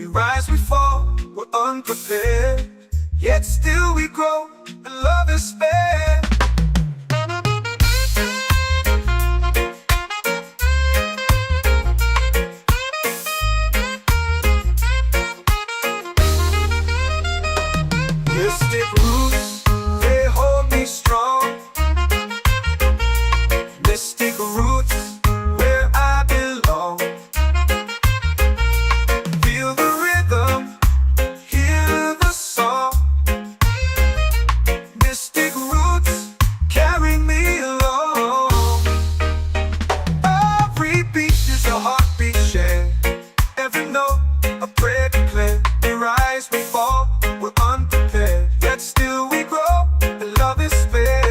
We rise, we fall, we're unprepared, yet still we grow, and love is spared. Mystic roots, they hold me strong. Mystic roots, where I belong. Feel the rhythm, hear the song. Mystic roots, carry me along. Every beat is a heartbeat shared. Every note, a prayer declared. We rise, we fall, we're unprepared, yet still we grow, and love is spared.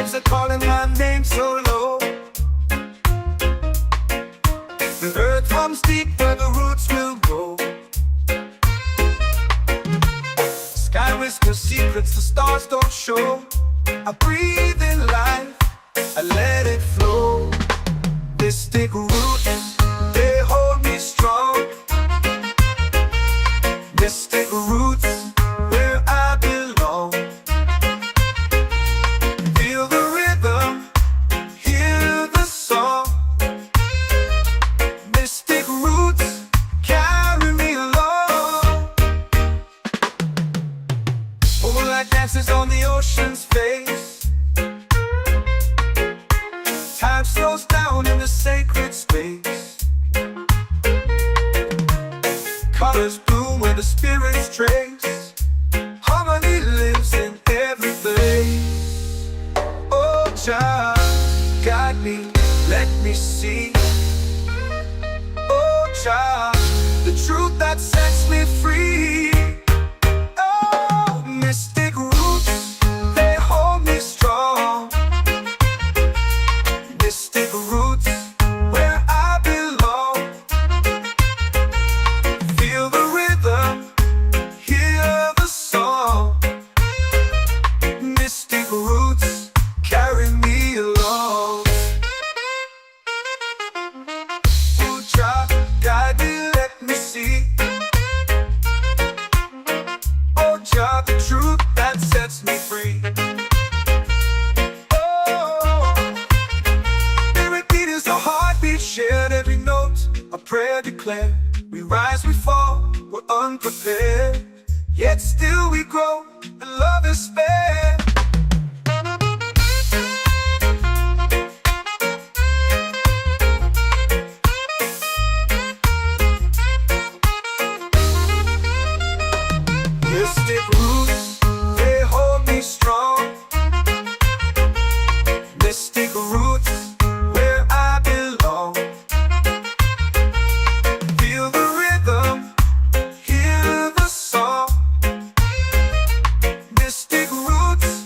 waves are calling my name so low. The earth hums deep where the roots will go. Sky whispers secrets the stars don't show. I breathe in life, I let it flow. Mystic roots, they hold me strong. Mystic roots, where I belong. Feel the rhythm, hear the song. Mystic roots, carry me along. Moonlight dances on the ocean's face. Time slows down in the sacred space. Colors bloom where the spirits trace. Harmony lives in every place. Oh, Jah, guide me, let me see. Oh, Jah, the truth that sets me free. Oh, mystic roots, they hold me strong. Mystic roots, where I belong. Feel the rhythm, hear the song. Mystic roots, carry me along. Oh, Jah, guide me, let me see. Oh, Jah, the truth that sets me free. Shared every note, a prayer declared. We rise, we fall, we're unprepared. Yet still we grow, and love is spared. Mystic roots, they hold me strong. Mystic roots, where I belong. Feel the rhythm, hear the song. Mystic roots,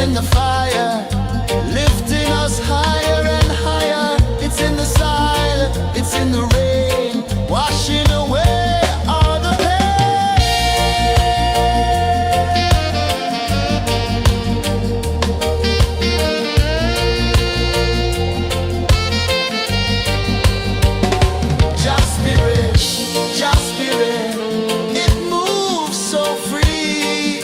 in the fire, lifting us higher and higher. It's in the silence, it's in the rain, washing away all the Just spirit, just spirit, it moves so free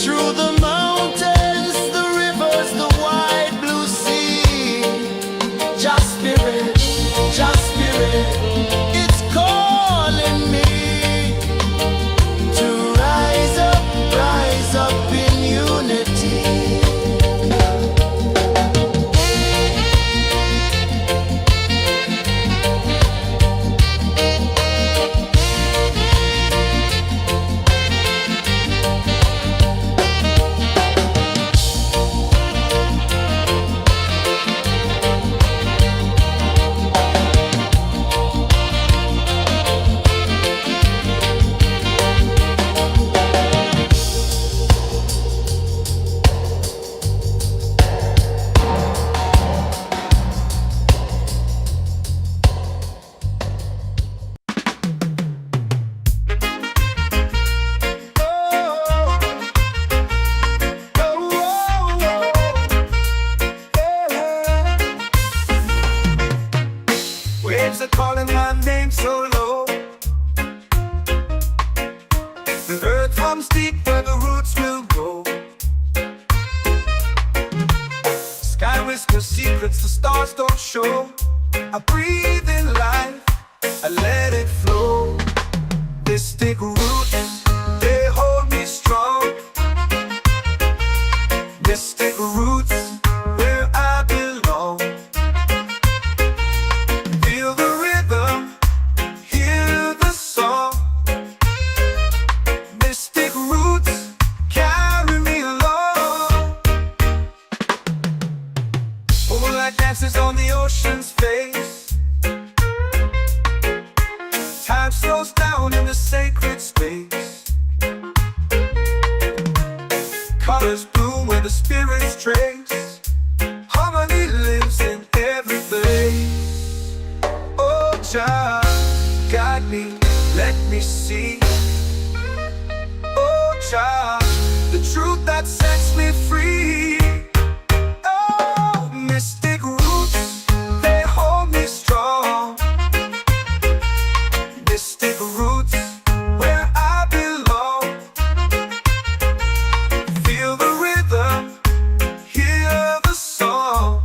through the mountains, the rivers, the wide blue sea. Just spirit, it's calling me to rise up in unity. Waves are calling my name so low. The earth hums deep where the roots will grow. Sky whispers secrets the stars don't show. I breathe in life, I let it flow. This take root, they hold me strong. This take roots where I belong. Feel the rhythm, hear the song. Mystic roots carry me along. Moonlight dances on the ocean's face. Time slows down in the sacred space. Colors bloom where the spirits trace. Harmony lives in every place. Oh, child, guide me, let me see. Oh, child, the truth that sets me free. Oh, mystic roots, they hold me strong. Mystic roots, where I belong. Feel the rhythm, hear the song.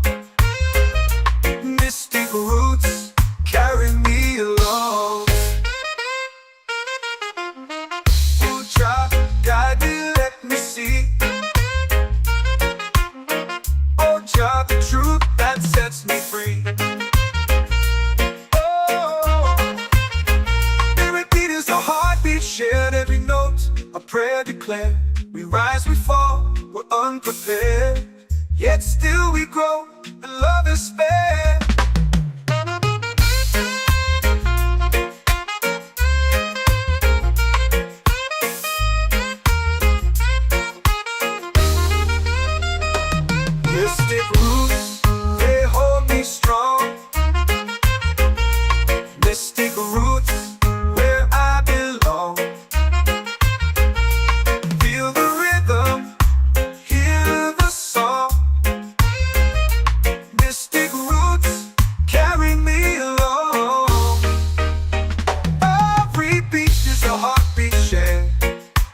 Mystic roots carry me along. Ooh, child, guide me, let me see. Oh, child, the truth that sets me free. Oh, every beat is a heartbeat shared, every note a prayer declared. We rise, we fall, we're unprepared, yet still we grow, and love is spared. Mystic roots, they hold me strong. Mystic roots, where I belong. Feel the rhythm, hear the song. Mystic roots carry me along. Every beat is a heartbeat shared,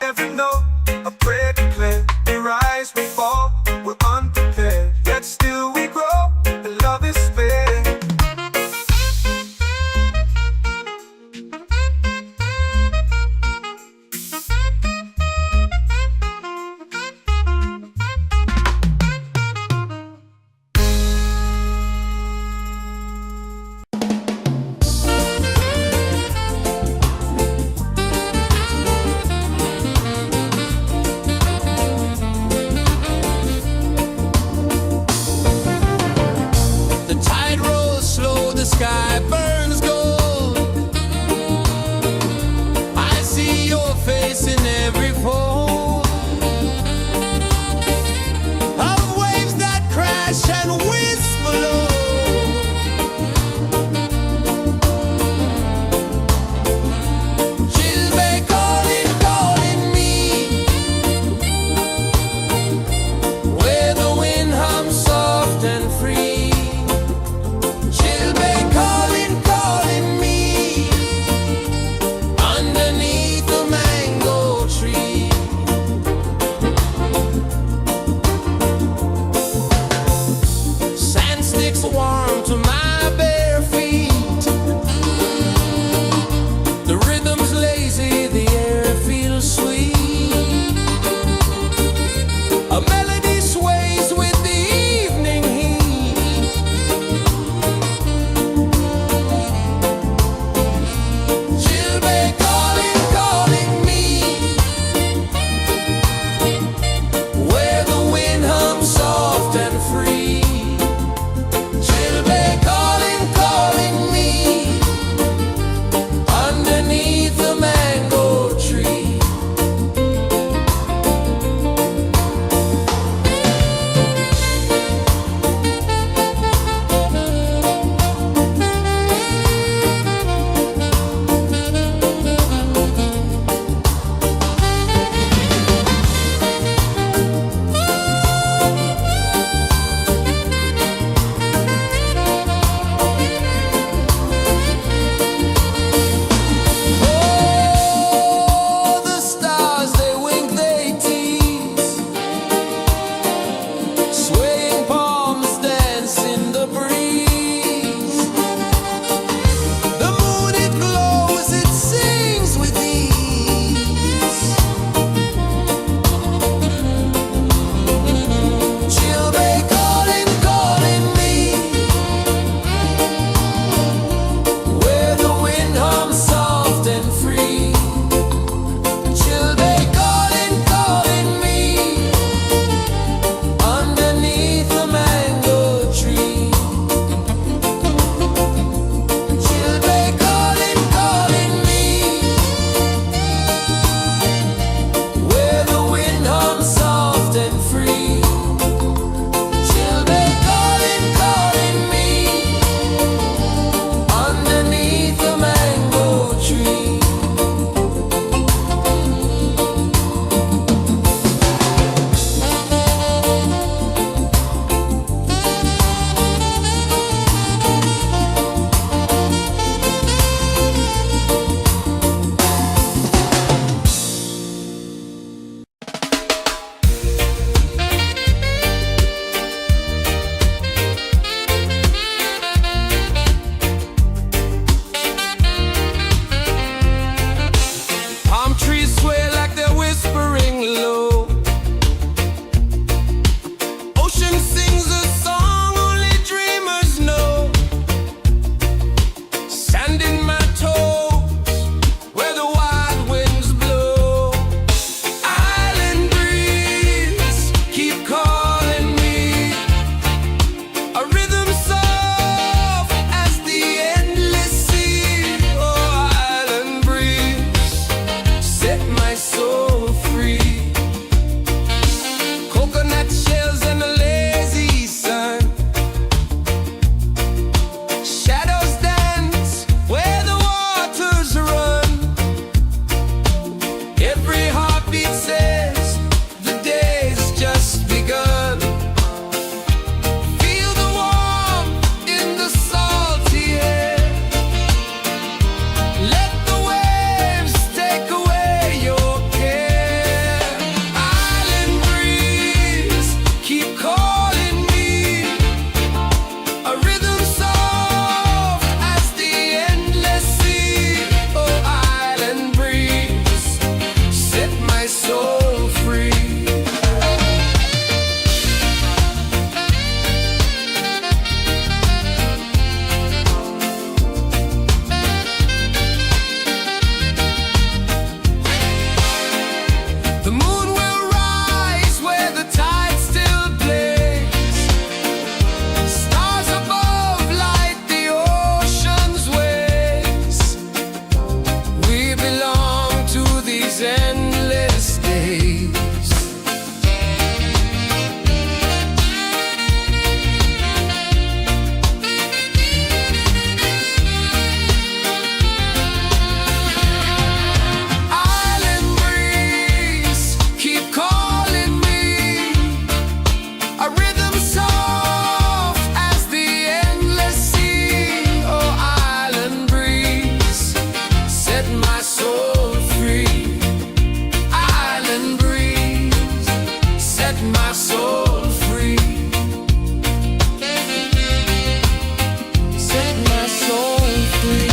every note a prayer declared. We rise, we fall, we're unprepared, yet still we soul free. Set my soul free.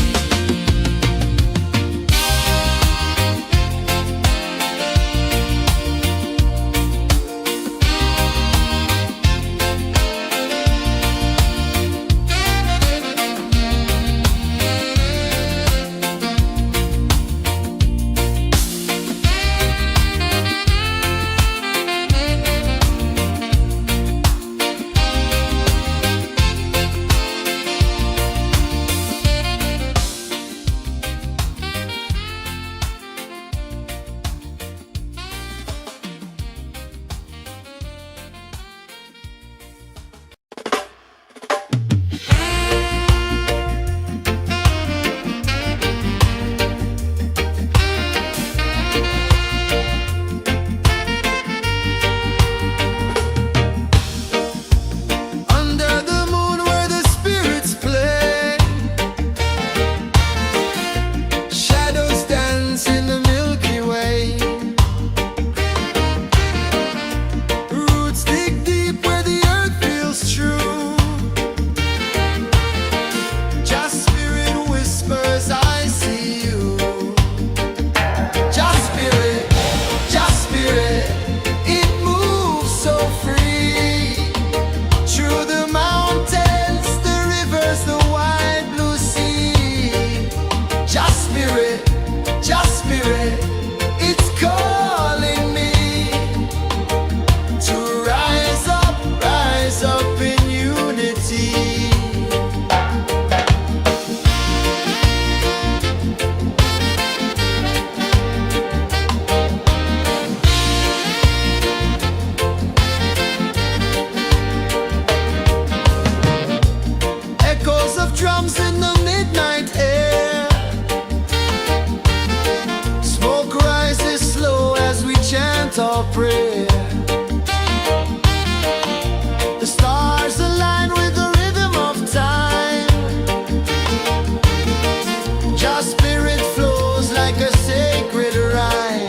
Drums in the midnight air. Smoke rises slow as we chant our prayer. The stars align with the rhythm of time. Your spirit flows like a sacred rhyme.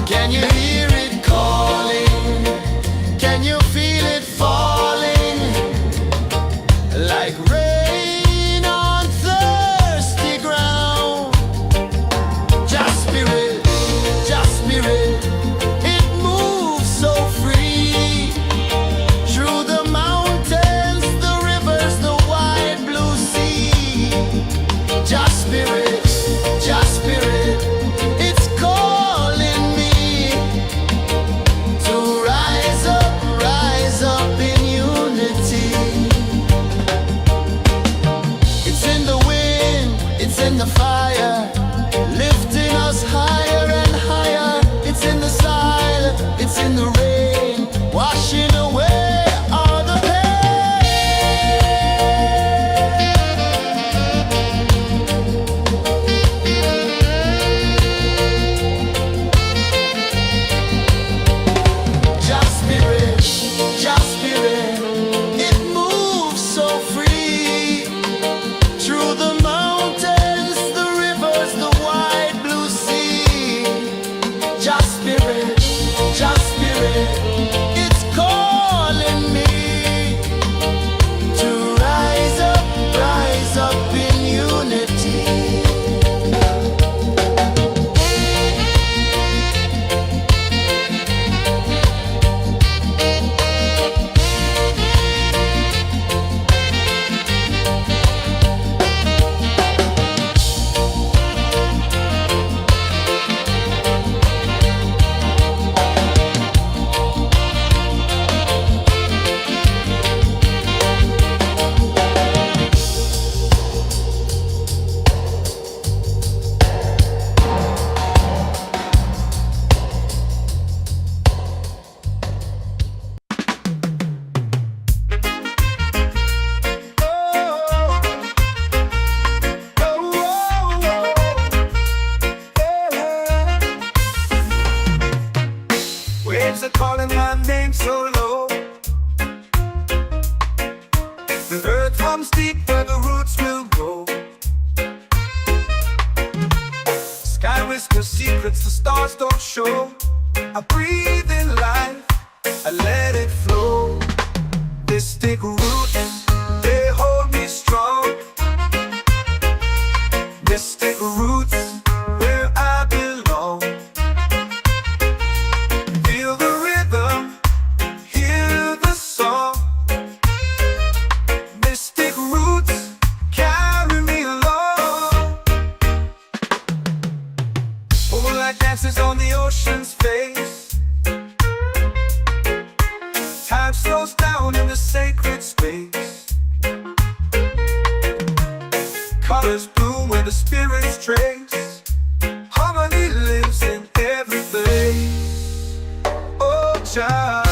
Can you hear it calling? Can you feel it falling? Like rain the fire, lifting us higher and higher. It's in the silence, it's in the rain, washing away all the Just spirit, it moves so free through the mountains, the wide blue sea. Just spirit, it's calling me to rise up in unity. Waves are calling my name so low. The earth hums deep where the roots will go. Sky whispers secrets the stars don't show. I breathe in life, I let Mystic roots, they hold me strong. Mystic roots, where I belong. Feel the rhythm, hear the song. Mystic roots, carry me along. Moonlight dances on the ocean's face. Time slows down in the sacred space. Colors bloom where the spirits trace. Harmony lives in every place. Oh, child,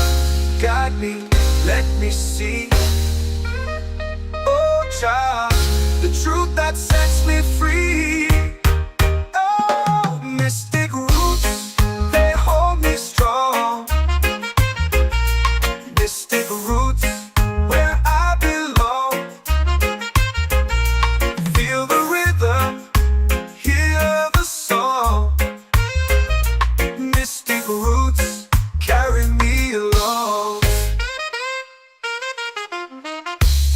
guide me, let me see. Oh, child, the truth that sets me free. Oh, mystic roots, they hold me strong. Mystic roots, where I belong. Feel the rhythm, hear the song. Mystic roots, carry me along.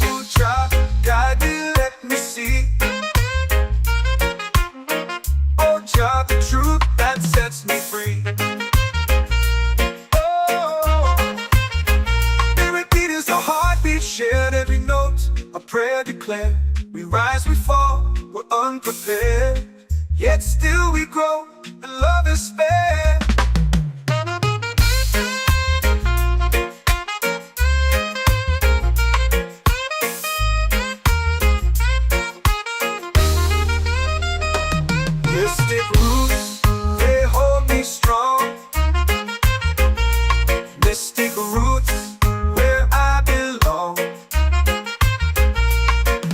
Oh, child, guide me, let me see. Oh, child, the truth that sets me free. Oh, every beat is a heartbeat shared, every note a prayer declared. We rise, we fall, we're unprepared, yet still we grow, and love is spared. Mystic roots, they hold me strong. Mystic roots, where I belong.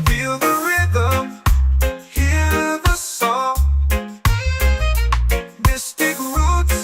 Feel the rhythm, hear the song. Mystic roots,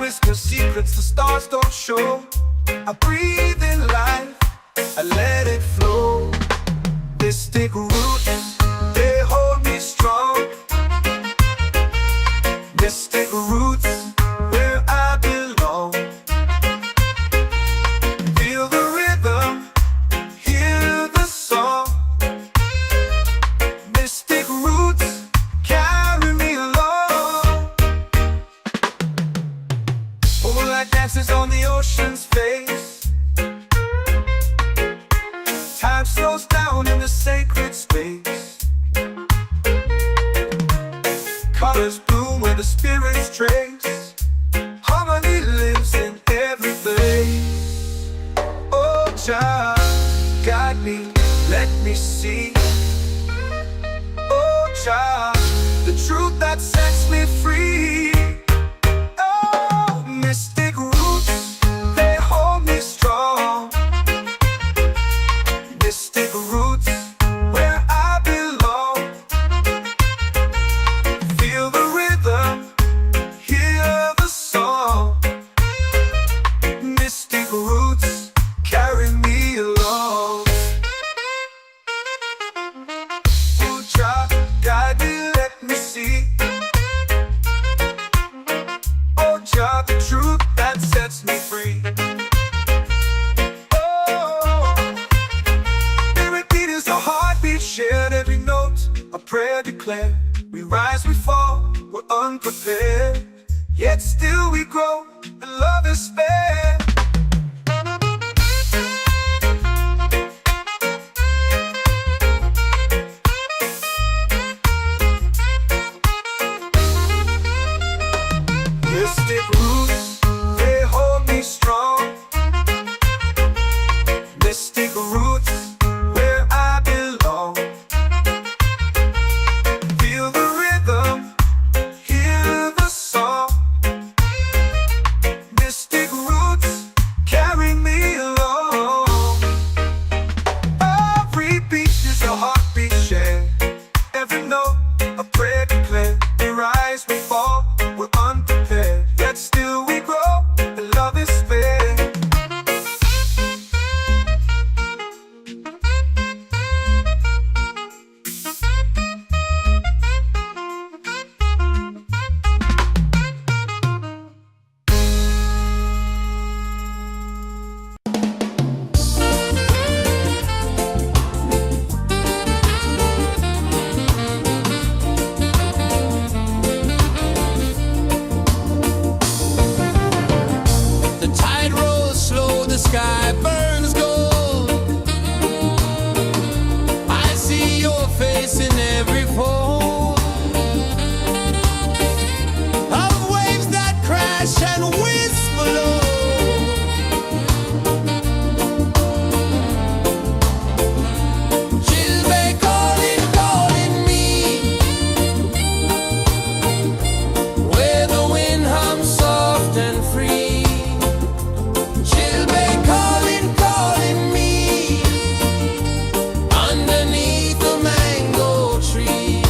whispers secrets the stars don't show. I breathe in life, I let it flow. They stick root and they hold me strong. Mystic roots where I belong. Feel the rhythm, hear the song. Mystic roots carry me along. Moonlight dances on the ocean's face. Time slows down in the sacred space. Colors bloom where the spirits trace. Harmony lives in every place. Oh, Jah, guide me, let me see. Oh, Jah, the truth that sets me free. Oh, mystic roots, they hold me strong. Mystic roots where I belong. Feel the rhythm, hear the song. Mystic roots carry me along. Oh, Jah, guide me, let me see. Oh, Jah, the truth that sets me free. Oh, spirit beat is a heartbeat shared, every note a prayer declared. We rise, we fall, we're unprepared, yet still we grow, and love is spared. Mystic roots, they hold me strong. Mystic roots where I belong. Feel the rhythm, hear the song. Mystic roots carry me along. Every beat is a heartbeat shared, every note a prayer declared. We rise, we fall, we're unprepared, yet still we grow, and love is spared. The tide rolls slow, the sky burns gold. I see your face in every fold of waves that crash and whisper low. Chilbay calling, calling me, where the wind hums soft and free. Chilbay calling, calling me, underneath the mango tree.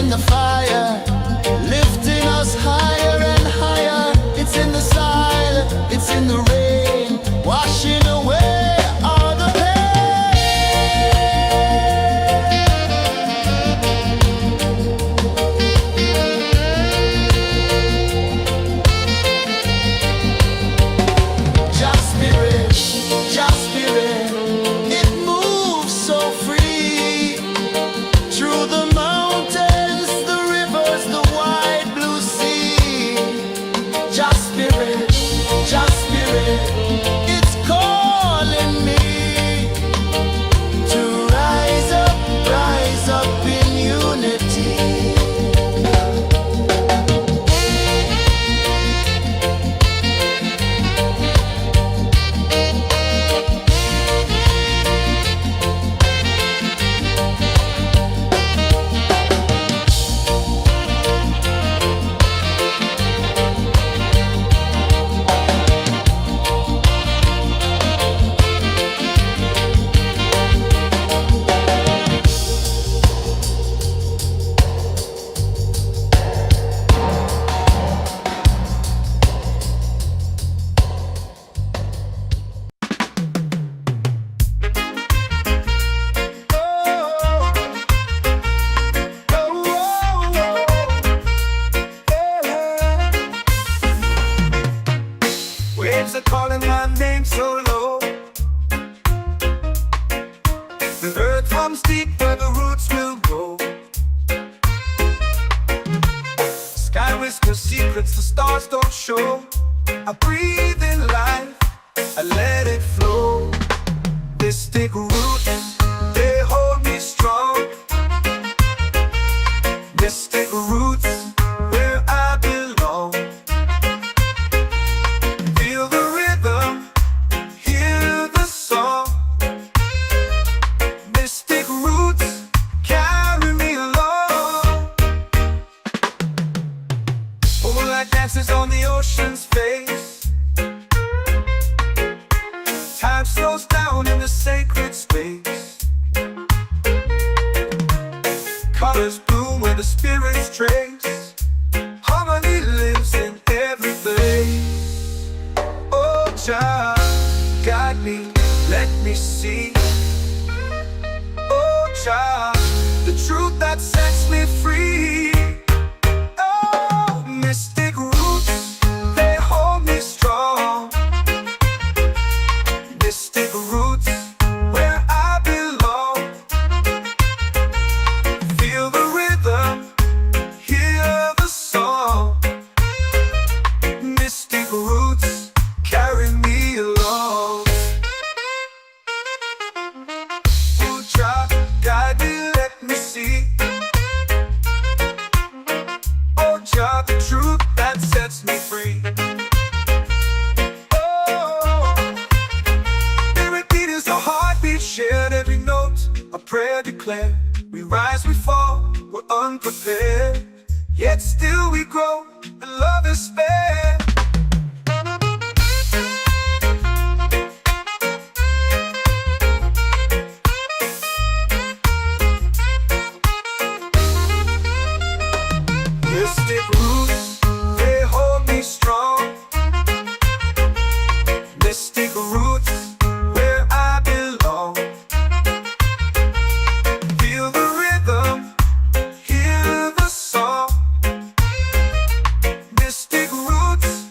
in the fire, lifting us higher and higher. It's in the silence, it's in the rain, washing away all the Just spirit, just spirit, it moves so free through the mountains, the rivers, the wide blue sea. Just spirit, it's calling me to rise up in unity. Waves are calling my name so low. The earth hums deep where the roots will grow. Sky whispers secrets the stars don't show. I breathe in life, I let it flow. Mystic roots, they hold me strong. Mystic roots, where I belong. Feel the rhythm, hear the song. Mystic roots, carry me along. Moonlight dances on the ocean's face. Time slows down in the sacred space. Colors bloom where the spirits trace. Harmony lives in every face. Oh, child, guide me, let me see. Oh, child, the truth that sets me free. Oh, mystic roots, they hold me strong. Mystic roots, where I belong. Feel the rhythm, hear the song. Mystic roots, carry me along. Oh, child, guide me, let me see. Oh, child, the truth that sets me free. Oh, spirit beat is a heartbeat shared, every note a prayer declared. We rise, we fall, we're unprepared, yet still we grow, and love is spared. Mystic roots, they hold me strong. Mystic roots, where I belong. Feel the rhythm, hear the song. Mystic roots,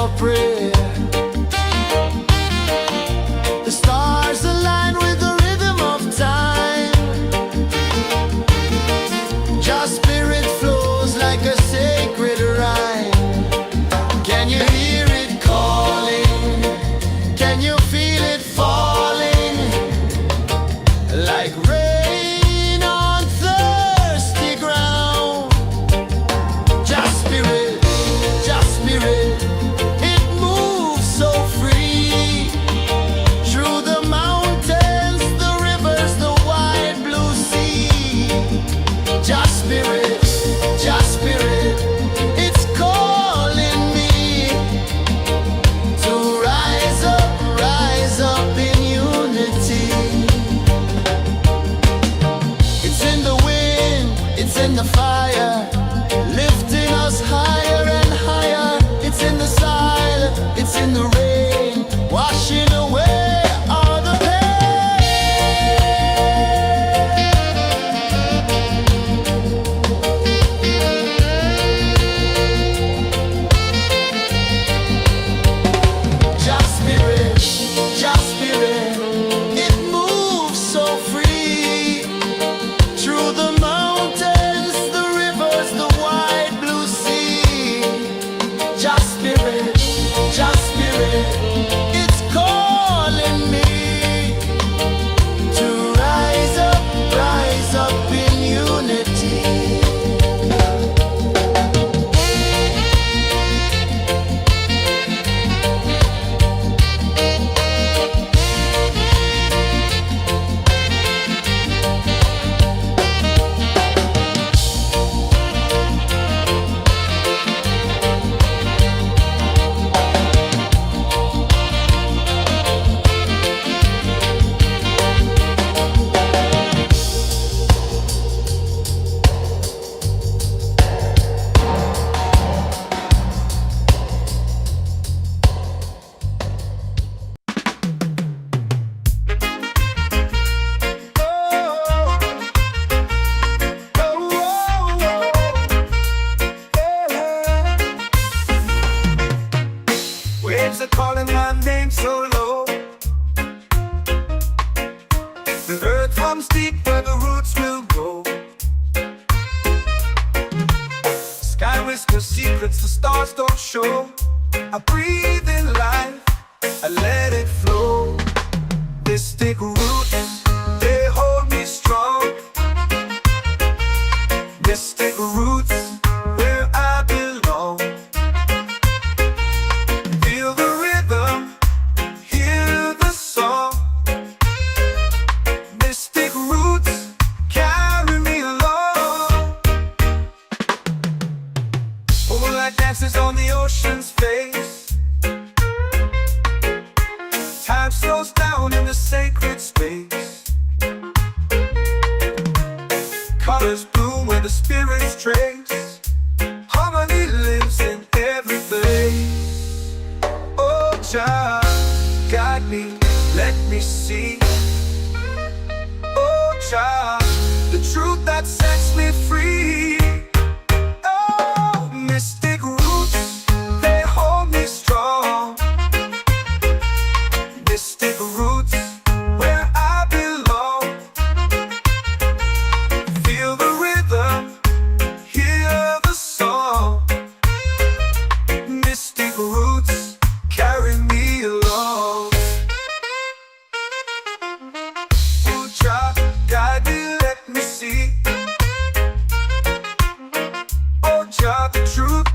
of prayer. The stars align with the rhythm of time. Your spirit flows like a sacred rhyme. Can you hear it calling? Can you feel it falling? Like rain on thirsty ground. Just spirit, it moves so free. Through the mountains, the rivers, the wide blue sea. Just spirit, it's calling me to rise up in unity. It's in the wind, it's in the fire, lifting us higher and higher. It's in the silence, it's in the rain, washing away all the pain. Just spirit, it moves so free. Through the mountains, the rivers, the wide blue sea. Just spirit, it's calling me to rise up in unity. Waves are calling my name so low. The earth hums deep where the roots will grow. Sky whispers secrets the stars don't show. I breathe in life, I let it flow. Mystic roots, they hold me strong. Mystic roots, where I belong. Feel the rhythm, hear the song. Mystic roots, carry me along. Moonlight dances on the ocean's face. Time slows down in the sacred space. Colors bloom where the spirits trace. Harmony lives in every place. Oh, Jah, guide me, let me see. Oh, Jah, the truth that sets me free. Oh, mystic roots, they hold me strong. Mystic roots, where I belong. Feel the rhythm, hear the song. Mystic roots, carry me along. Oh, Jah, guide me, let me see. Oh, Jah, the truth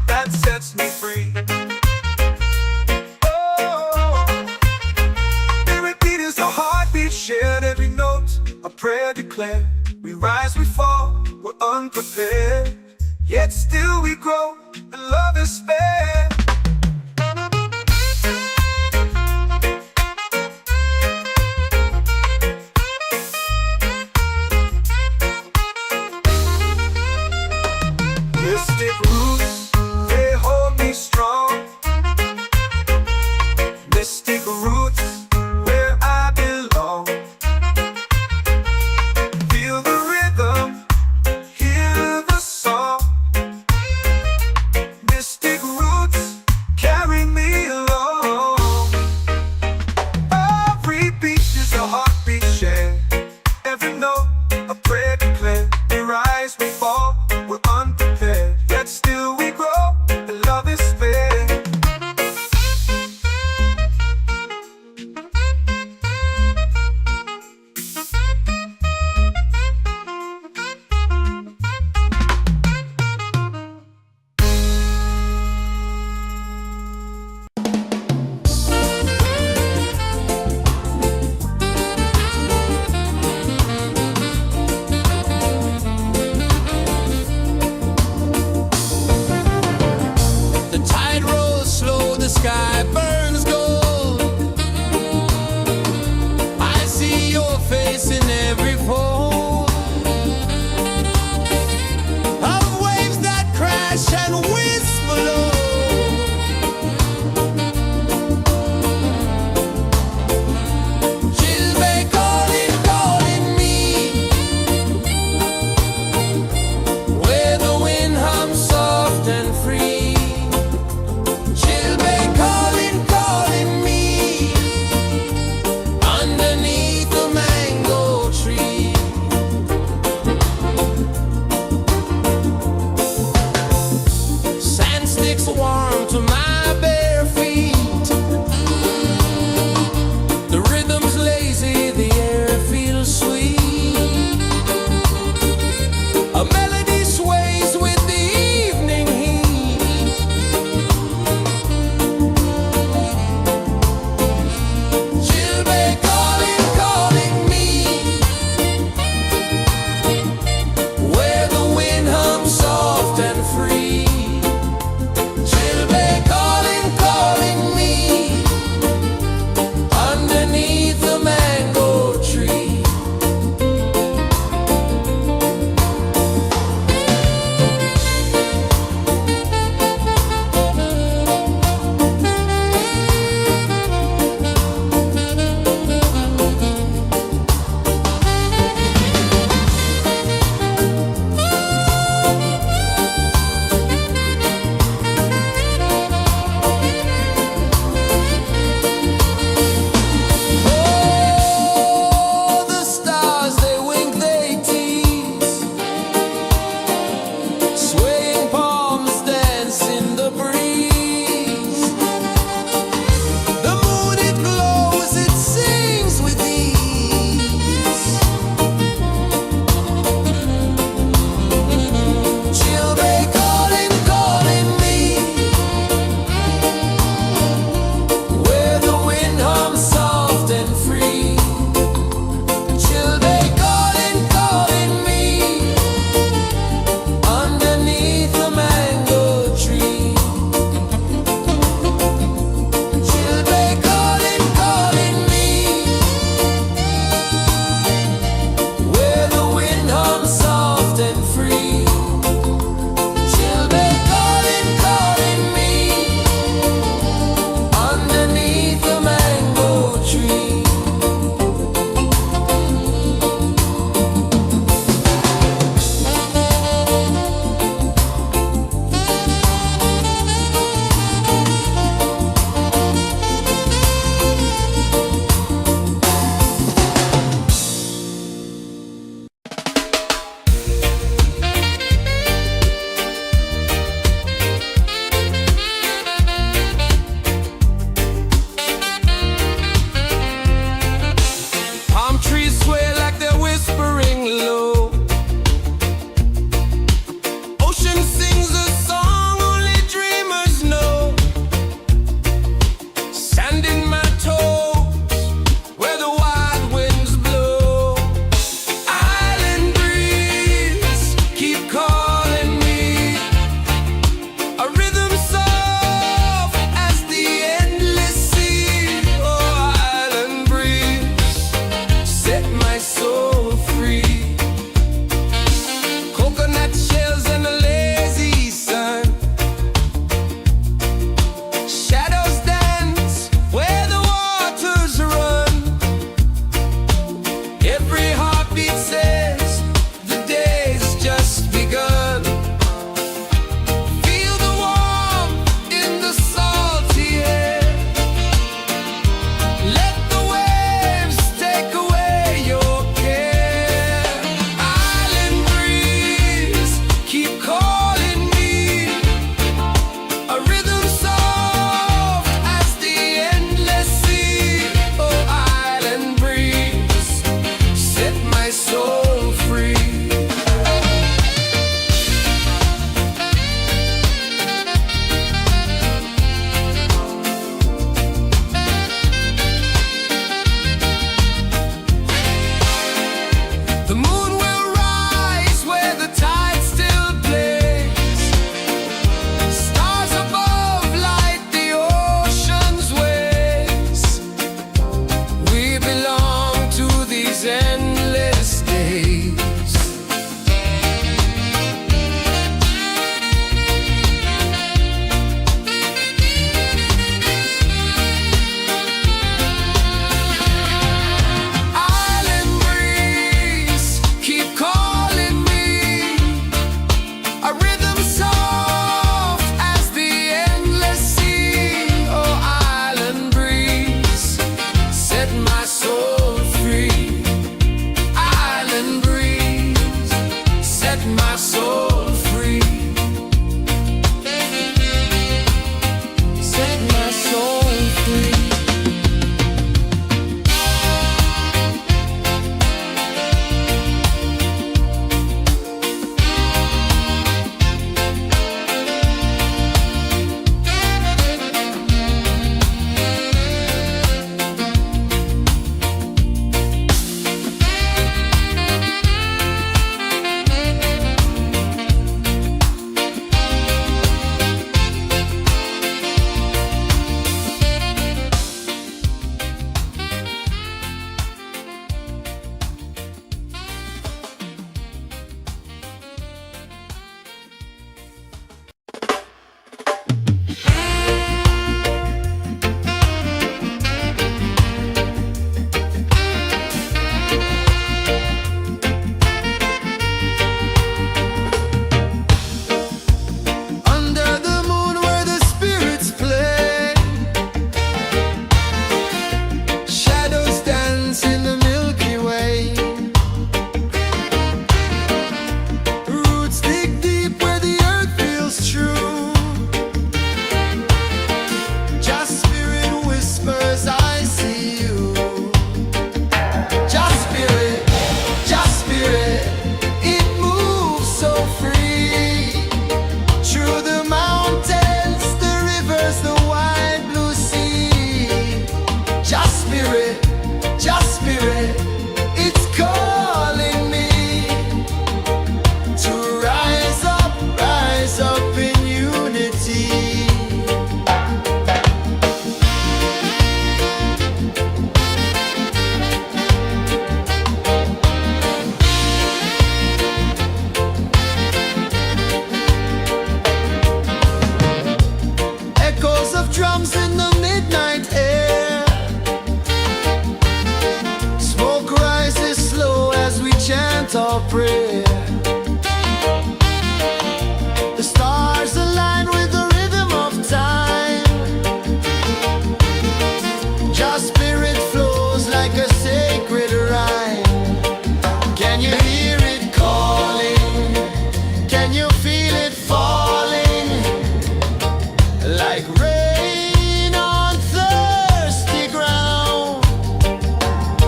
like rain on thirsty ground.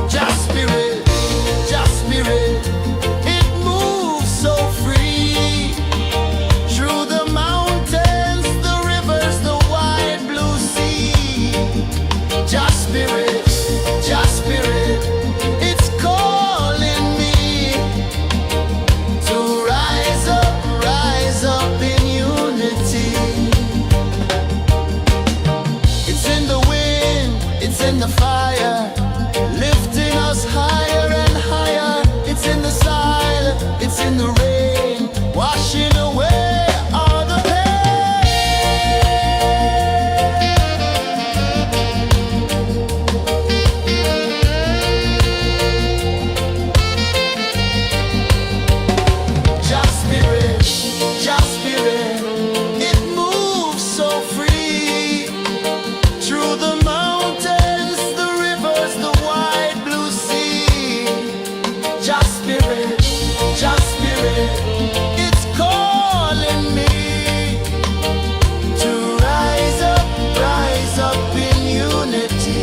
Just spirit, it moves so free through the mountains, the rivers, the wide blue sea. Just spirit, it's calling me to rise up in unity. It's in the wind, it's in the fire, lifting us higher and higher. It's in the silence, it's in the rain, washing away all the pain. Just spirit, it moves so free through the mountains, the rivers, the wide blue sea. Just spirit, it's calling me to rise up in unity.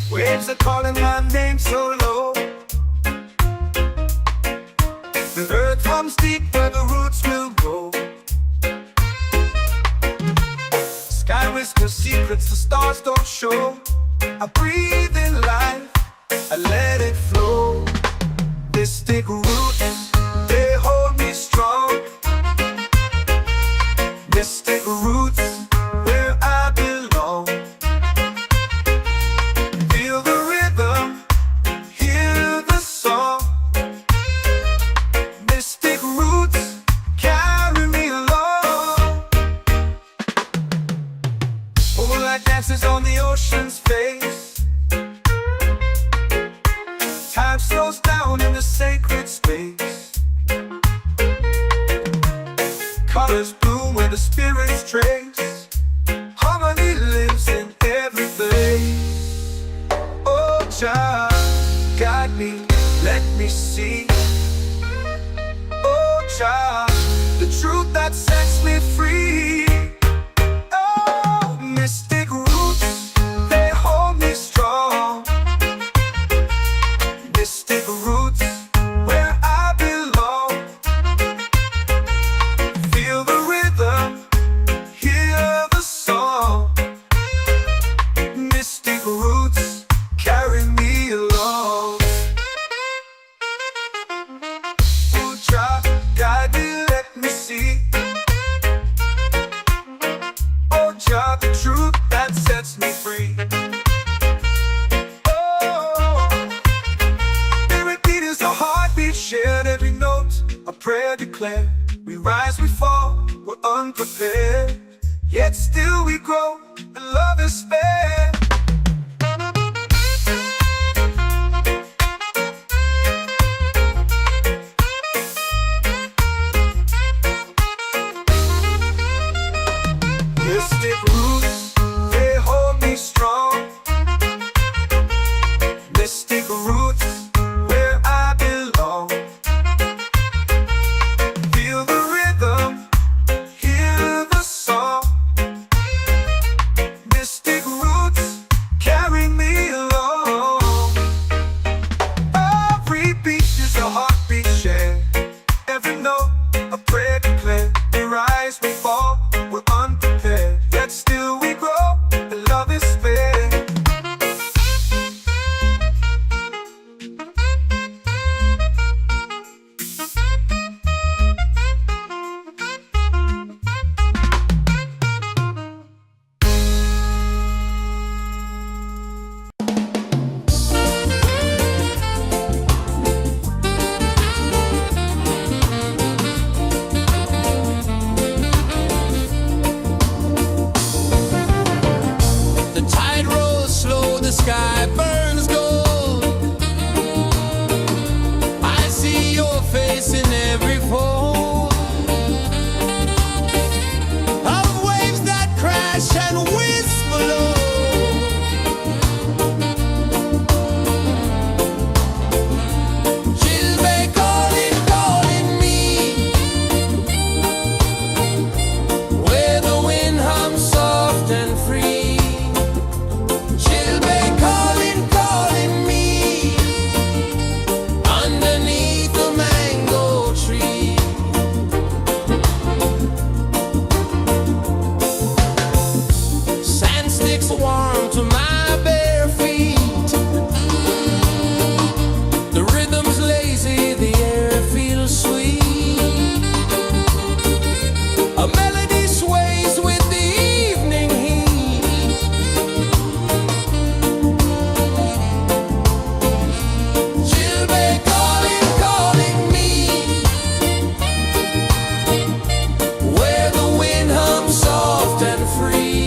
Waves are calling my name so low. The earth hums deep where the roots will grow. Sky whispers secrets the stars don't show. I breathe in life, I let it flow. This take root, they hold me strong. This take roots where I belong. Feel the rhythm, hear the song. Mystic roots carry me along. Moonlight dances on the ocean's face. Time slows down in the sacred space. Colors bloom where the spirits trace. Harmony lives in every place. Oh, child, guide me, let me see. Oh, child, the truth that sets me free. Oh, mystic roots, they hold me strong. Mystic roots, where I belong. Feel the rhythm, hear the song. Mystic roots carry me along. Oh, child, guide me, let me see. Oh, child, the truth that sets me free. Oh, spirit beat is a heartbeat, shared every note, a prayer declared. We rise, we fall, we're unprepared, yet still we grow, and love is fair. Mystic roots, they hold me strong. Mystic roots, where I belong. Feel the rhythm, hear the song. Mystic roots, face in every fold of waves that crash and whisper low. Warm to my bare feet. The rhythm's lazy, the air feels sweet. A melody sways with the evening heat. She'll be calling, calling me, where the wind hums soft and free.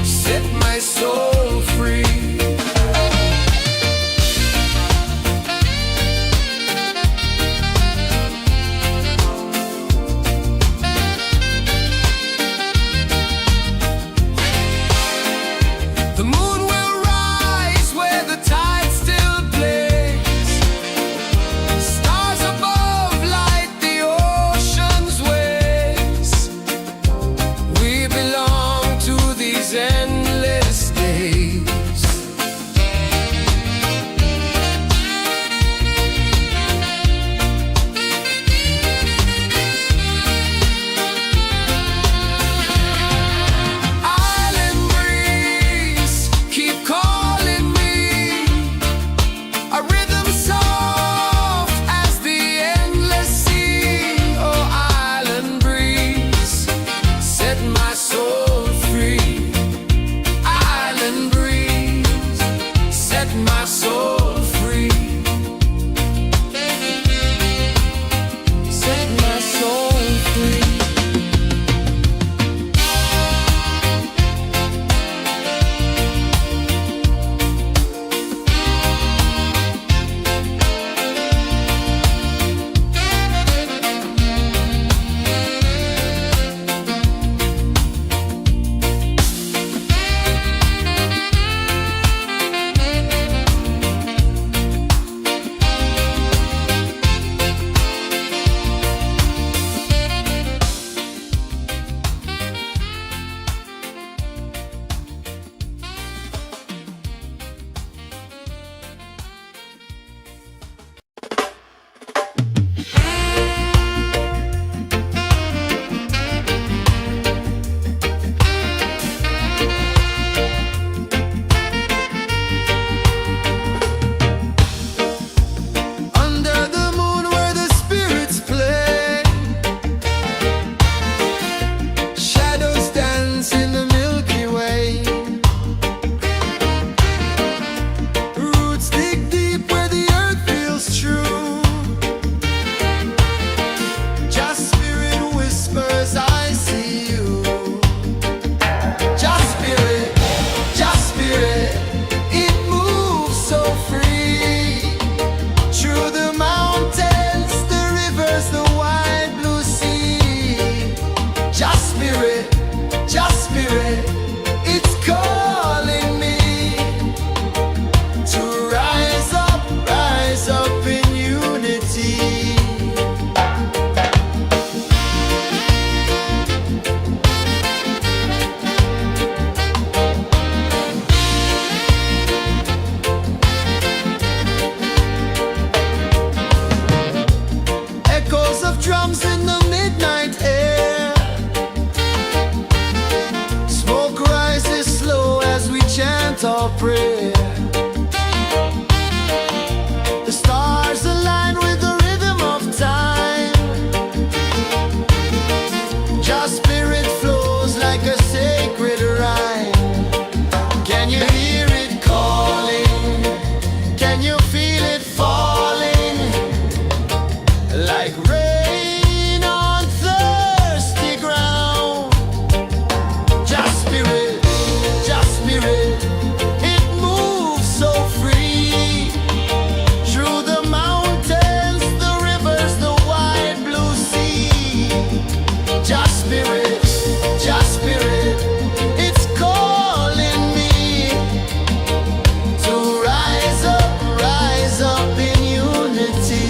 Set your prayer. The stars align with the rhythm of time. Your spirit flows like a sacred rhyme. Can you hear it calling? Can you feel it falling? Like rain on thirsty ground. Just spirit, it moves so free. Through the mountains, the rivers, the wide blue sea. Just spirit, it's calling me to rise up in unity.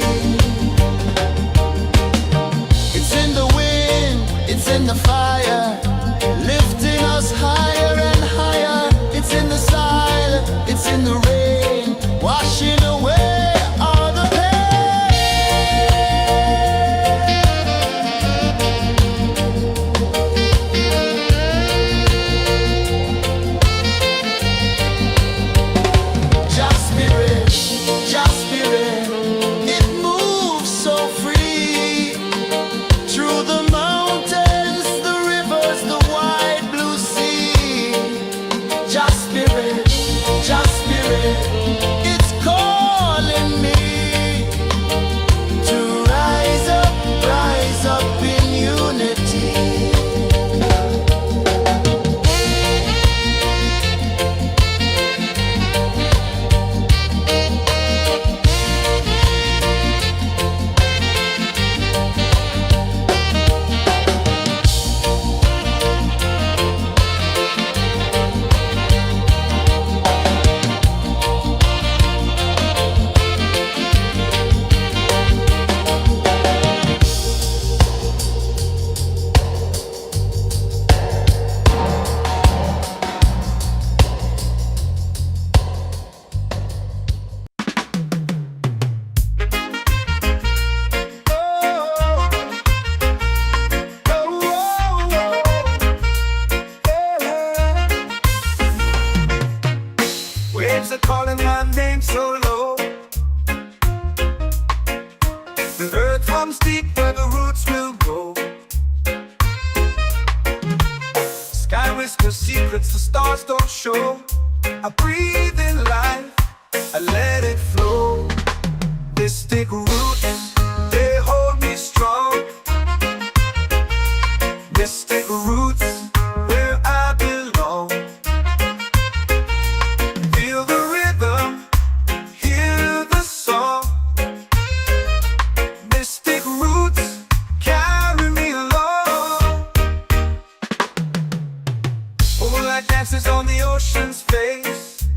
It's in the wind, it's in the fire, lifting us higher and higher. It's in the silence, it's in the rain, washing away all the Just spirit, it moves so free. Through the mountains, the rivers, the wide blue sea. Just spirit, it's calling me to rise up in unity. Waves are calling my name so low. The earth hums deep where the roots will grow. Sky whispers secrets the stars don't show. I breathe in life, I let it flow. This thick root, they hold me strong. Mystic roots, where I belong. Feel the rhythm, hear the song. Mystic roots, carry me along. Moonlight dances on the ocean's face.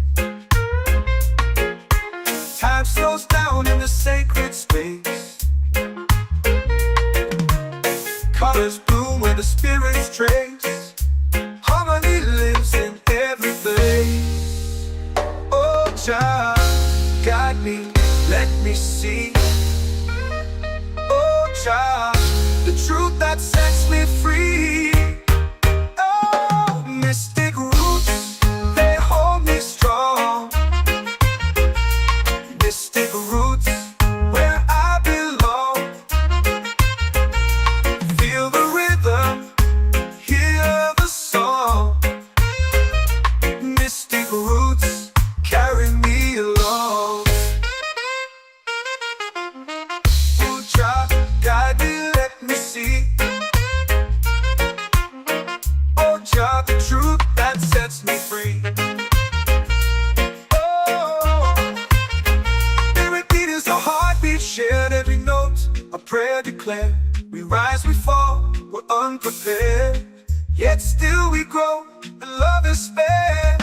Time slows down in the sacred space. Colors bloom where the spirits trace. Harmony lives in every place. Oh, Jah, guide me, let me see. Oh, Jah, the truth that sets me free. Oh, mystic roots, they hold me strong. Mystic roots, where I belong. Feel the rhythm, hear the song. Mystic roots, carry me along. Oh, Jah, guide me, let me see. Oh, Jah, the truth that sets me free. Oh, spirit beat is a heartbeat shared, every note a prayer declared. We rise, we fall, we're unprepared, yet still we grow, and love is spared.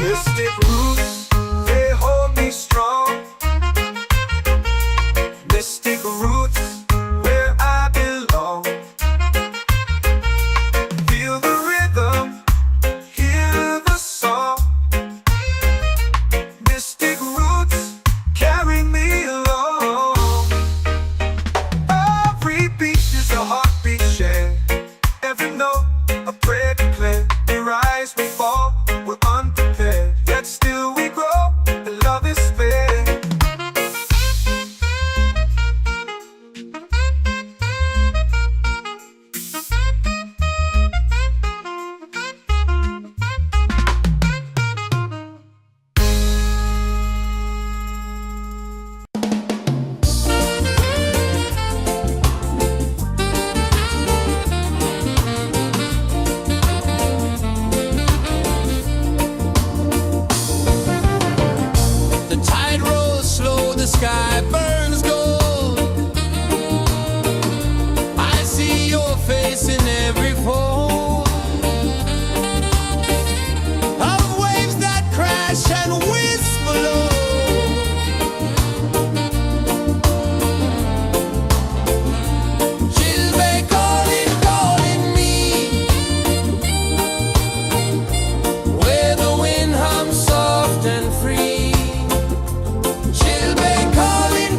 Mystic roots, they hold me strong. Mystic roots, where I belong. Feel the rhythm, hear the song. the sky burns gold. I see your face in every fold of waves that crash and whisper low. She'll be calling, calling me where the wind hums soft and free. She'll be calling,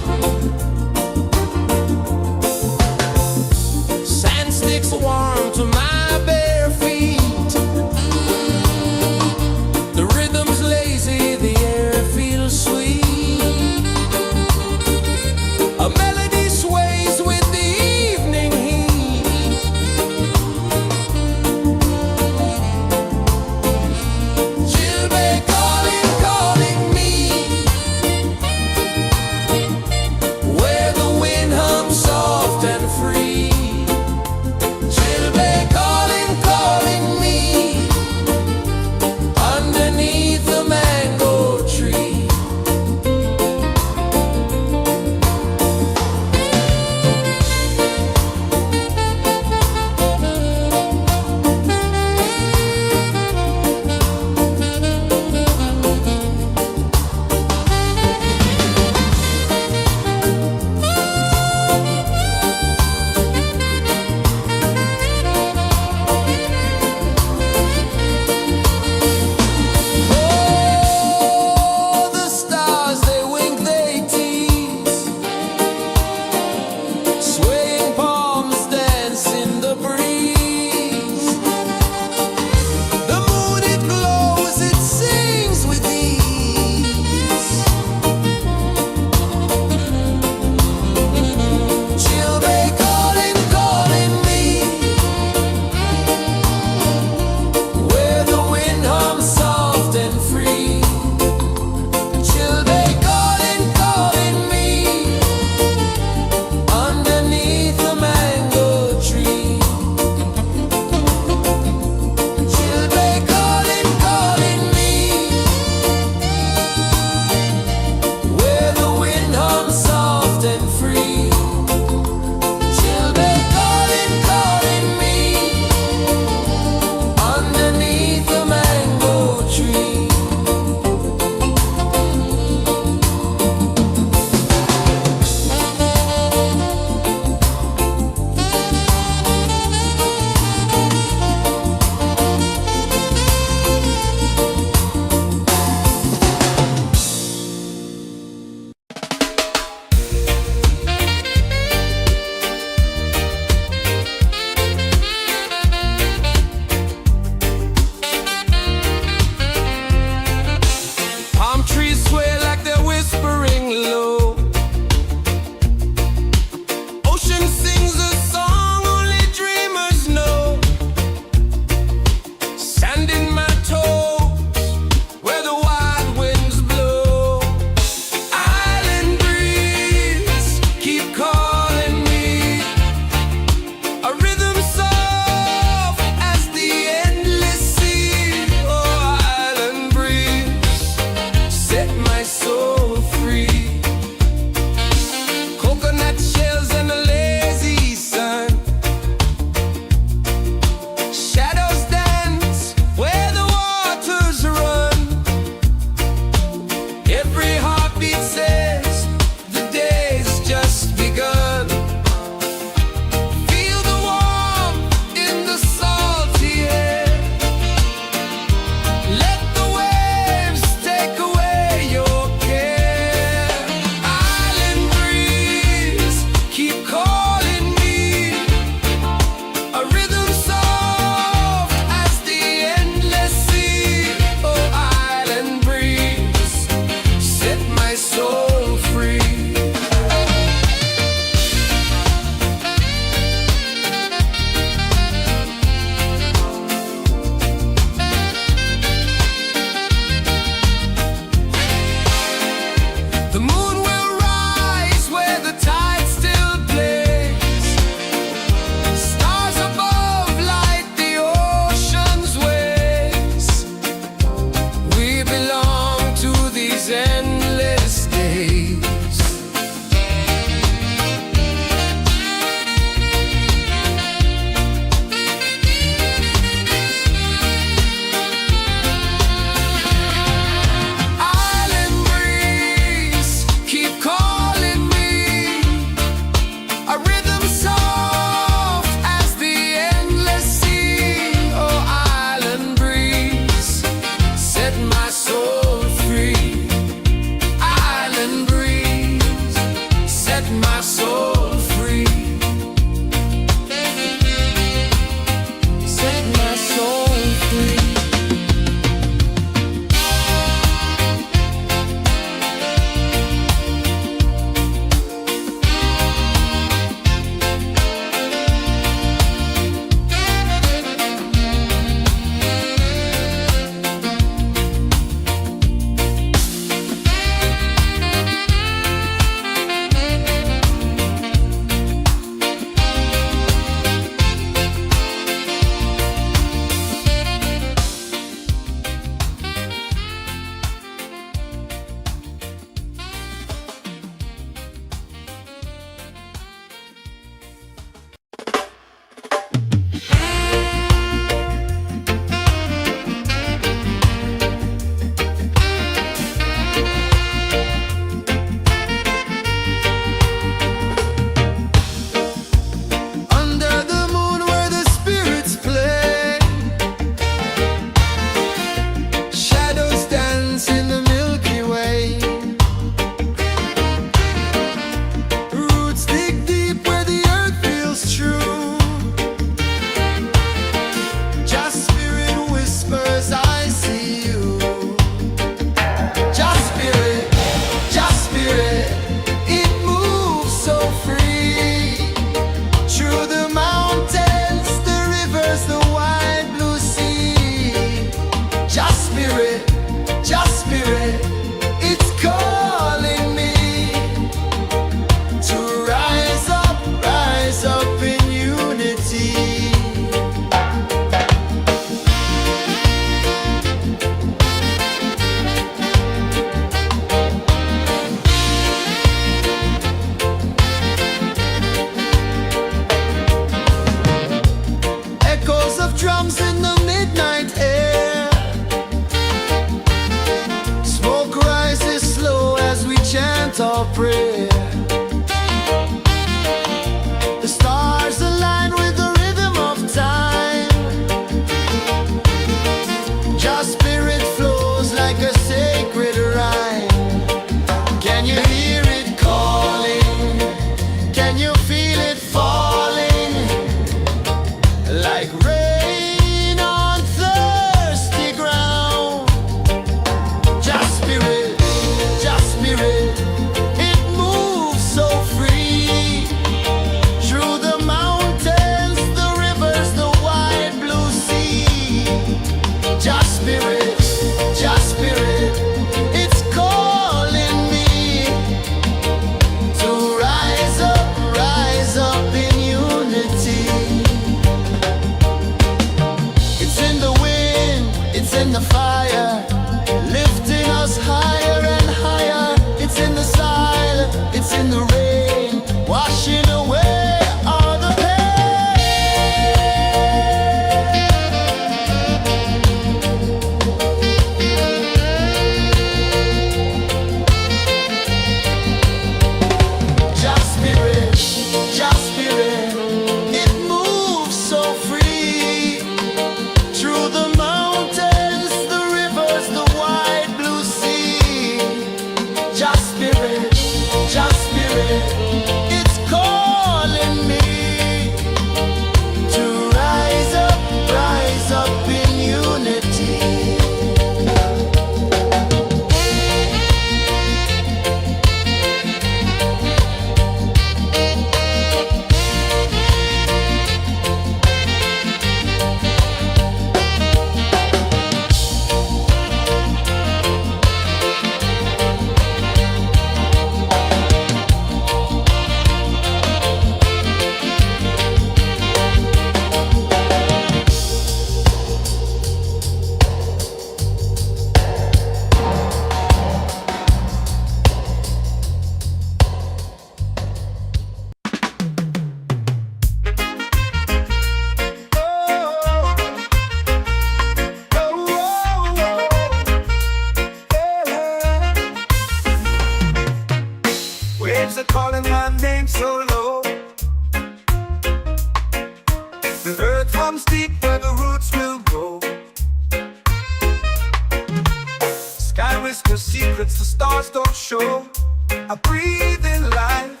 secrets the stars don't show. I breathe in life,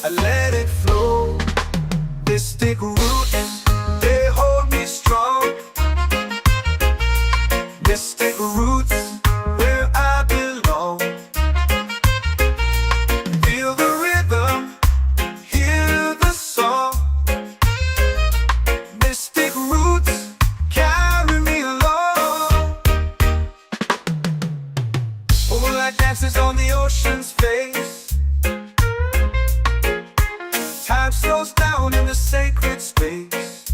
I let it flow. Mystic roots, they hold me strong. Mystic roots, where I belong. Feel the rhythm, hear the song. Mystic roots, carry me along. Moonlight dances on the ocean's face. Time slows down in the sacred space.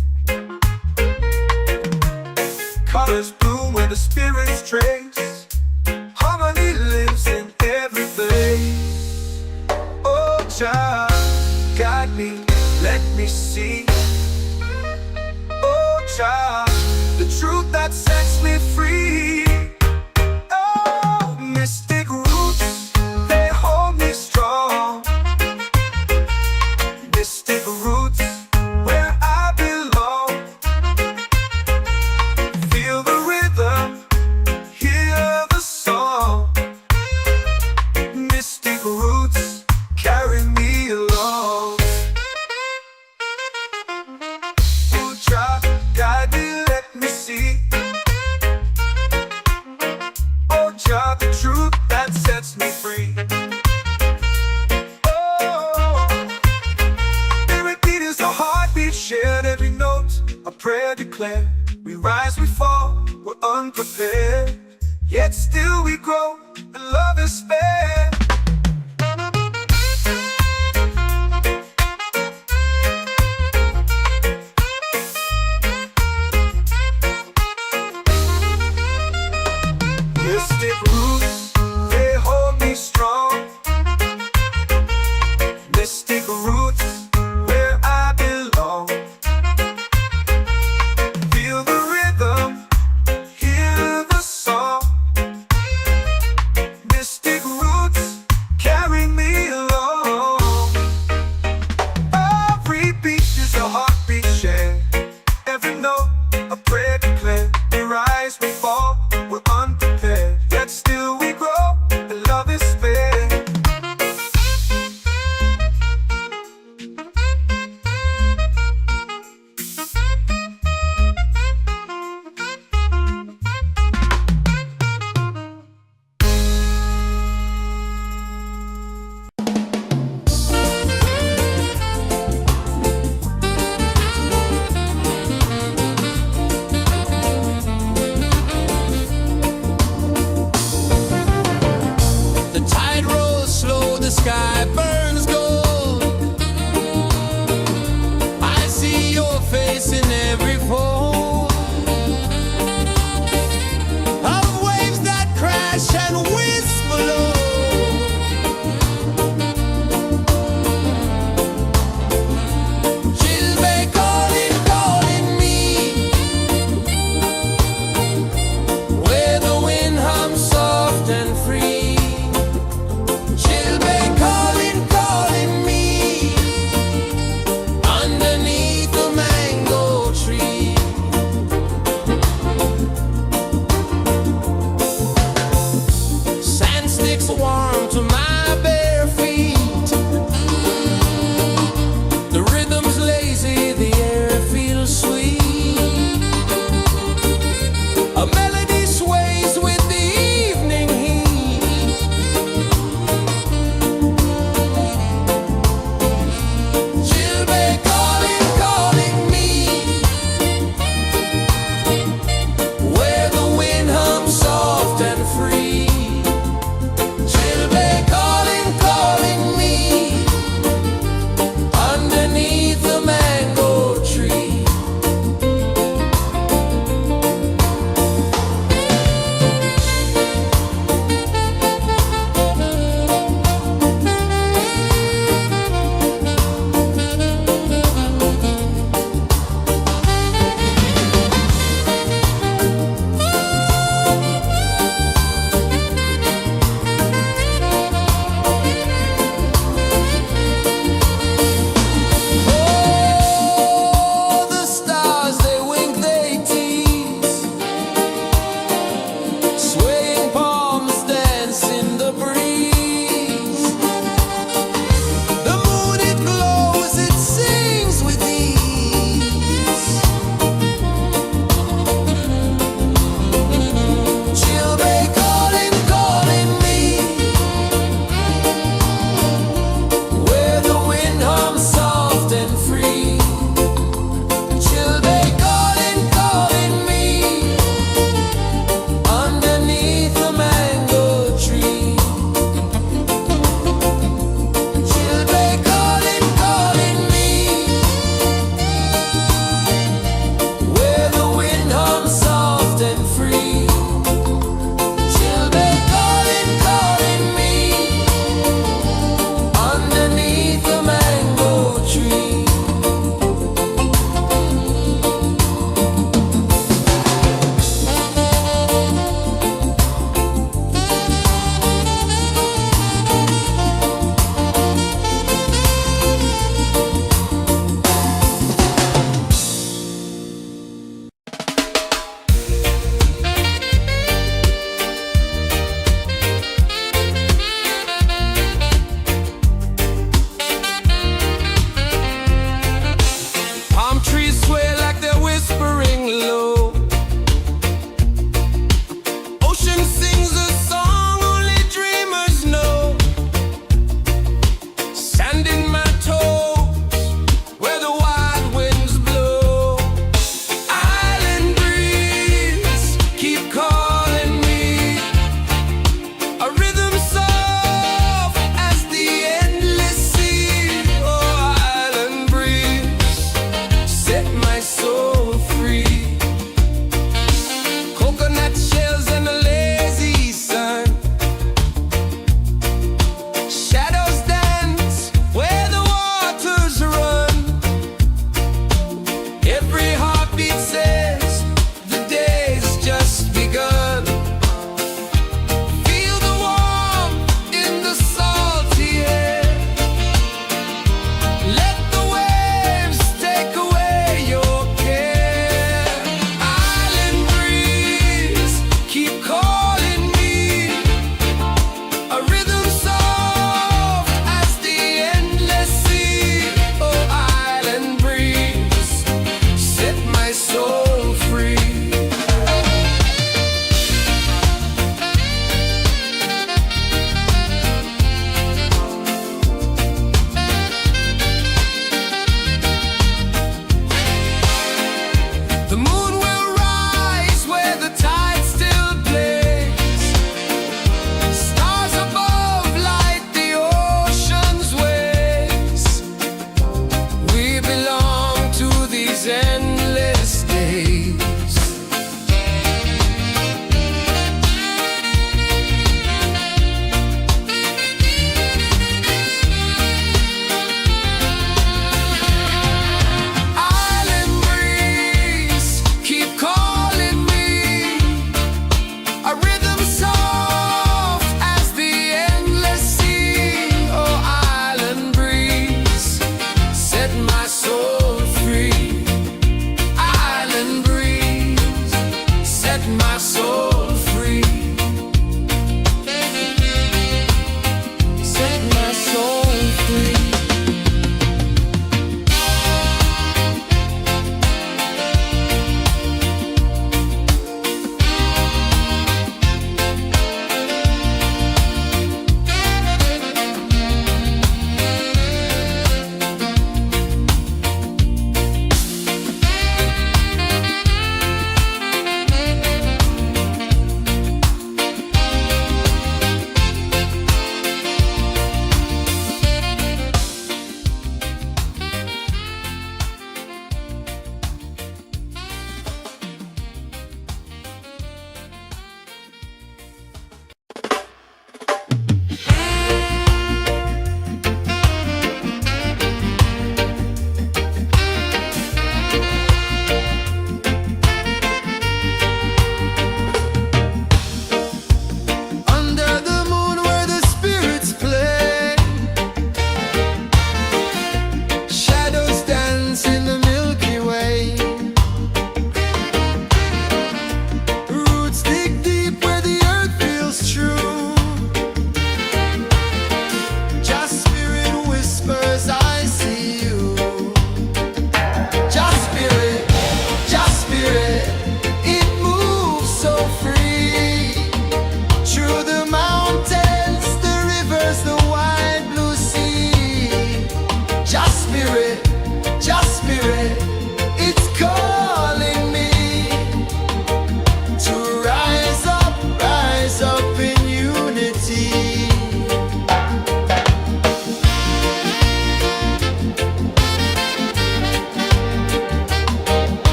Colors bloom where the spirits trace. Harmony lives in every place. Oh, child, guide me, let me see. Oh, child, the truth that sets me free. Oh, mystic roots, they hold me strong. Mystic roots, where I belong. Feel the rhythm, hear the song. Mystic roots, carry me along. Oh, child, guide me, let me see. Oh, child, the truth that sets me free. Oh, every beat is a heartbeat shared, every note a prayer declared. We rise, we fall, we're unprepared, yet still we grow, and love is spared. Mystic roots, they hold me strong. Mystic roots, where I belong. Feel the rhythm, hear the song. Mystic roots, carry me along. Every beat is a heartbeat shared, every note a prayer declared. We rise, we fall, we're unprepared, yet still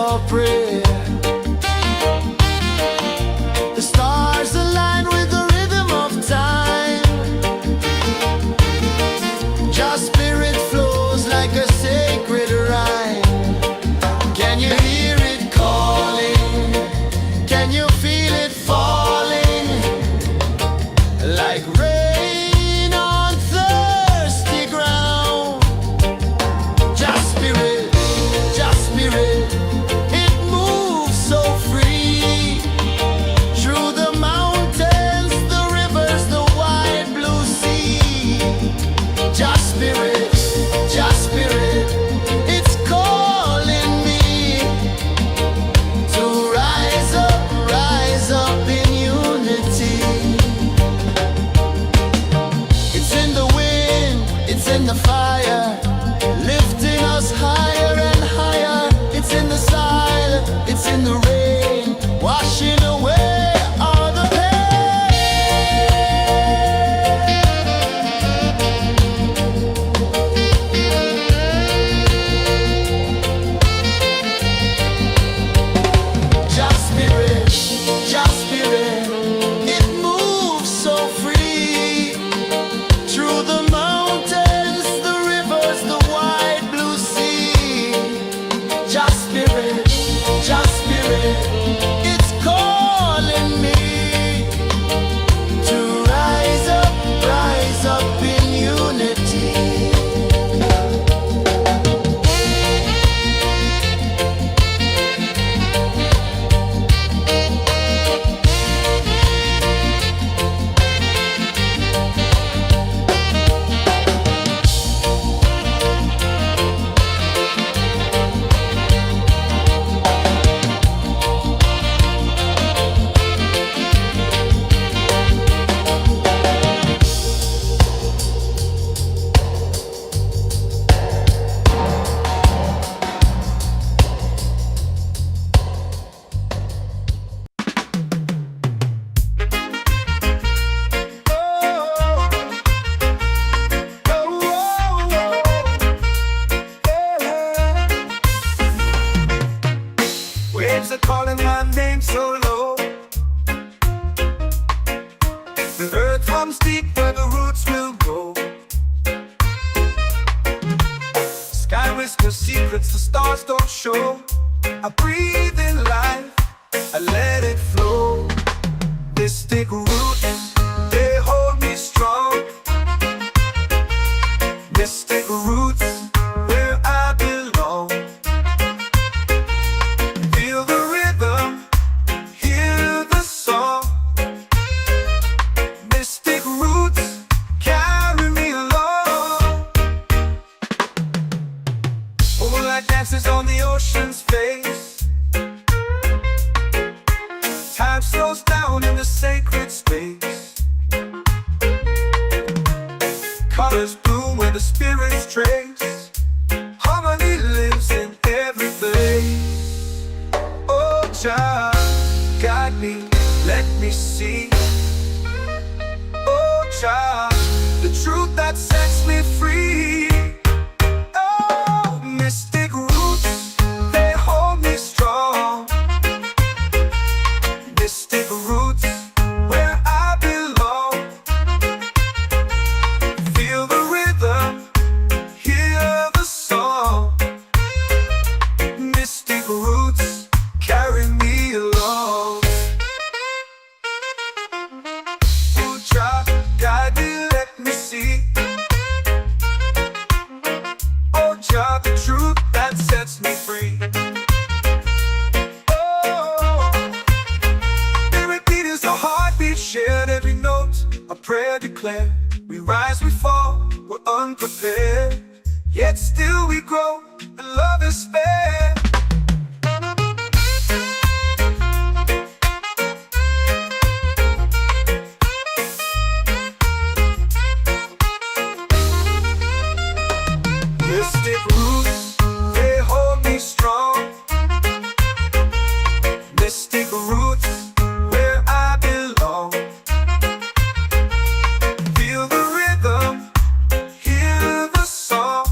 your prayer. The stars align with the rhythm of time. Your spirit flows like a sacred rhyme. Can you hear it calling? Can you feel it falling? Like rain on thirsty ground. Just spirit, it moves so free. Through the mountains, the rivers, the wide blue sea. Just spirit, it's calling me to rise up in unity. It's in the wind, it's in the fire, lifting us higher and higher. It's in the silence, it's in the rain, washing away all the Just spirit, it moves so free. Through the mountains, the rivers, the wide blue sea. Just spirit, it's calling me to rise up in unity. Waves are calling my name so low. The earth runs deep where the roots will go. Sky whispers secrets the stars don't show. I breathe in life, I let it flow. Mystic roots, they hold me strong. Mystic roots, where I belong. Feel the rhythm, hear the song. Mystic roots, carry me along. Moonlight dances on the ocean's face. Time slows down in the sacred space. Colors bloom where the spirits trace. Harmony lives in every place. Oh, child, guide me, let me see. Oh, child, the truth that sets me free. Oh, mystic roots, they hold me strong. Mystic roots, where I belong. Feel the rhythm, hear the song. Mystic roots, carry me along. Oh, child, guide me, let me see. Oh, child, the truth that sets me free. Oh, spirit beat is a heartbeat, shared every note, a prayer declared. We rise, we fall, we're unprepared, yet still we grow, and love is fair. Mystic roots, they hold me strong. Mystic roots, where I belong. Feel the rhythm, hear the song.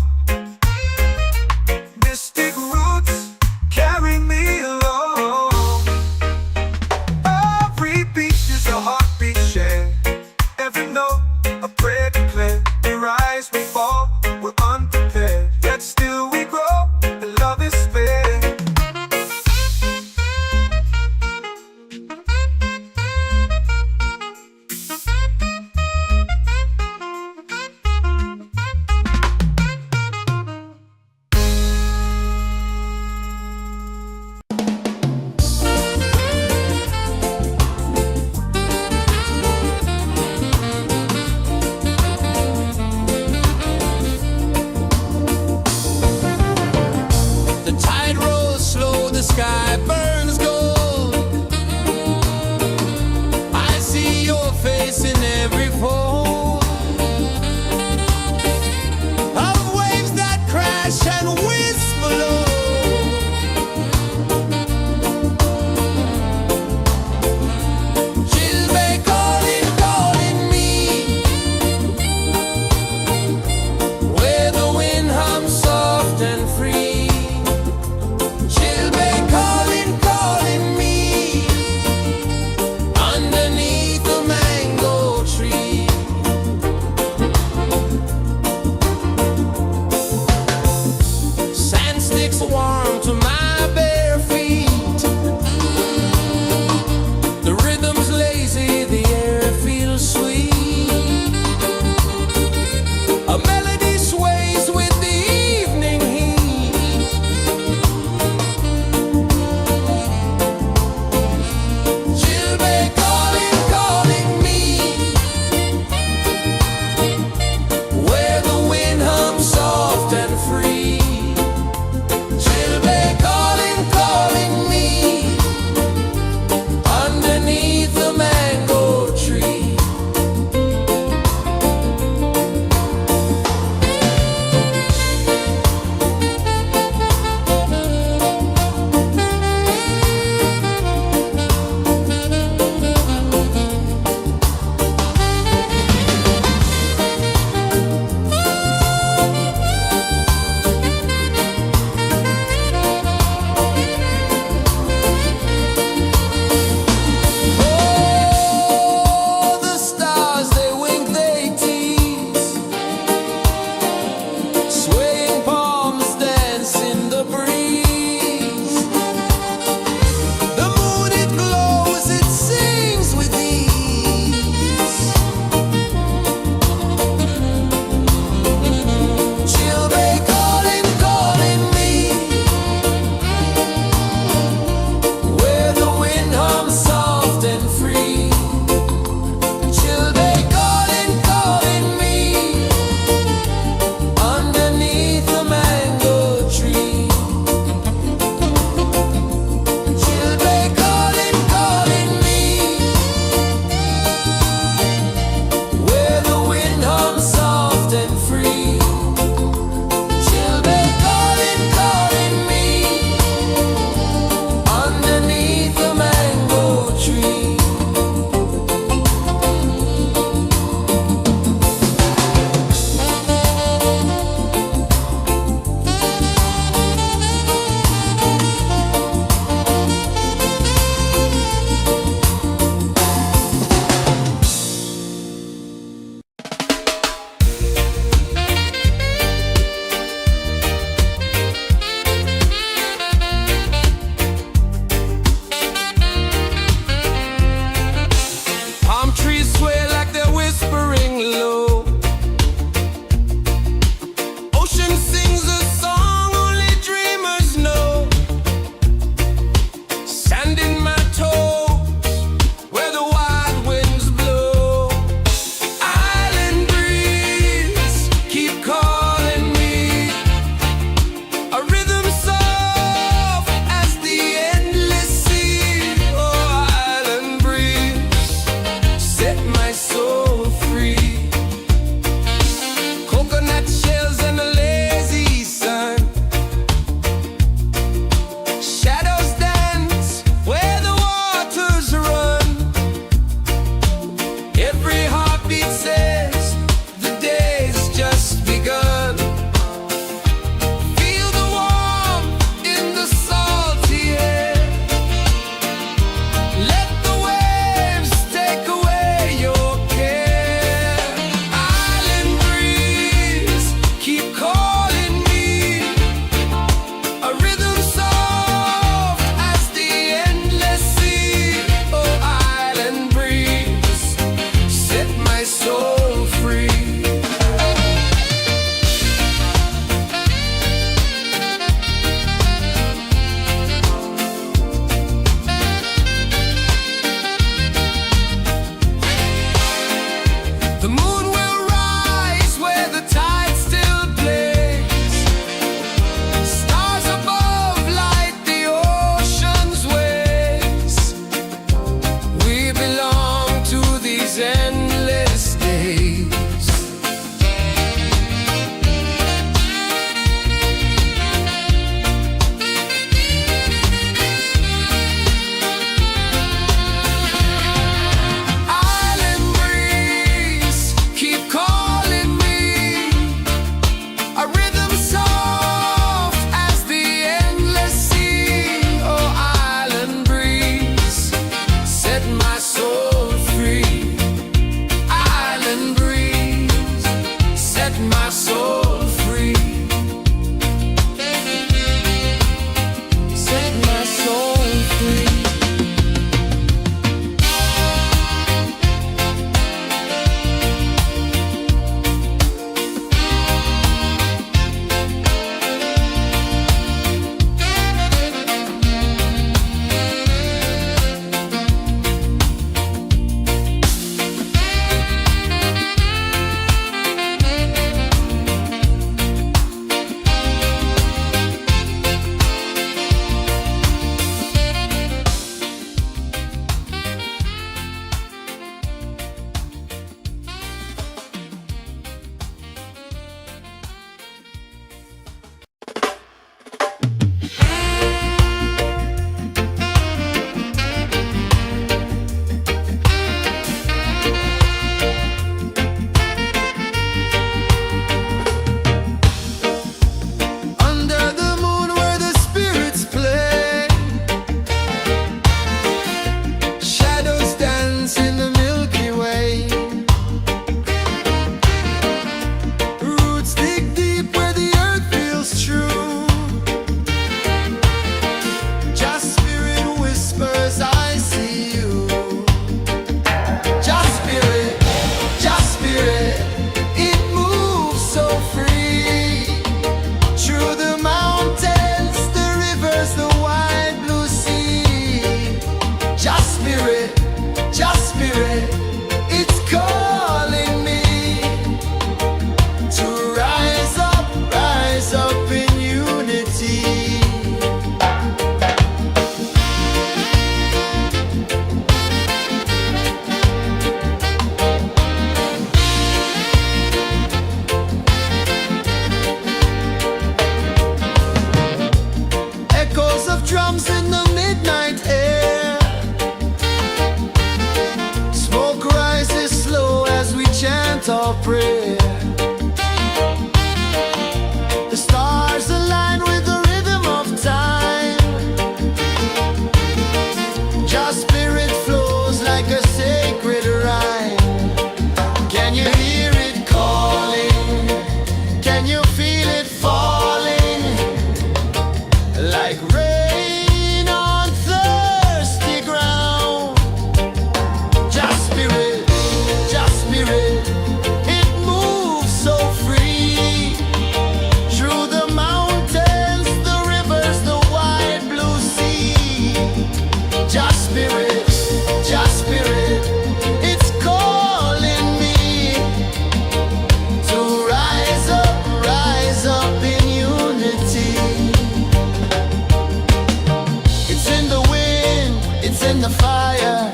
in the fire,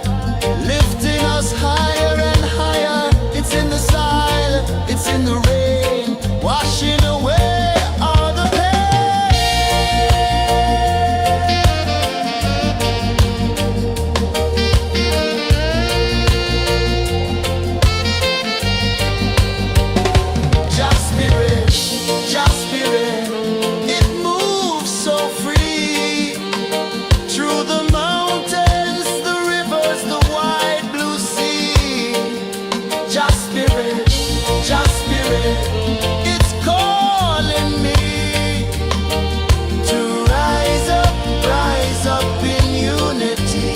lifting us higher and higher. It's in the silence, it's in the rain, washing away all the Just spirit, just spirit, it moves so free through the mountains, the rivers, the wide blue sea. Just spirit, it's calling me to rise up in unity.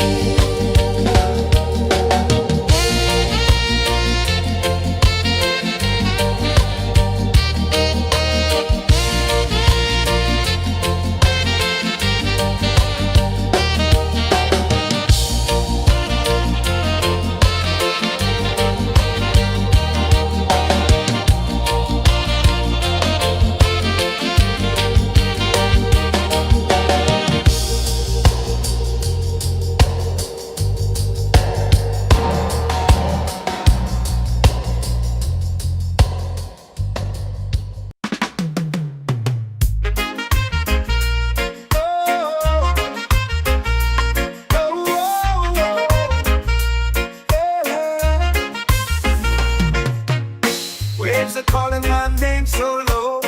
Waves are calling my name so low.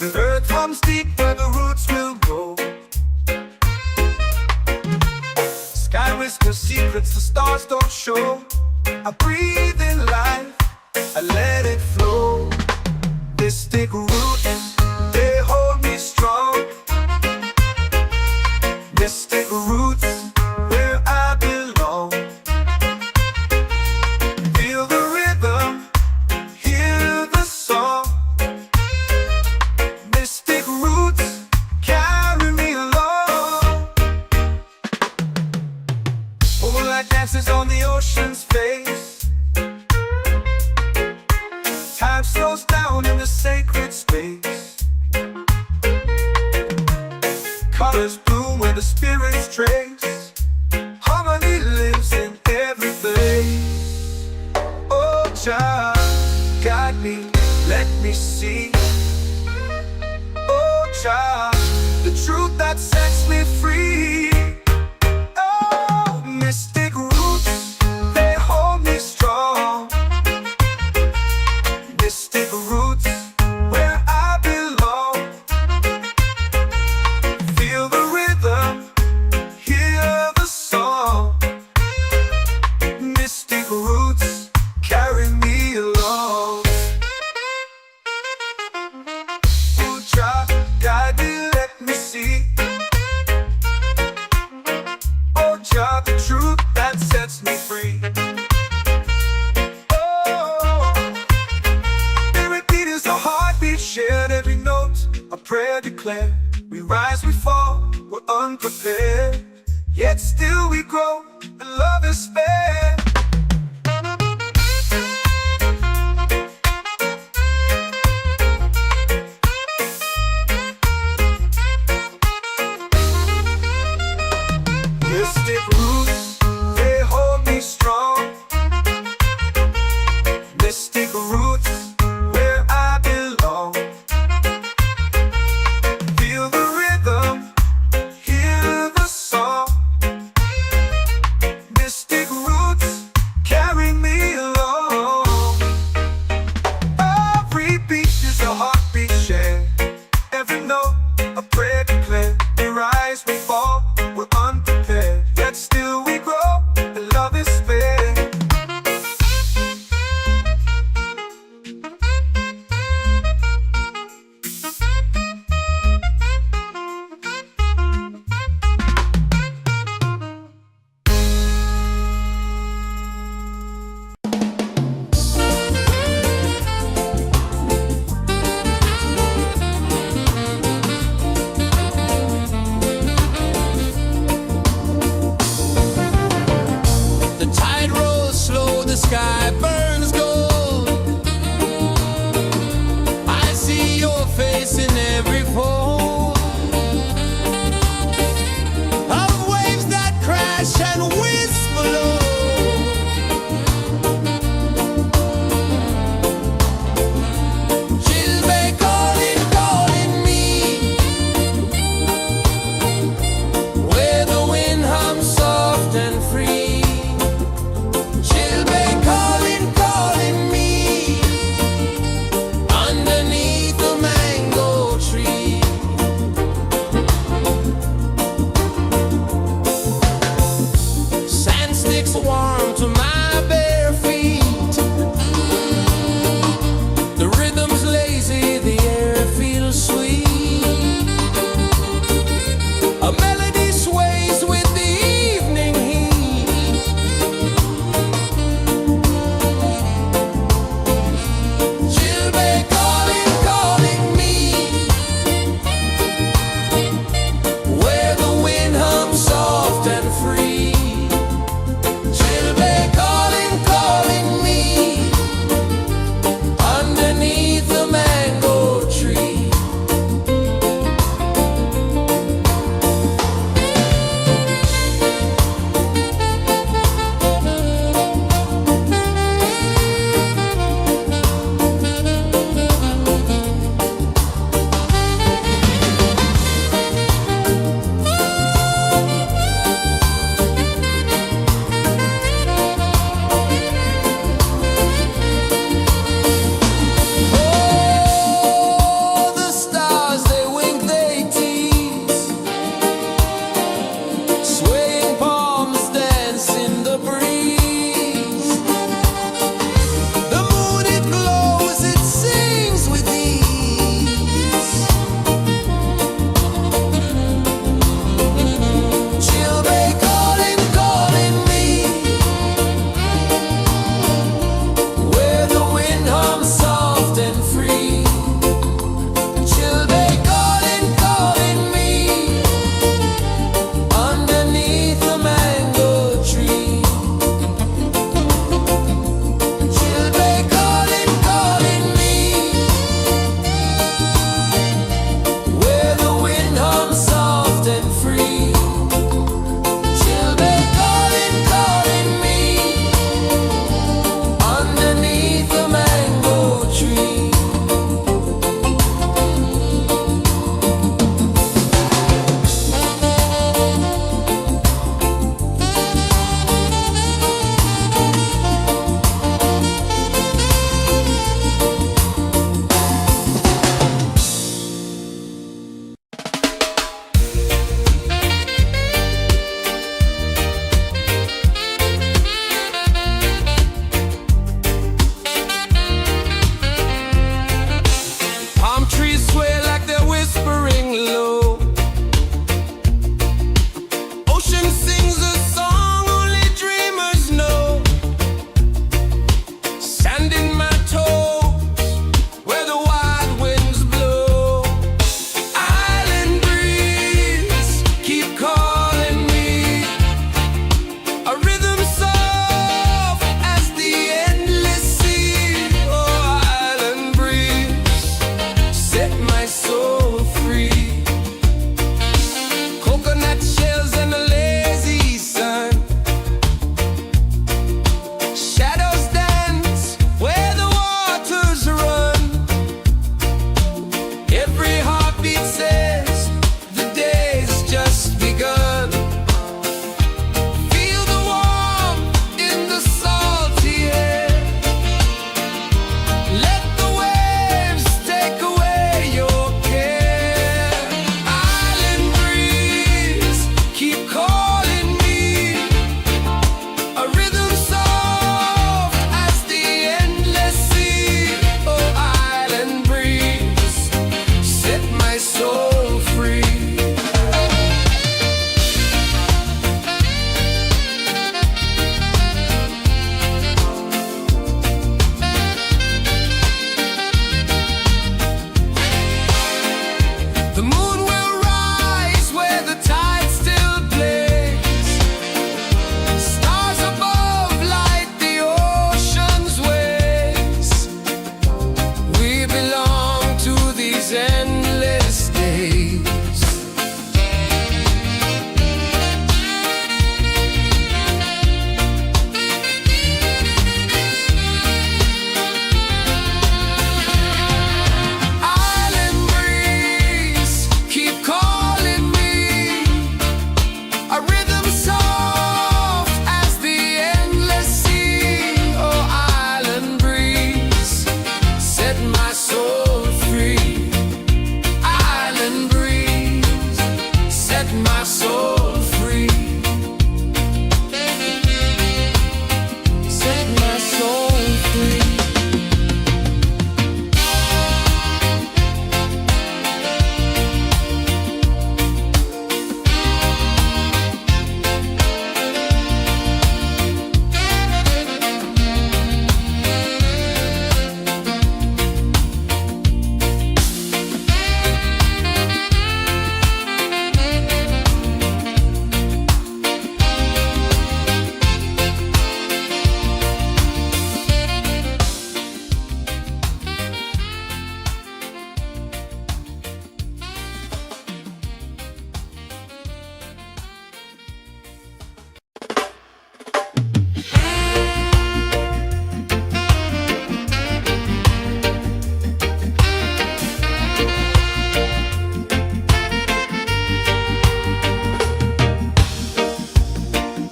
The earth comes deep where the roots will go. Sky whispers secrets the stars don't show. I breathe in life, I let it flow. They stick root and they hold me strong. Mystic roots where I belong. Feel the rhythm, hear the song. Mystic roots carry me along. Moonlight dances on the ocean's face. Time slows down in the sacred space. Colors bloom where the spirits trace. Harmony lives in every face. Oh, child, guide me, let me see. Oh, child, the truth that sets me free. Oh, mystic roots, they hold me strong. Mystic roots, where I belong. Feel the rhythm, hear the song. Mystic roots carry me along. Oh, child, guide me, let me see. Oh, child, the truth that sets me free. Oh, spirit beat is a heartbeat shared, every note a prayer declared. We rise, we fall, we're unprepared, yet still we grow, and love is spared. Mystic roots, they hold me strong. Mystic roots, where I belong. Feel the rhythm, hear the song. Mystic roots carry me along. Every beat is a heartbeat shared, every note a prayer declared. We rise, we fall, we're unprepared, yet still we grow, and love is spared. hush and whisper low. She'll be calling, calling me, where the wind hums soft and free. She'll be calling, calling me, underneath the mango tree. set my soul free. Set my soul free.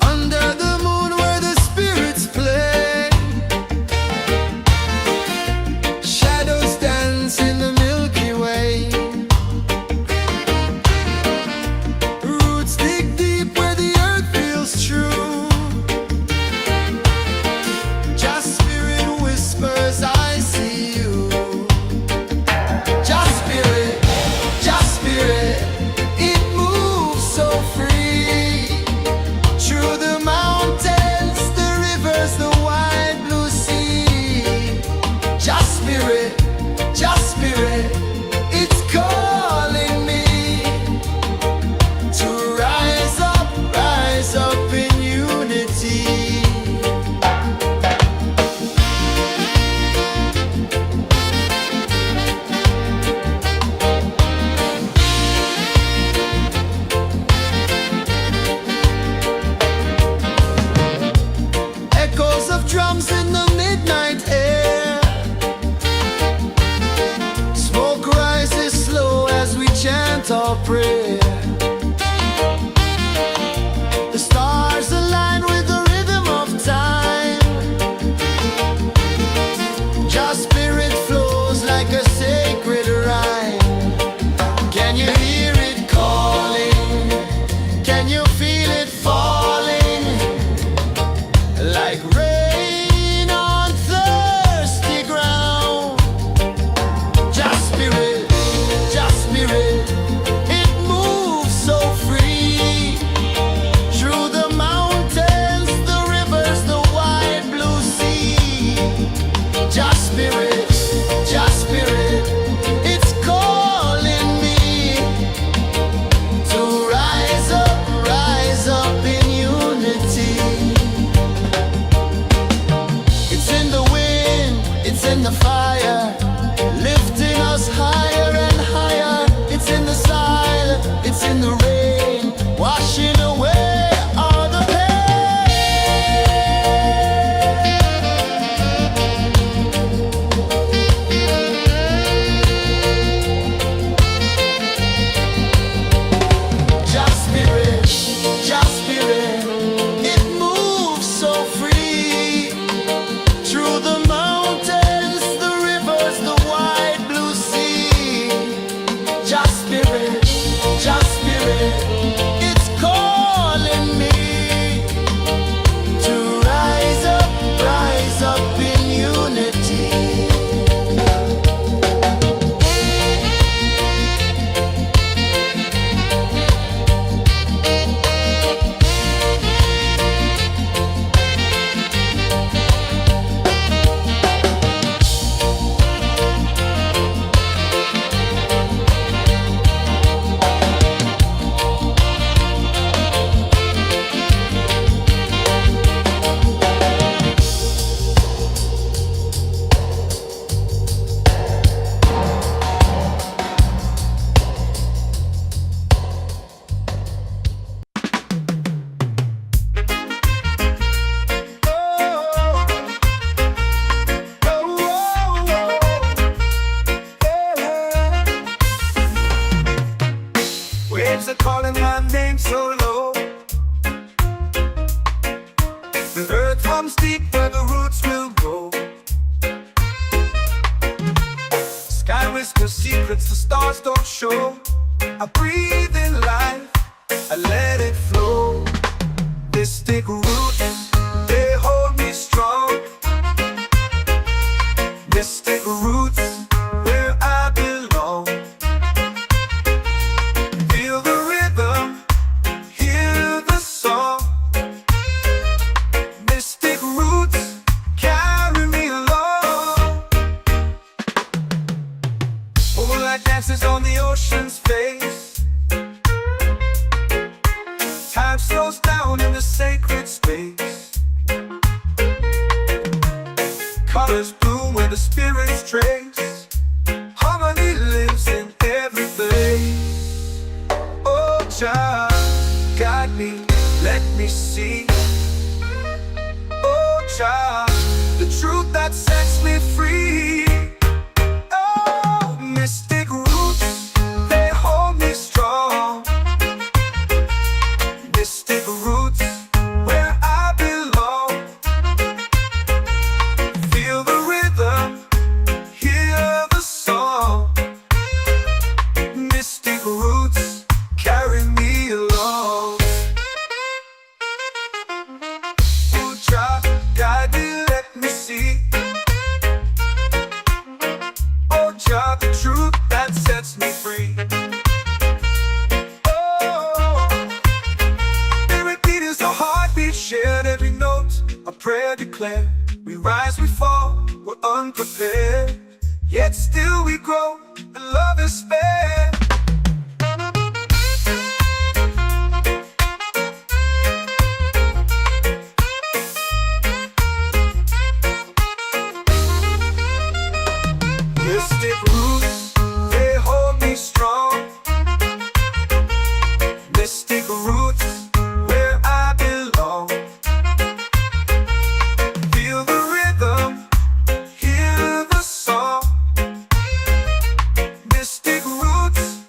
Under the moon where the spirits play, shadows dance in the Milky Way. Roots dig deep where the earth feels true. Just spirit whispers, I see you. Just spirit, it moves so free. Through the mountains, the rivers, the wide blue sea. Just spirit, it's calling me to rise up in unity. Echoes of drums in the midnight air. Smoke rises slow as we chant our prayer. The stars align with the rhythm of time. Just spirit flows like a sacred rhyme. Can you hear it calling? Can you feel it falling? Like rain on thirsty ground. Just spirit, it moves so free. Through the mountains, the rivers, the wide blue sea. Just spirit, it's calling me to rise me, let me see. Oh, Jah, the truth that sets me free. Oh, mystic roots, they hold me strong. Mystic roots, where I belong. Feel the rhythm, hear the song. Mystic roots, carry me along. Oh, Jah, guide me, let me see. Oh, Jah, the truth that sets me free. Oh, every beat is a heartbeat shared, every note a prayer declared. We rise, we fall, we're unprepared, yet still we grow, and love is spared. Mystic roots, they hold me strong. Mystic roots, where I belong. Feel the rhythm, hear the song. Mystic roots,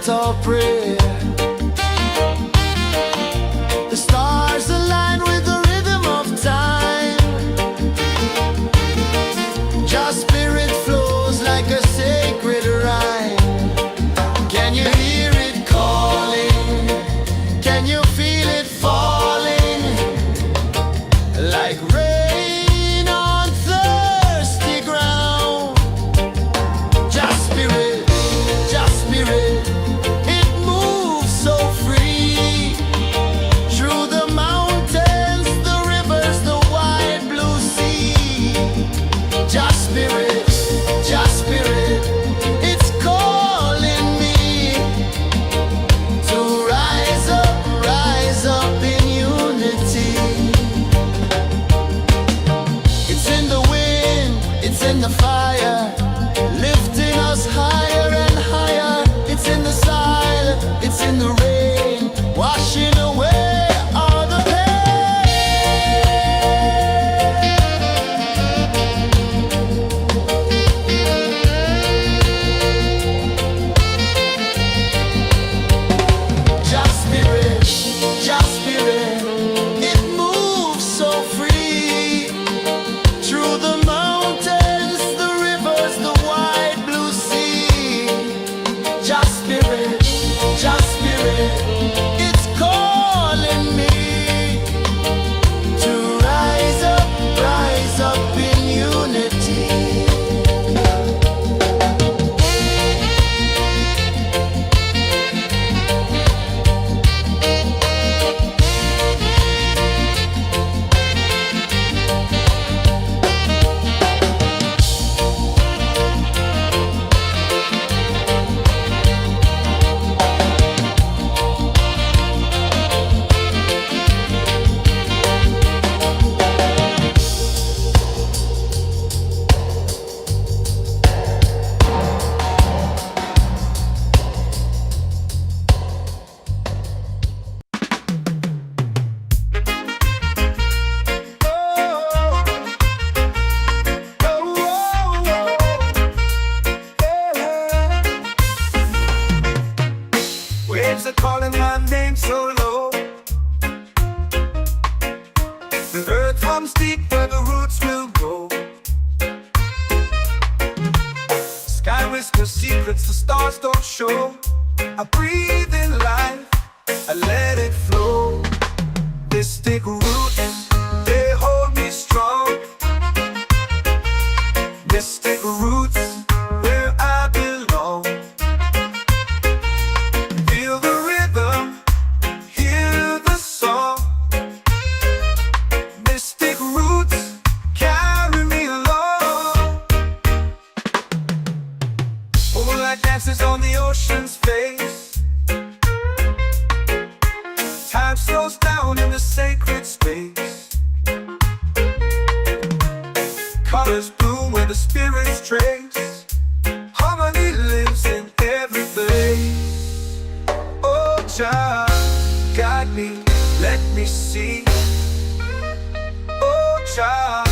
chant or pray. The stars align with the rhythm of time. Just spirit flows like a sacred rhyme. Can you hear it calling? Can you feel it falling? Like rain on thirsty ground. Just spirit, it moves so free. Through the mountains, the rivers, the wide blue sea. Just spirit, it's calling me to rise up in unity. It's in the wind, it's in the fire, lifting us higher and higher. It's in the silence, it's in the rain, washing away all the Just spirit, it moves so free. Through the mountains, the rivers, the wide blue sea. Just spirit, it's calling me to rise up in unity. Waves are calling my name so low. The earth hums deep where the roots will grow. Sky whispers secrets the stars don't show. I breathe in life, I let it flow. Mystic roots, they hold me strong. Mystic roots, where I belong. Feel the rhythm, hear the song. Mystic roots, carry me along. Moonlight dances on the ocean's face. Time slows down in the sacred space. Colors bloom where the spirits trace. Harmony lives in every place. Oh, Jah, guide me, let me see. Oh, Jah,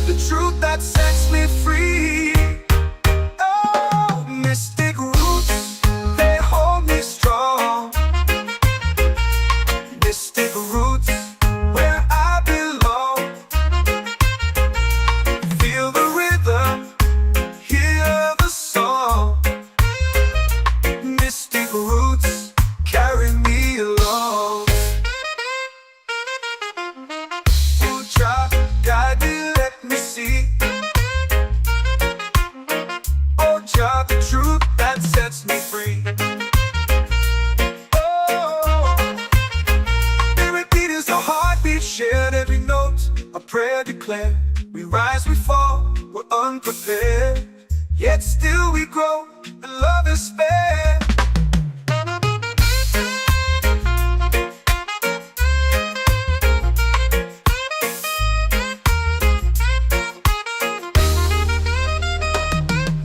the truth that sets me free. Oh, mystic roots, they hold me strong. Mystic roots, where I belong. Feel the rhythm, hear the song. Mystic roots, carry me along. Oh, Jah, guide me, let me see. Oh, Jah, the truth that sets me free. Oh, every beat is a heartbeat shared, every note a prayer declared. We rise, we fall, we're unprepared, yet still we grow, and love is spared.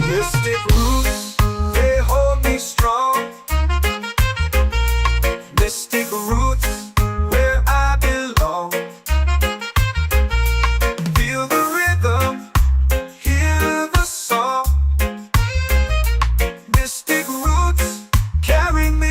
Mystic roots, they hold me strong. Mystic roots, where I belong. Feel the rhythm, hear the song. Mystic roots, carry me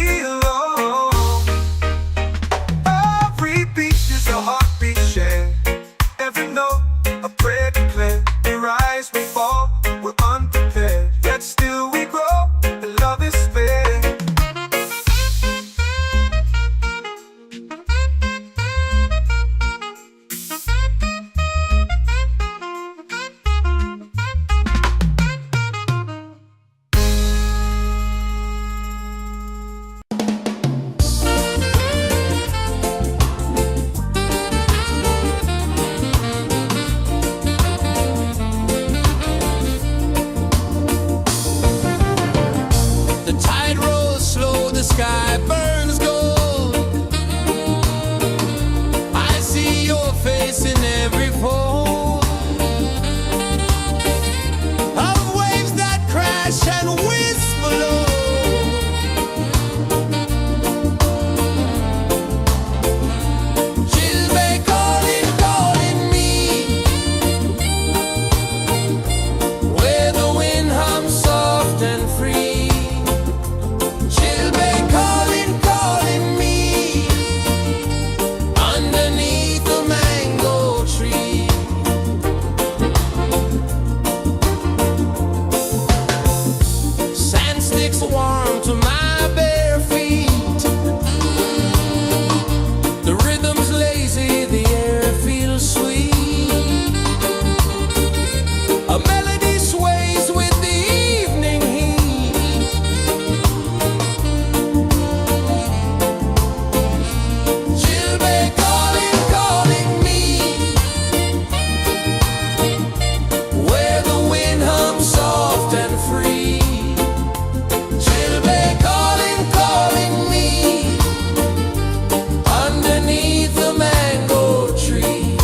free. Children calling, calling me underneath the mango tree.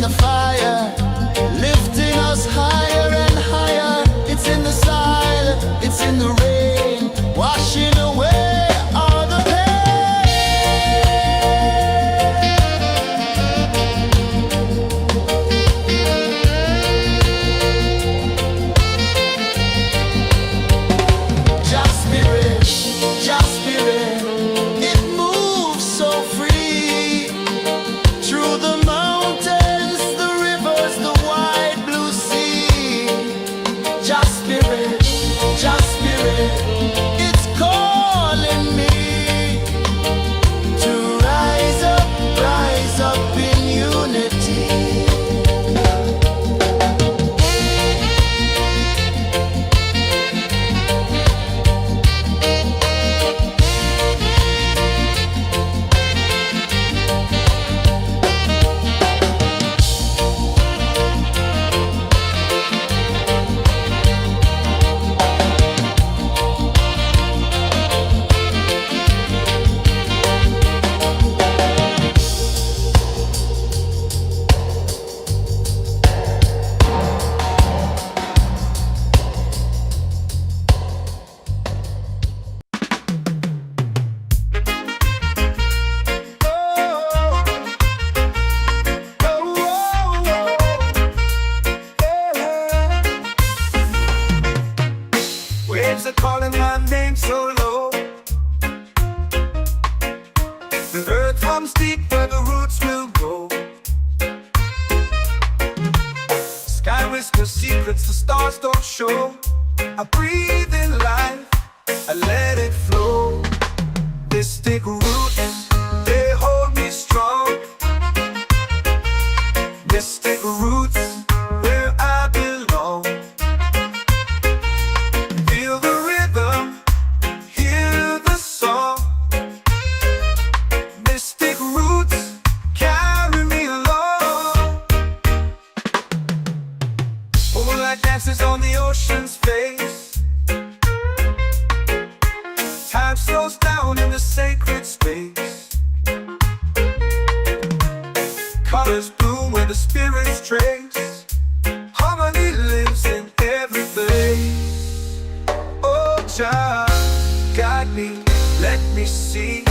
the fire, lifting us higher and higher. It's in the silence, it's in the rain, washing away all the Just spirit, just spirit, it moves so free through the mountains, the rivers, the wide blue sea. Just spirit, it's calling me to rise up in unity. Waves are calling my name so low. The earth hums deep where the roots will go. Sky whispers secrets the stars don't show. I breathe in life, I let it flow. This take root and they hold me strong. This take roots where I belong. Feel the rhythm, hear the song. Mystic roots carry me along. Moonlight dances on the ocean's face. Time slows down in the sacred space. Colors bloom where the spirits trace. Harmony lives in every place. Oh, child, guide me, let me see.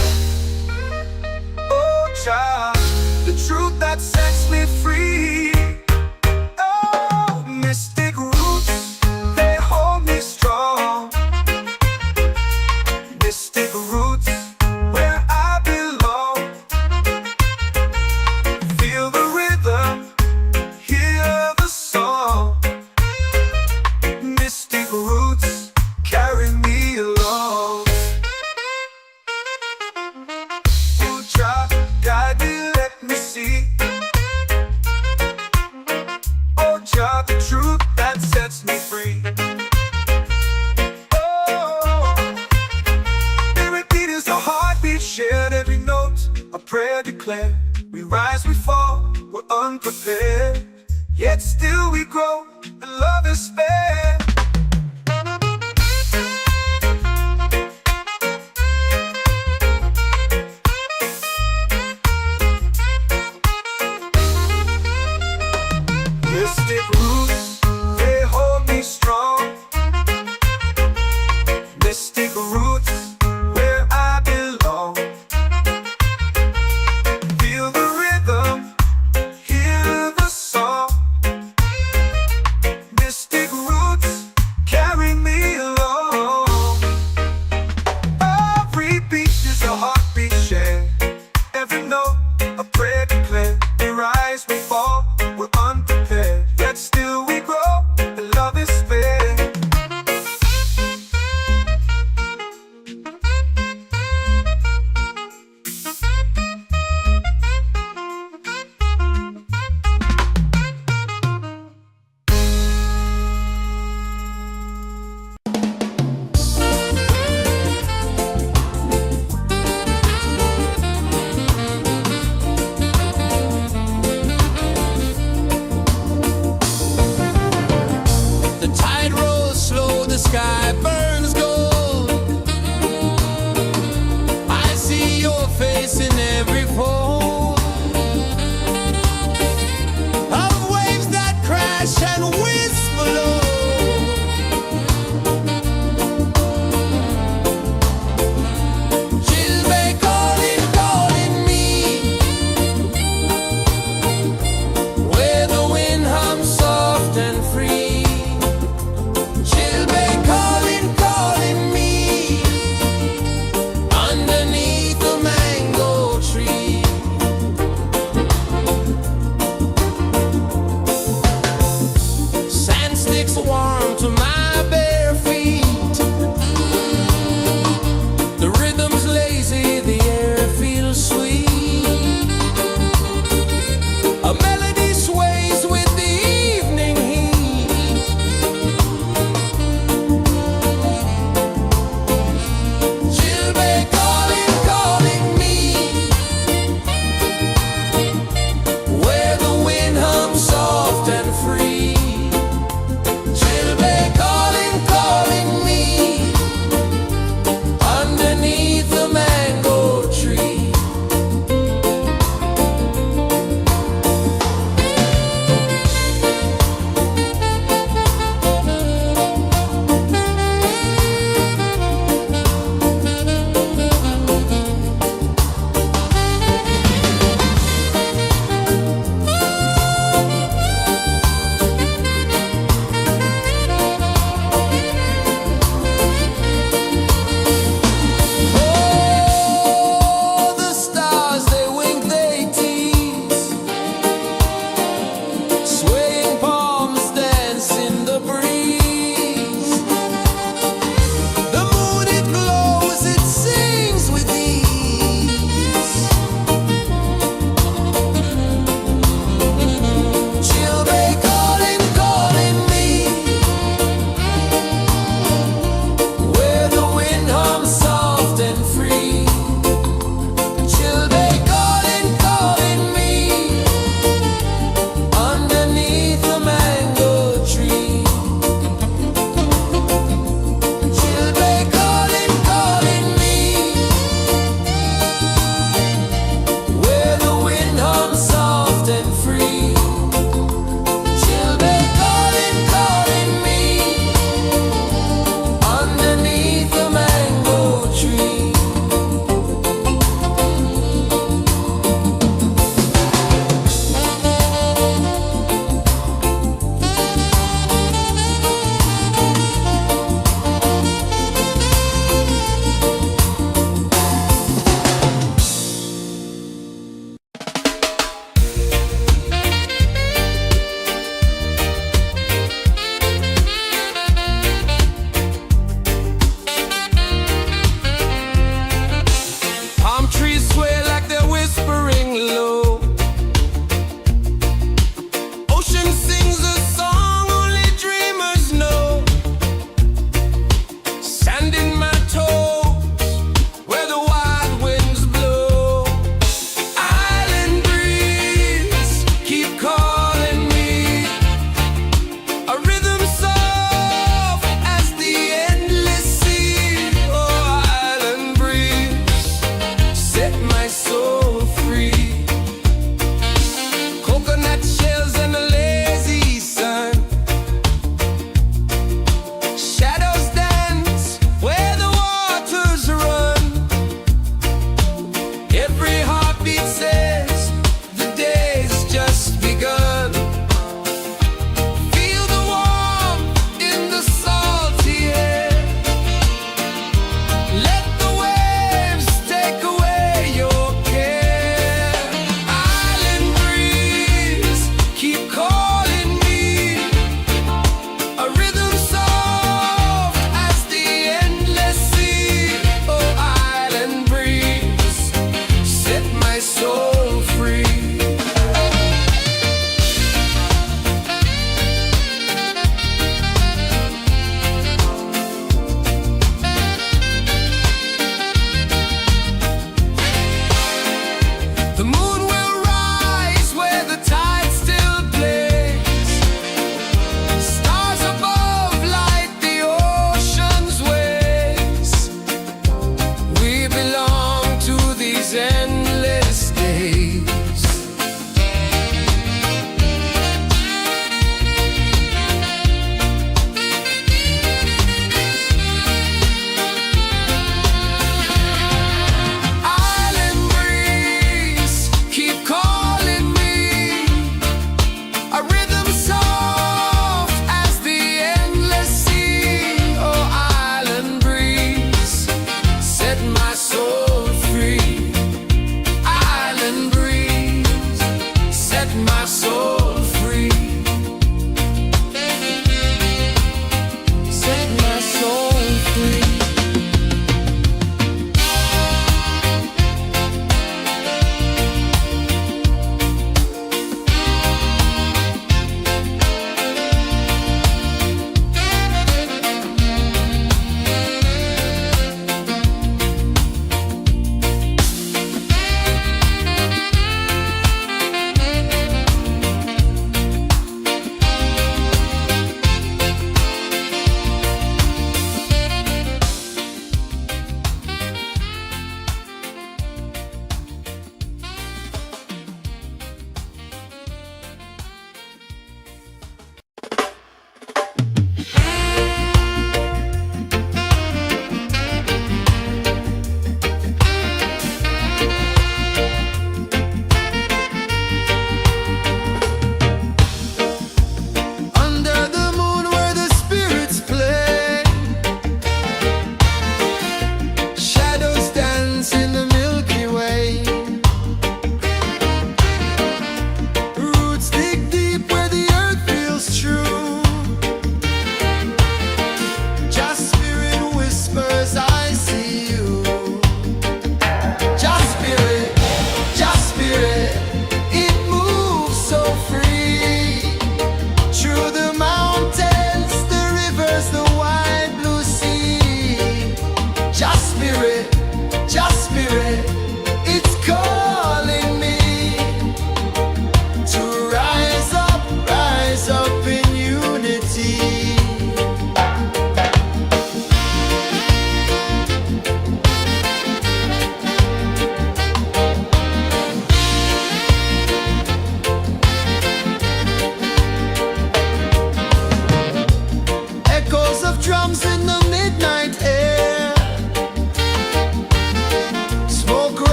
Oh, child, the truth that sets me free. Oh, mystic roots, they hold me strong. Mystic roots, where I belong. Feel the rhythm, hear the song. Mystic roots carry me along. Oh, child, guide me, let me see. Oh, child, the truth that sets me free. Oh, spirit beat is a heartbeat shared, every note a prayer declared. We rise, we fall, we're unprepared, yet still we grow, and love is spared. Mystic roots, they hold me strong. Mystic roots, where I belong. Feel the rhythm, hear the song. Mystic roots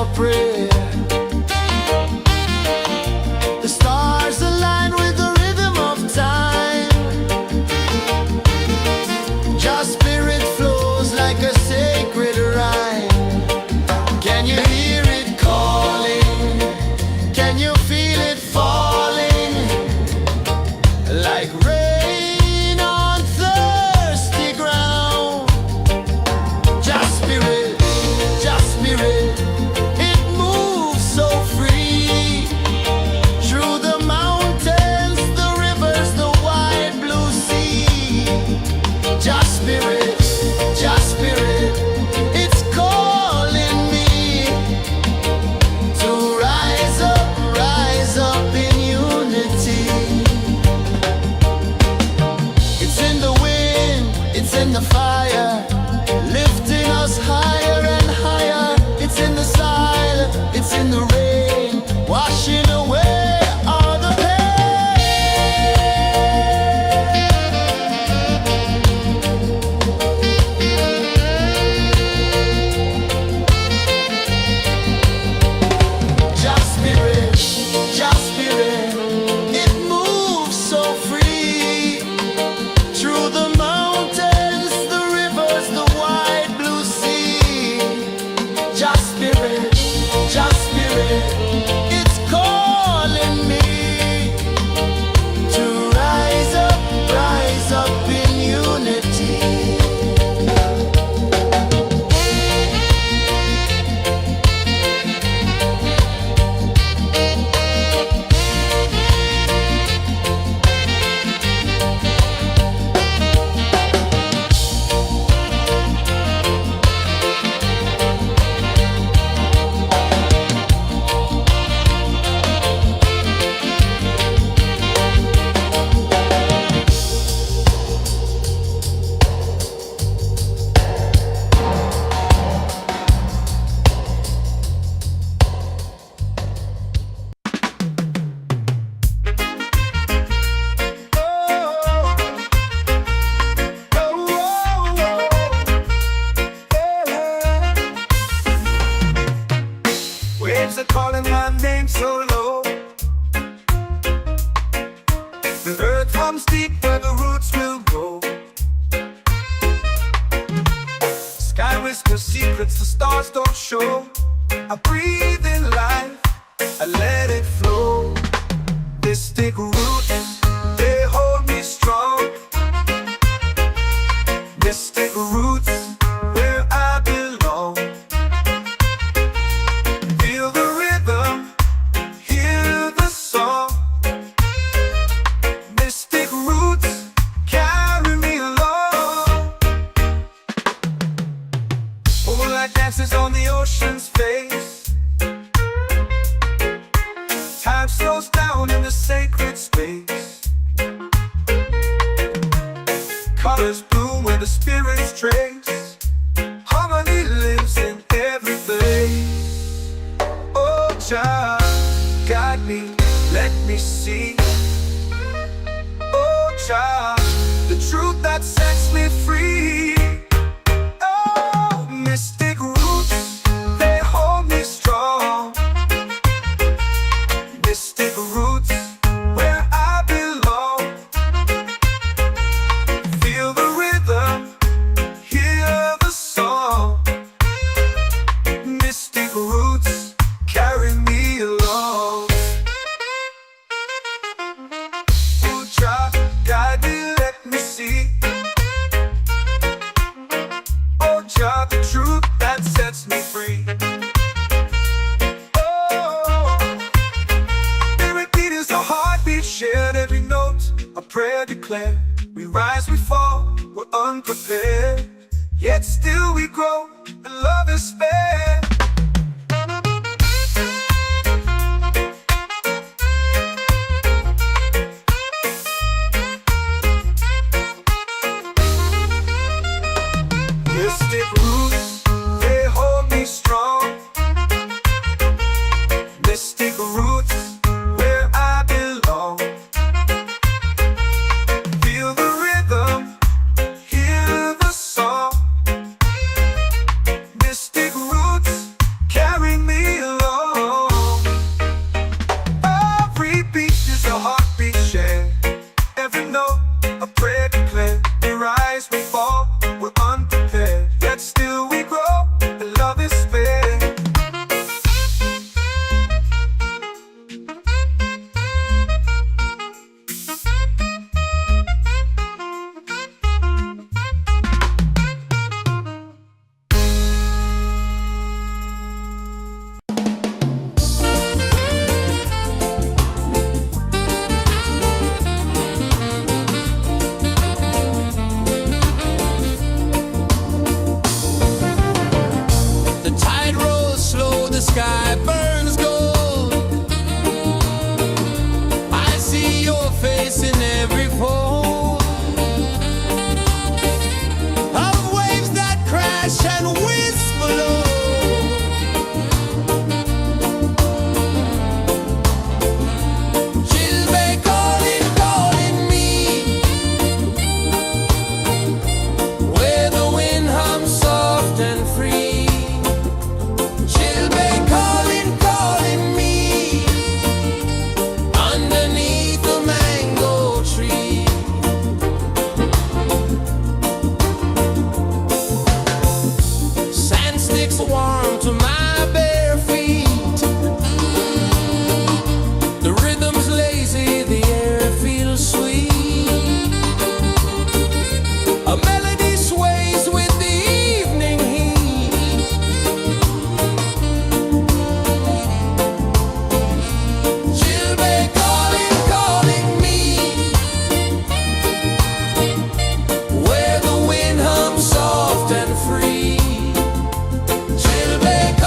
our prayer. The stars align with the rhythm of time. Your spirit flows like a sacred rhyme. Can you hear it calling? Can you feel it falling? Like rain on thirsty ground. Just spirit, it moves so free. Through the mountains, the rivers, the wide blue sea. Just spirit, it's calling me to rise up in unity. It's in the wind, it's in the fire, lifting us higher and higher. It's in the silence, it's in the rain, washing away all the Just spirit, it moves so free. Through the mountains, the rivers, the wide blue sea. Just spirit, it's calling me to rise up in unity. Waves are calling my name so low. The earth hums deep where the roots will grow. Sky whispers secrets the stars don't show. I breathe in life, I let it flow. Mystic roots, they hold me strong. Mystic roots, where I belong. Feel the rhythm, hear the song. Mystic roots, carry me along. Moonlight dances on the ocean's face. Time slows down in the sacred space. Colors bloom where the spirits trace. Harmony lives in every place. Oh, child, guide me, let me see. Oh, child, the truth that sets me free. Oh, mystic roots, they hold me strong. Mystic roots, where I belong. Feel the rhythm, hear the song. Mystic roots, carry me along. Oh, child, guide me, let me see. Oh, child, the truth that sets me free. Shared every note, a prayer declared. We rise, we fall, we're unprepared. Yet still we grow, and love is spared. Mystic roots, and whisper low. Chilbay calling, calling me, where the wind hums soft and free. Chilbay calling, calling me, underneath the mango tree. Sand sticks warm to my bare feet. The rhythm's lazy, the air feels sweet. A melody sways with the evening heat. Chilbay calling, calling me, where the wind hums soft and free. Chilbay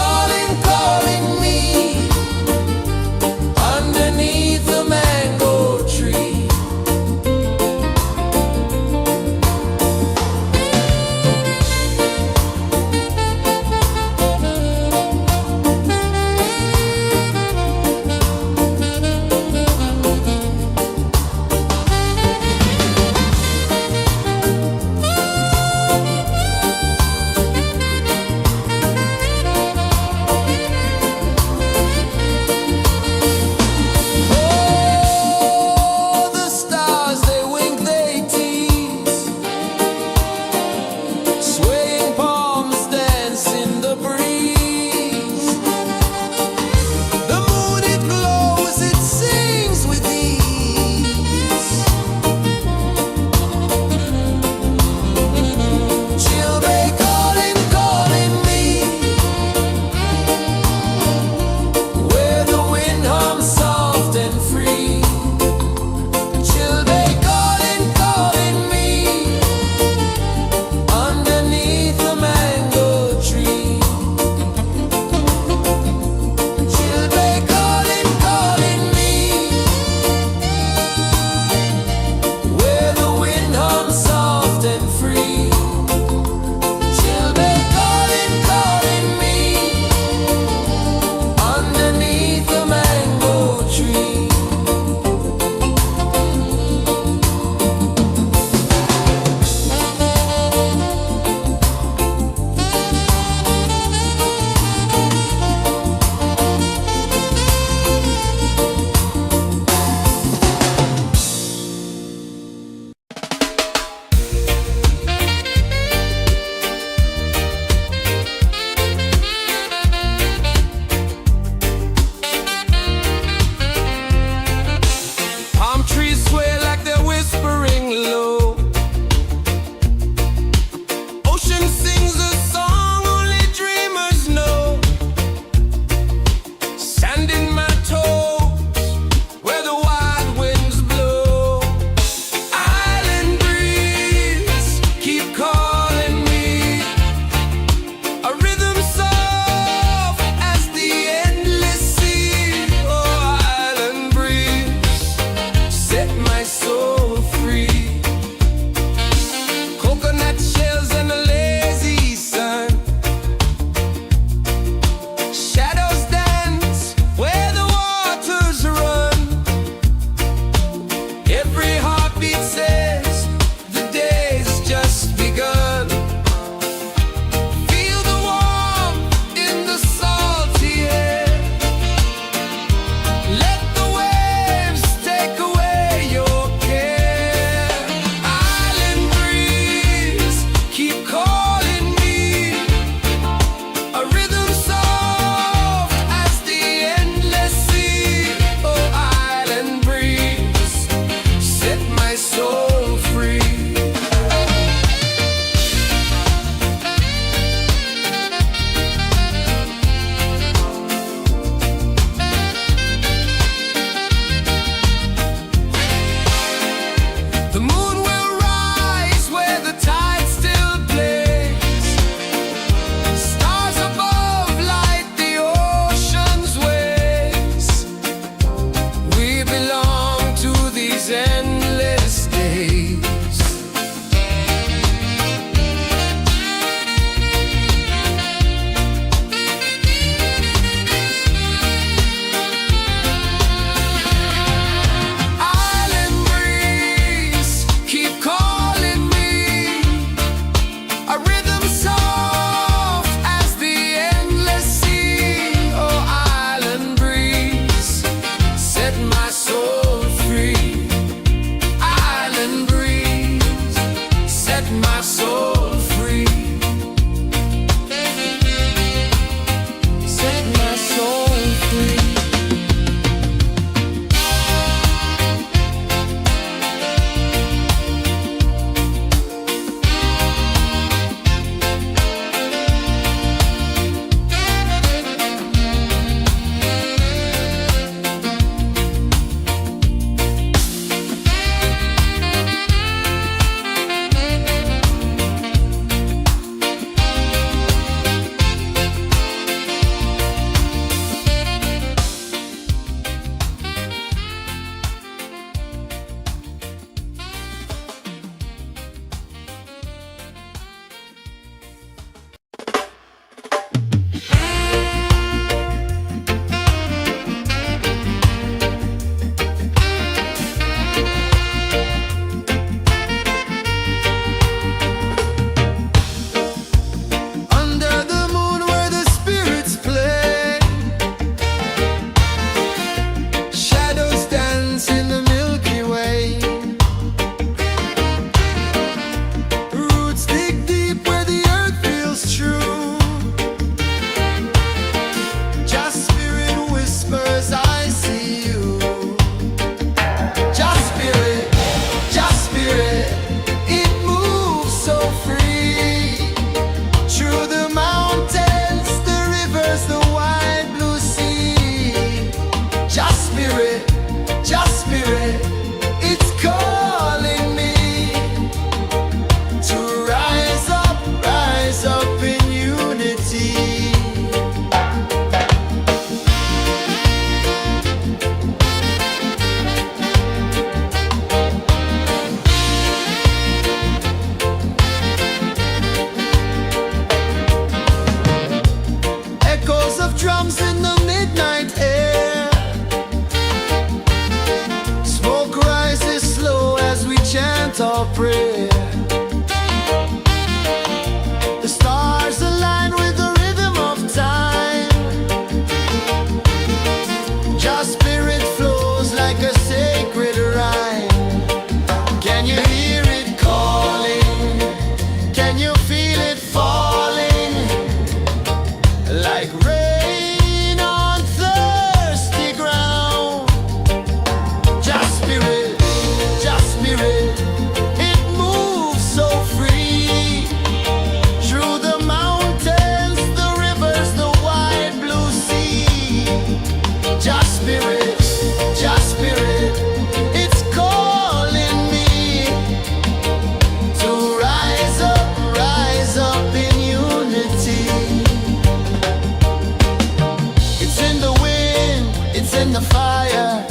the fire,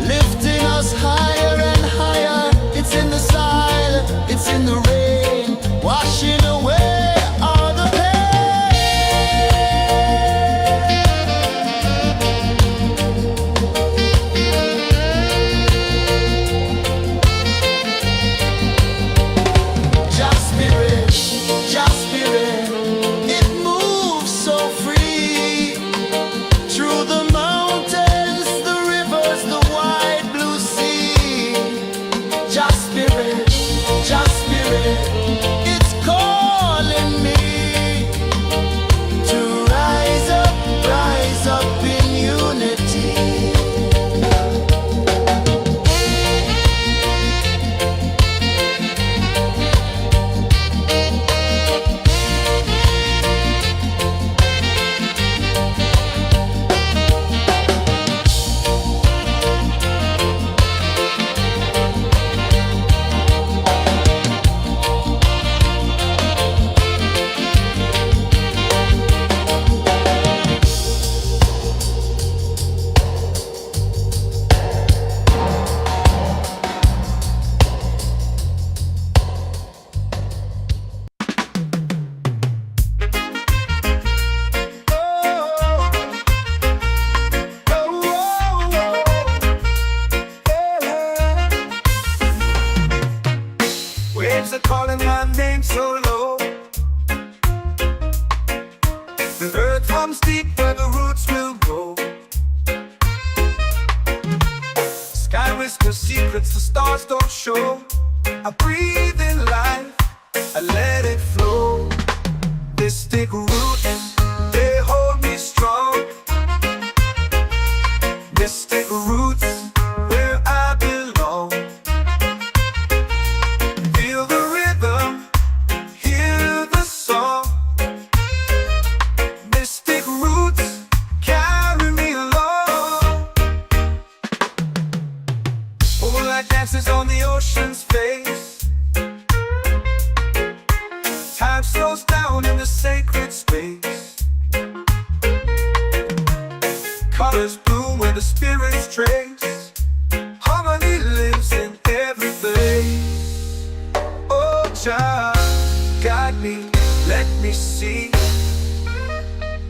lifting us higher and higher. It's in the silence, it's in the rain, washing away all the pain. Just spirit, it moves so free through the mountains, the rivers, the wide blue sea. Just spirit, it's calling me to rise up in unity. Waves are calling my name so low. The earth hums deep where the roots will go. Sky whispers secrets the stars don't show. I breathe in life, I let it flow. Mystic roots, they hold me strong. Mystic roots, where I belong. Feel the rhythm, hear the song. Mystic roots, carry me along. Moonlight dances on the ocean's face. Time slows down in the sacred space. Colors bloom where the spirits trace. Harmony lives in every place. Oh, Jah, guide me, let me see.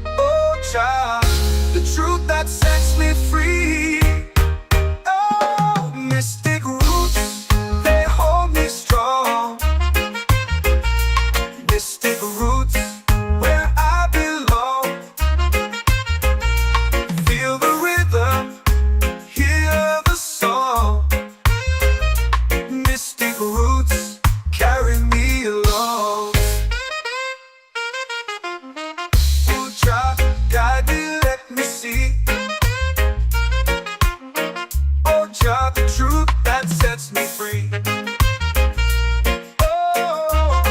Oh, Jah, the truth that sets me free. Oh, mystic roots, they hold me strong. Mystic roots, where I belong. Feel the rhythm, hear the song. Mystic roots, carry me along. Oh, Jah, guide me, let me see. Oh, Jah, the truth that sets me free. Oh,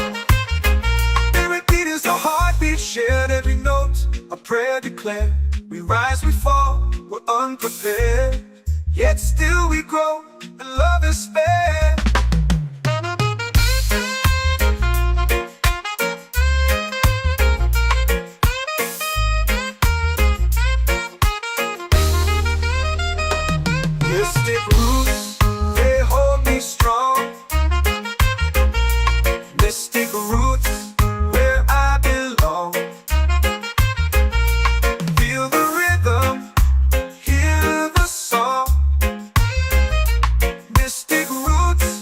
every beat is a heartbeat shared, every note a prayer declared. We rise, we fall, we're unprepared, yet still we grow, and love is spared. Mystic roots, they hold me strong. Mystic roots, where I belong. Feel the rhythm, hear the song. Mystic roots,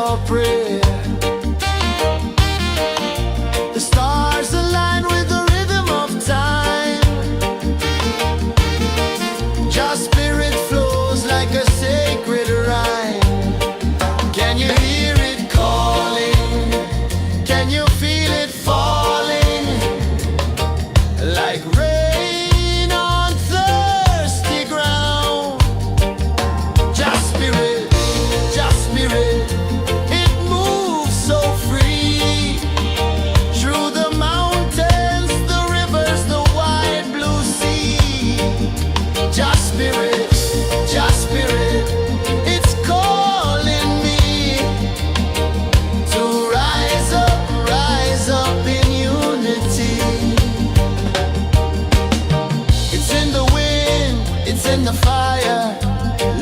your prayer. The stars align with the rhythm of time. Your spirit flows like a sacred rhyme. Can you hear it calling? Can you feel it falling? Like rain on thirsty ground. Just spirit, it moves so free. Through the mountains, the rivers, the wide blue sea. Just spirit, it's calling me to rise up in unity. It's in the wind, it's in the fire,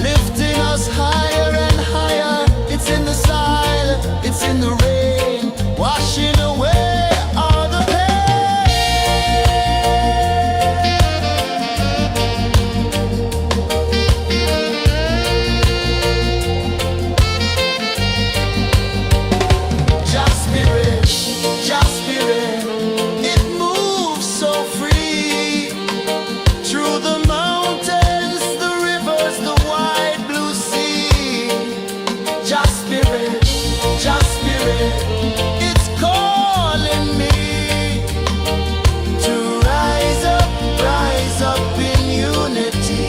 lifting us higher and higher. It's in the silence, it's in the rain, washing away all the Just spirit, it moves so free. Through the mountains, the rivers, the wide blue sea. Just spirit, it's calling me to rise up in unity.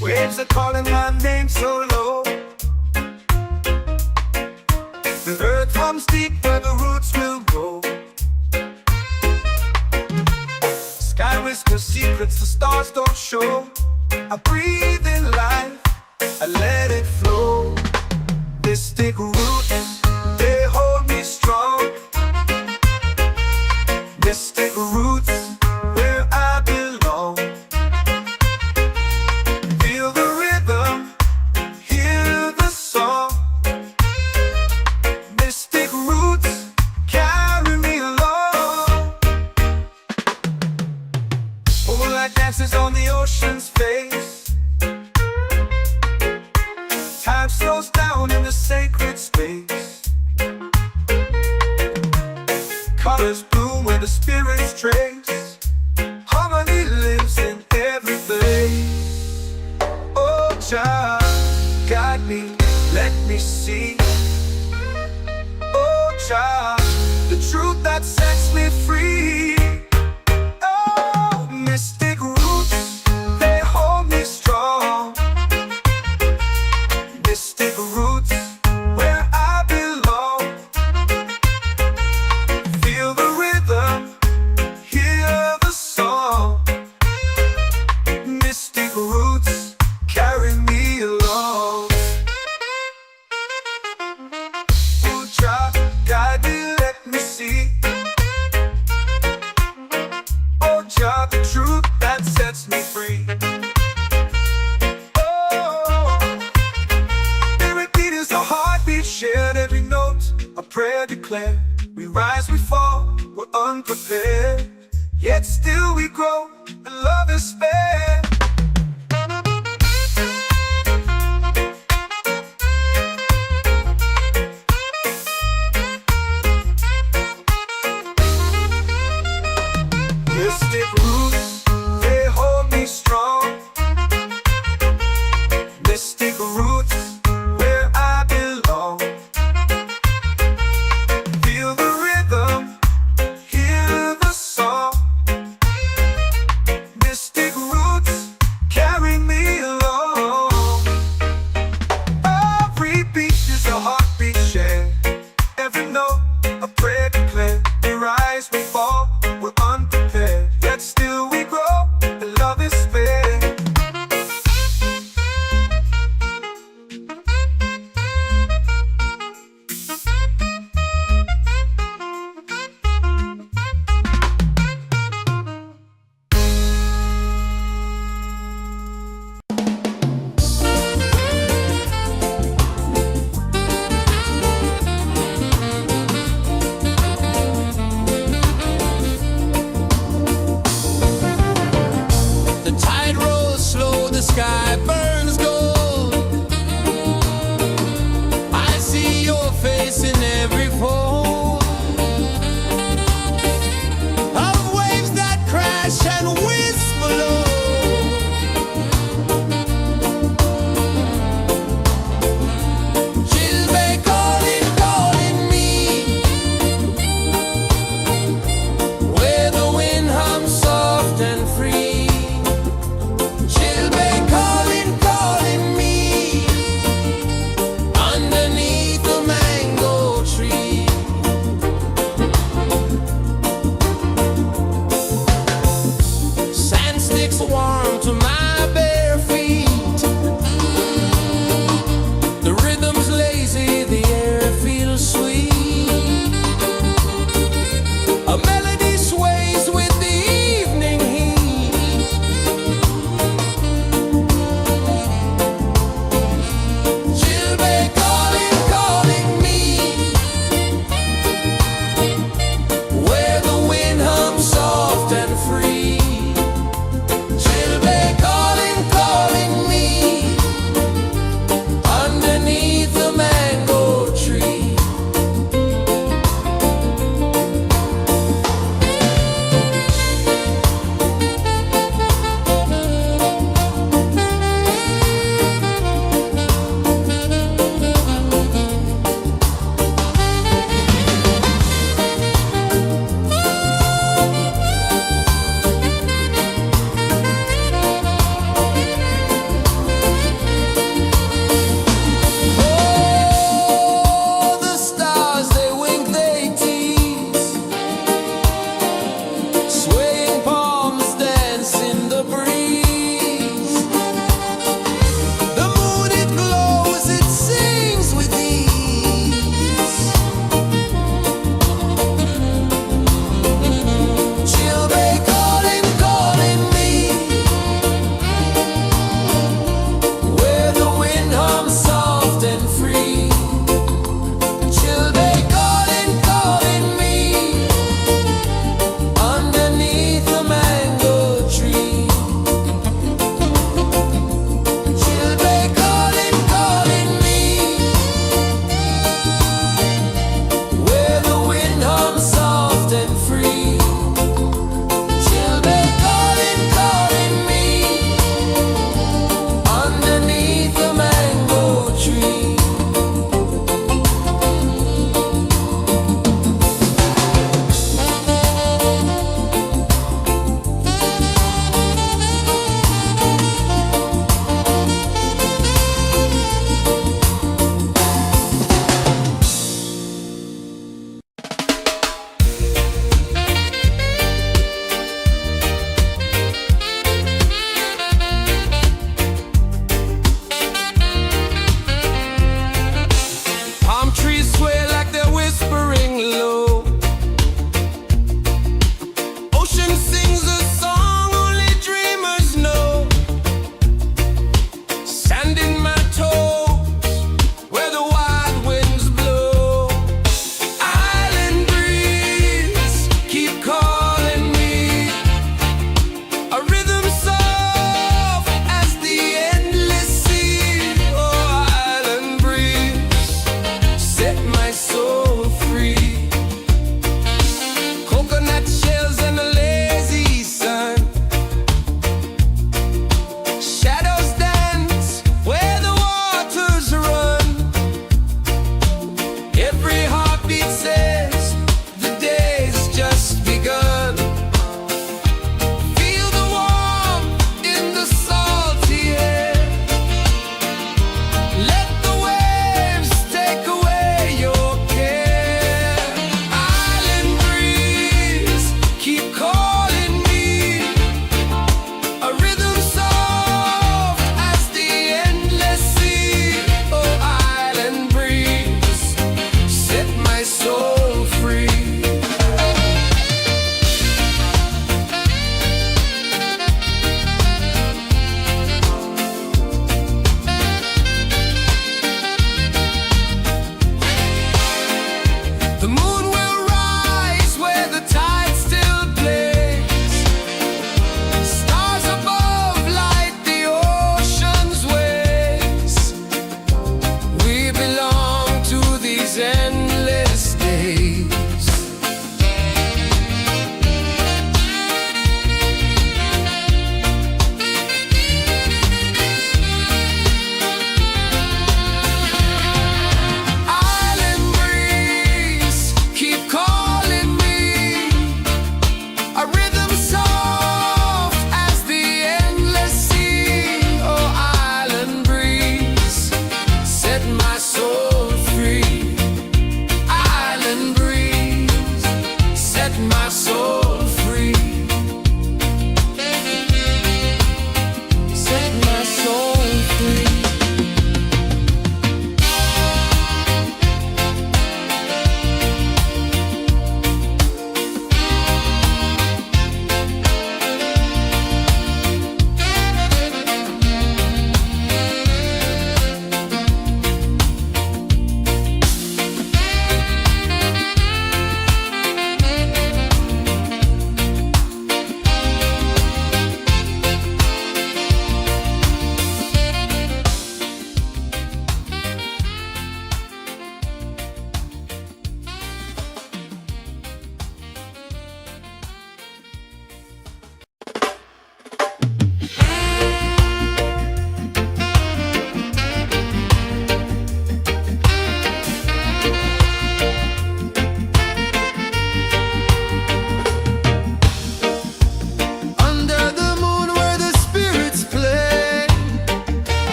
Waves are calling my name so low. The earth hums deep where the roots will go. Sky whispers secrets the stars don't show. I breathe in life, I let it flow. This take root and they hold me strong. This take roots where I belong. Feel the rhythm, hear the song. Mystic roots carry me along. Moonlight dances on the ocean's face. Time slows down in the sacred space. Colors bloom where the spirits trace. Harmony lives in every place. Oh, Jah, guide me, let me see. Oh, Jah, the truth that sets me free. Oh, mystic roots, they hold me strong. Mystic roots, where I belong. Feel the rhythm, hear the song. Mystic roots carry me along. Oh, Jah, guide me, let me see. Oh, Jah, the truth that sets me free. Oh, spirit beat is a heartbeat shared, every note a prayer declared. We rise, we fall, we're unprepared, yet still we grow, and love is spared. Mystic roots, they hold me strong. Mystic roots, where I belong. Feel the rhythm, hear the song. Mystic roots the sky burns gold. I see your face in every fold of waves that crash and whisper low. Calling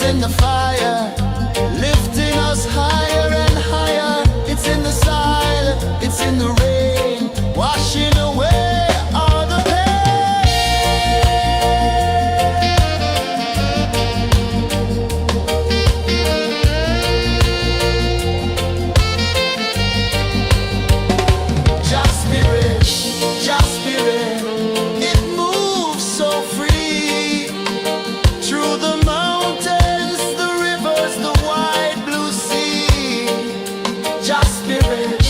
in the fire, lifting us higher and higher. It's in the silence, it's in the rain, washing away all the pain. Just spirit, just spirit, it moves so free through the mountains, the rivers, the wide blue sea. Just spirit,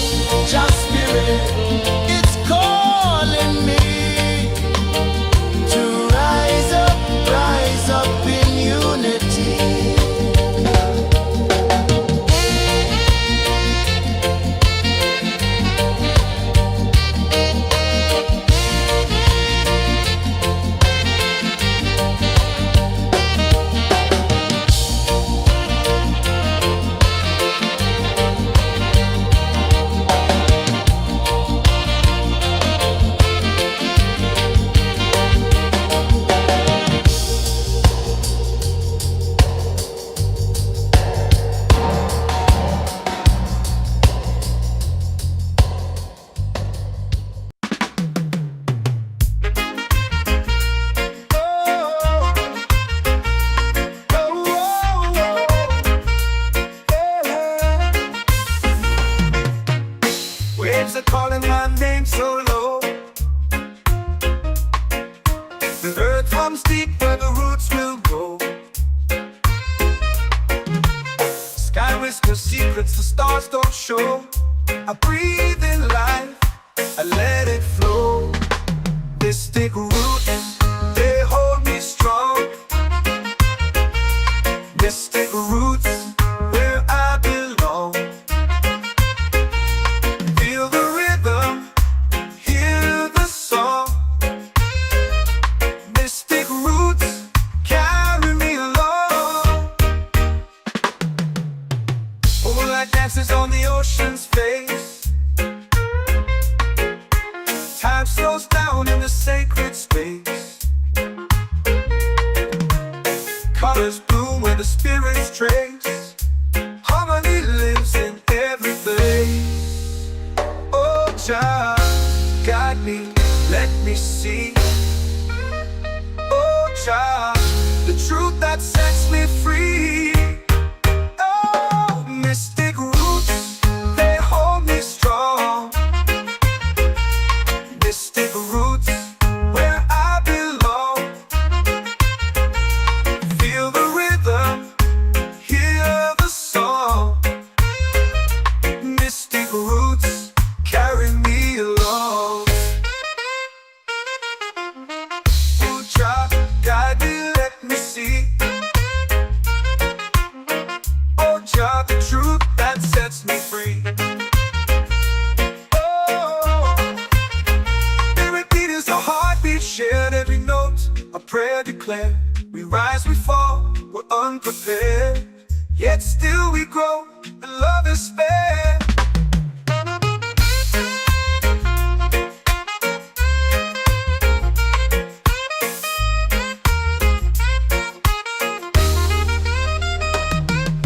it's calling me to rise up in unity. Waves are calling my name so low. The earth hums deep where the roots will grow. Sky whispers secrets the stars don't show. I breathe in life, I let it flow. Mystic roots, they hold me strong. Mystic roots, where I belong. Feel the rhythm, hear the song. Mystic roots, carry me along. Moonlight dances on the ocean's face. Time slows down in the sacred space. Colors bloom where the spirits trace. Harmony lives in every face. Oh, child, guide me, let me see. Oh, child, the truth that sets me free. Oh, mystic roots, they hold me strong. Mystic roots, where I belong. Feel the rhythm, hear the song. Mystic roots, carry me along. Oh, child, guide me, let me see. Oh, child, the truth that sets me free. Oh, every beat is a heartbeat shared, every note a prayer declared. We rise, we fall, we're unprepared, yet still we grow, and love is spared.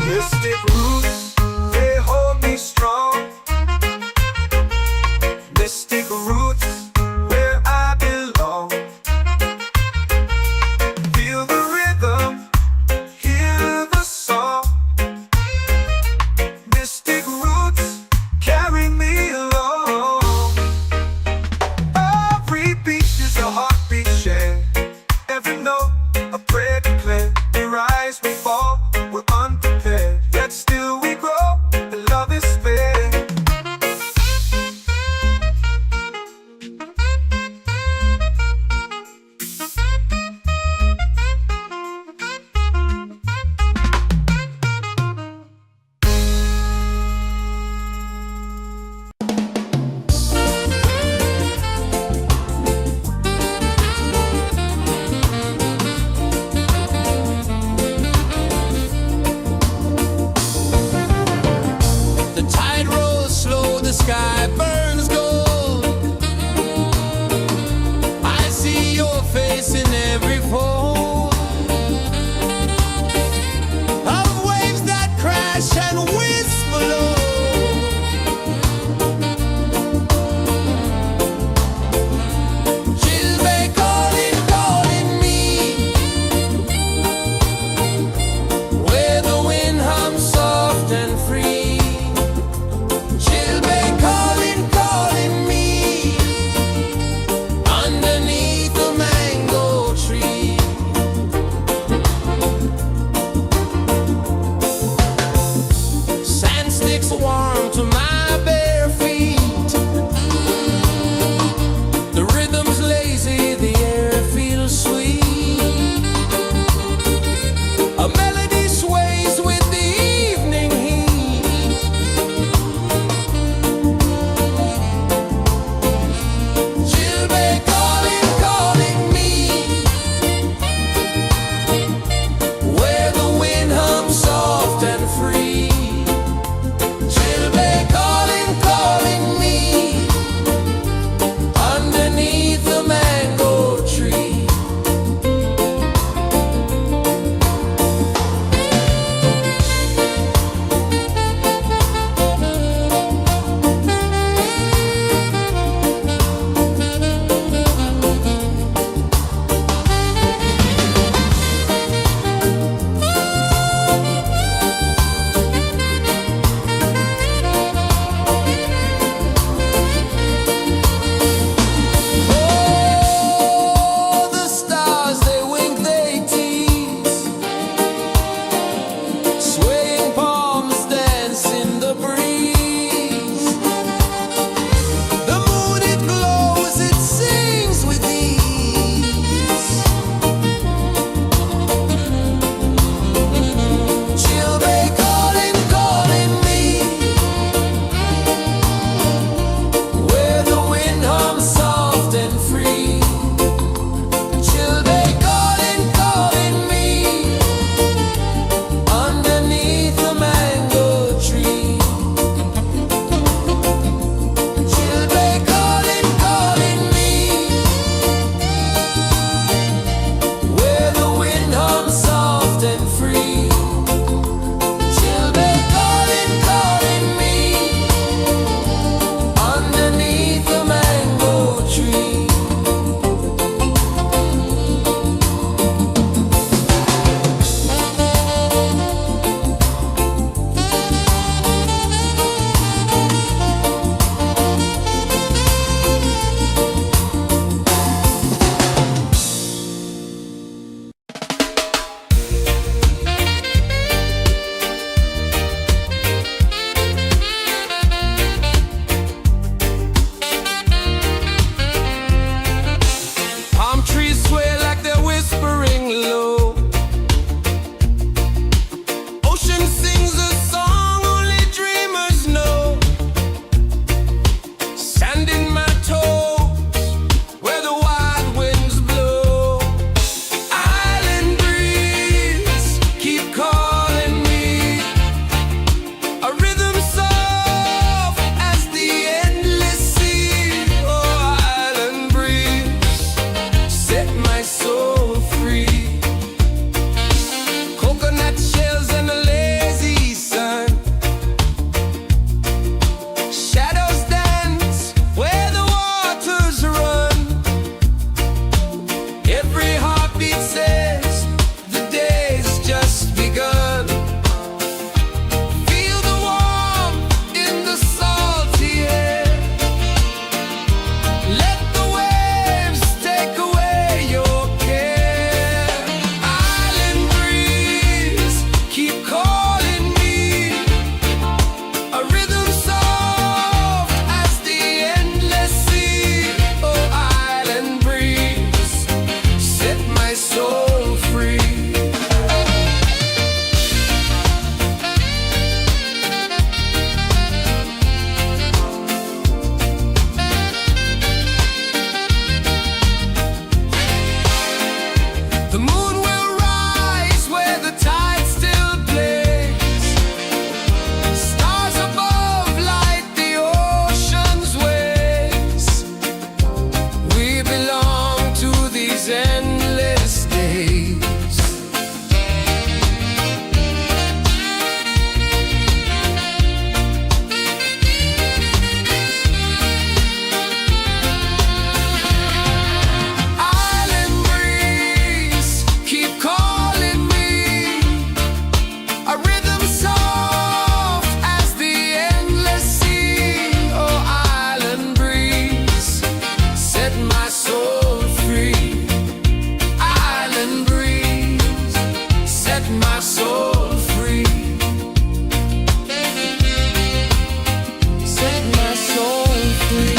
Mystic roots, they hold me strong. Mystic roots, where I belong. Feel the rhythm, hear the song. Mystic roots, carry me along. Every beat is a heartbeat shared, every note a prayer declared. We rise, we fall, we're unprepared, yet still we grow, and love is spared. The tide rolls slow, the sky burns gold. I see your face in every fold. soul free. Set my soul free.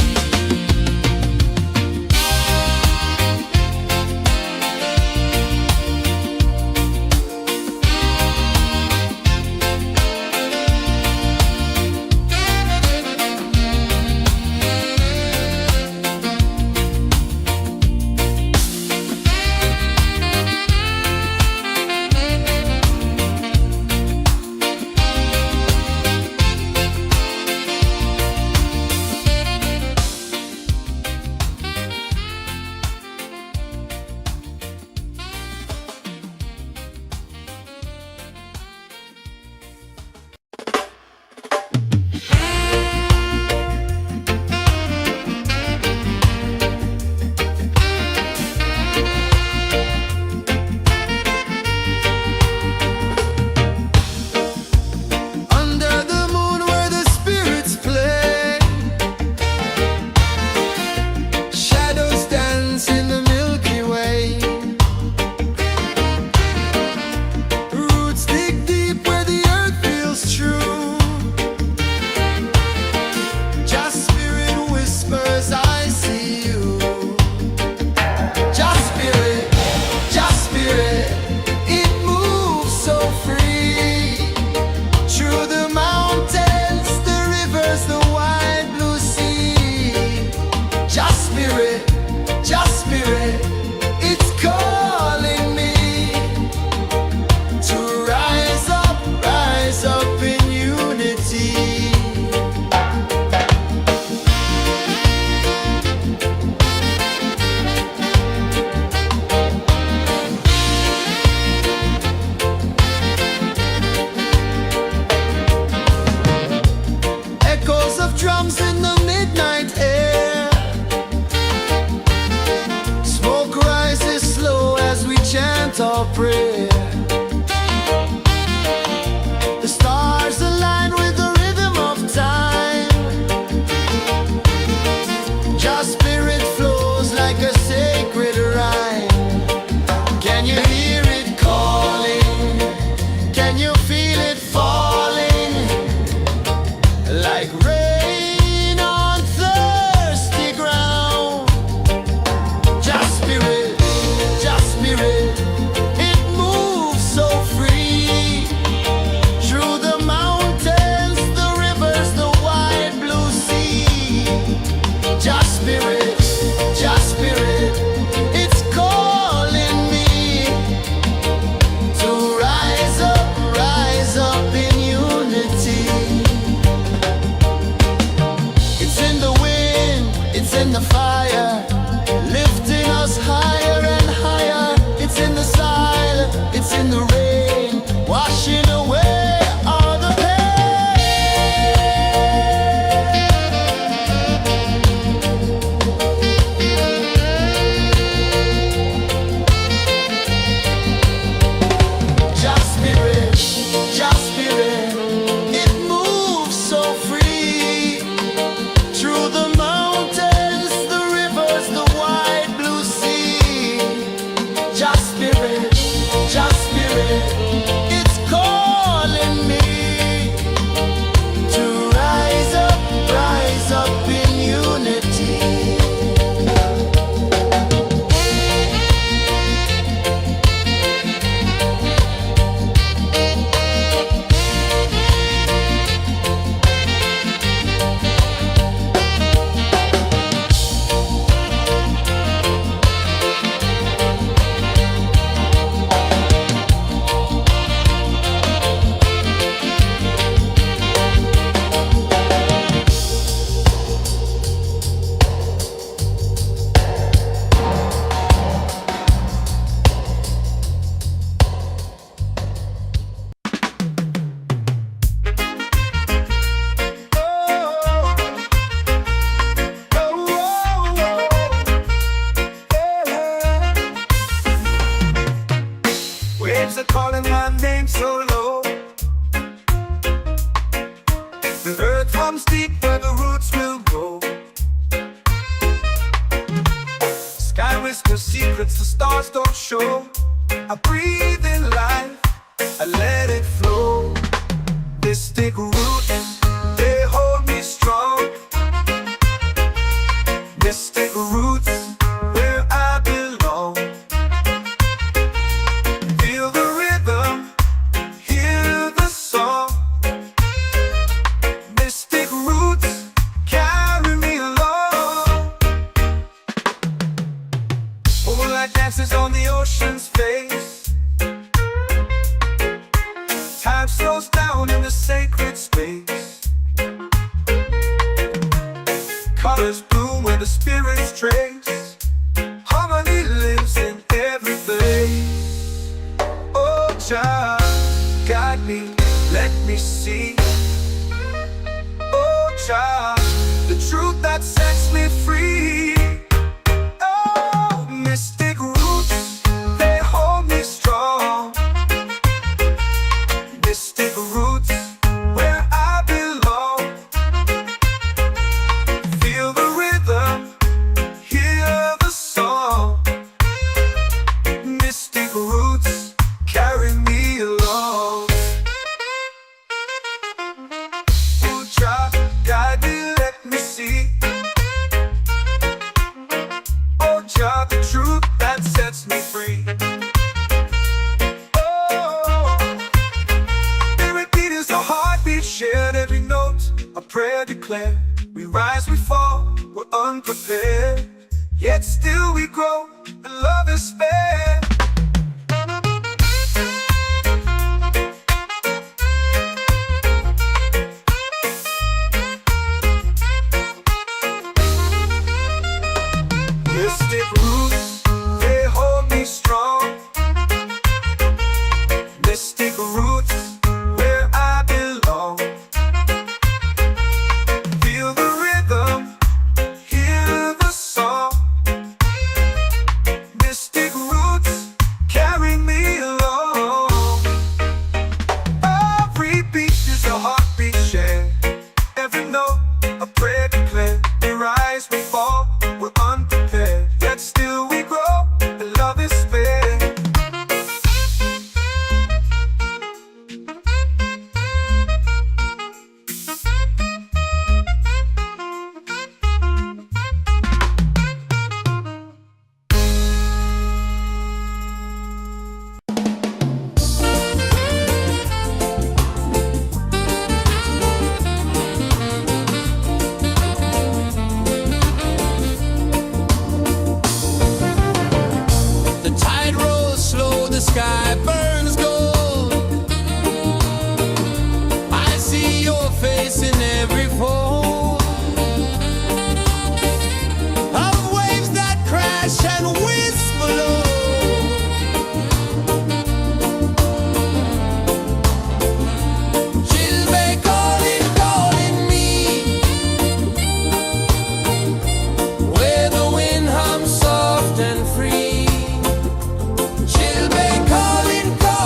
Under the moon where the spirits play, shadows dance in the Milky Way. Roots dig deep where the earth feels true. Just spirit whispers, I see you. Just spirit, it moves so free. Through the mountains, the rivers, the wide blue sea. Just spirit, it's calling me to rise up in unity. Echoes of drums in the midnight air. Smoke rises slow as we chant our prayer. The stars align with the rhythm of time. Just spirit flows like a sacred rhyme. Can you hear it calling? Can you feel it falling? Like rain on thirsty ground. Just spirit, it moves so free. Through the mountains, the rivers, the wide blue sea. Just spirit, it's calling me to rise up in unity. It's in the wind, it's in the fire, lifting us higher and higher. It's in the silence, it's in the rain, washing away all the pain. Just spirit, it moves so free. Through the mountains, the rivers, the wide blue sea. Just spirit, it's calling me to rise up in unity. Waves are calling my name so low. The earth hums deep where the roots will grow. Sky whispers secrets the stars don't show. I breathe in life, I I let it flow. Mystic roots, they hold me strong. Mystic roots, where I belong. Feel the rhythm, hear the song. Mystic roots, carry me along. Moonlight dances on the ocean's face. Time slows down in the sacred space. Colors bloom where the spirits trace. Harmony lives in every place. Oh, Jah, guide me, let me see. Oh, Jah, the truth that sets me free. Oh, mystic roots, they hold me strong. Mystic roots, where I belong. Feel the rhythm, hear the song. Mystic roots, carry me along. Oh, Jah, guide me, let me see. Oh, Jah, the truth that sets me free. Shared every note, a prayer declared. We rise, we fall, we're unprepared. Yet still we grow, and love is spared. Mystic roots, they hold me strong. Mystic roots, where I belong. Feel the rhythm, hear the song. Mystic roots, carry me along. Every beat is a heartbeat shared. Every note, a prayer declared. We rise, we fall, we're unprepared. Yet still we grow, and love is spared. The tide rolls slow, the sky burns gold. I see your face in every fold of waves that crash and whisper low. She'll be calling, calling me, where the wind hums soft and free. She'll be calling, calling.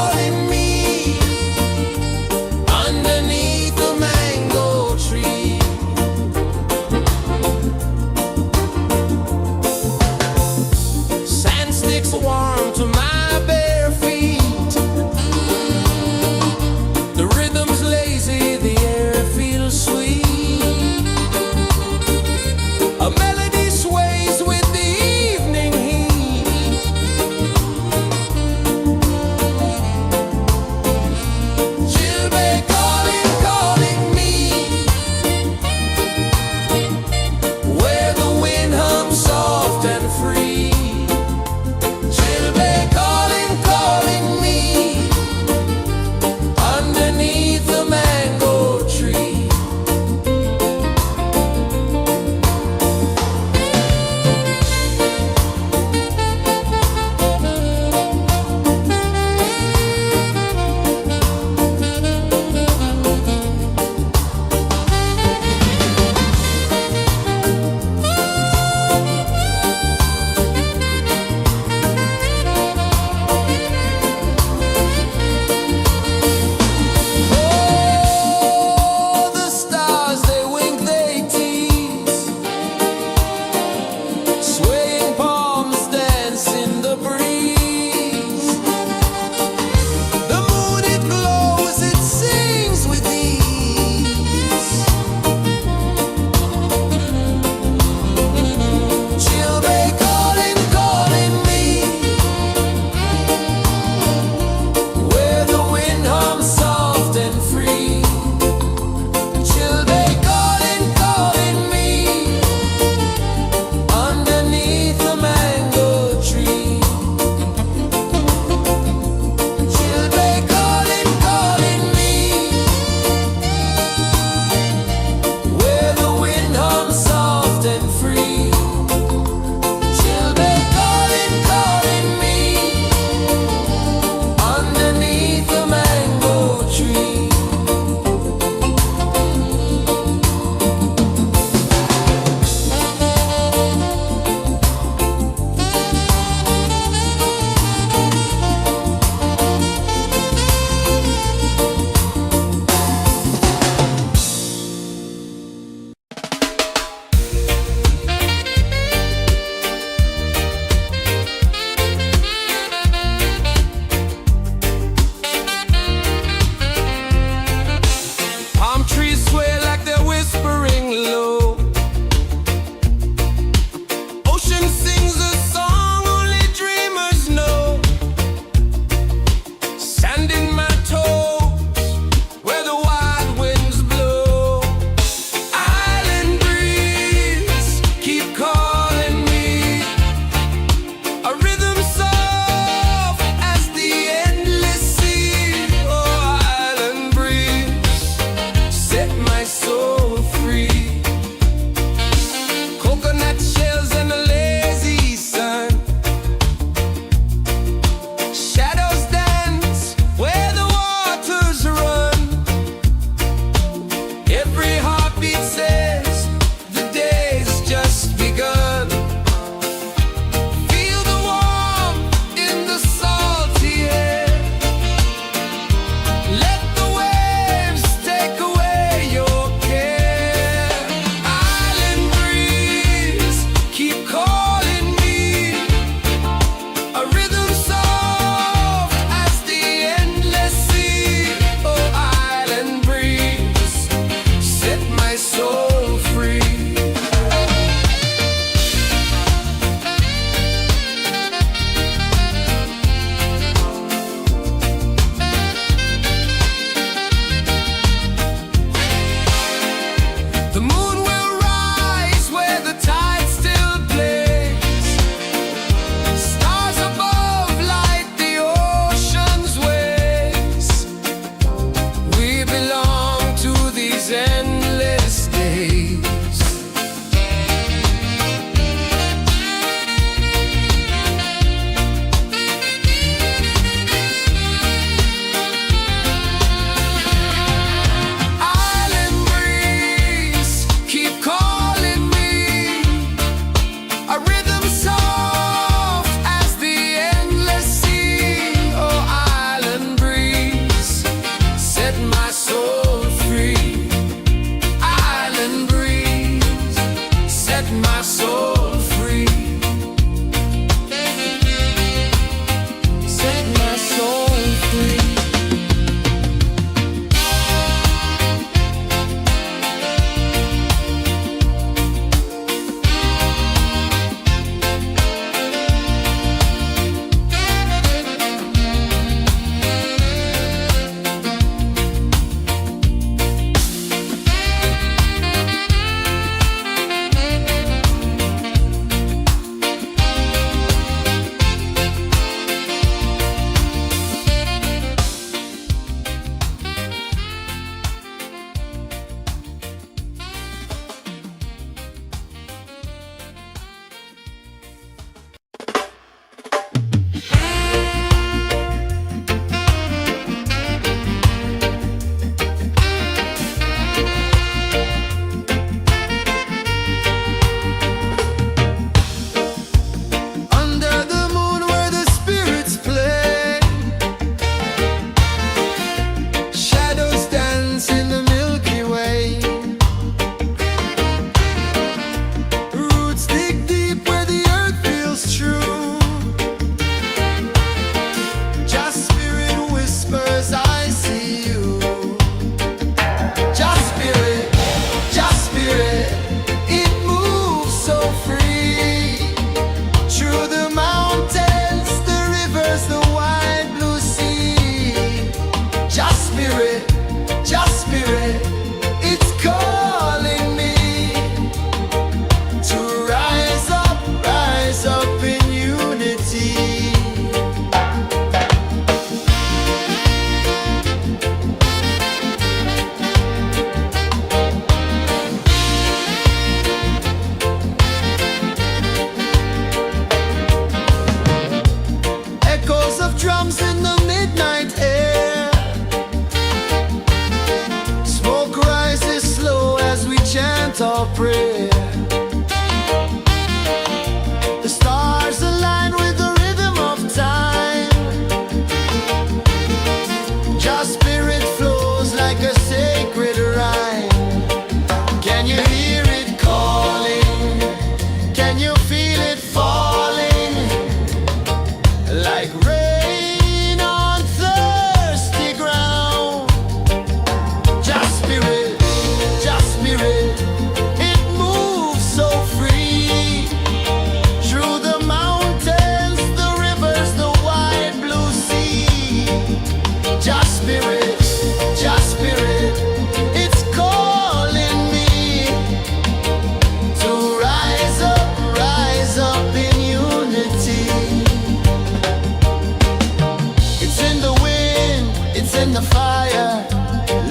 in the fire,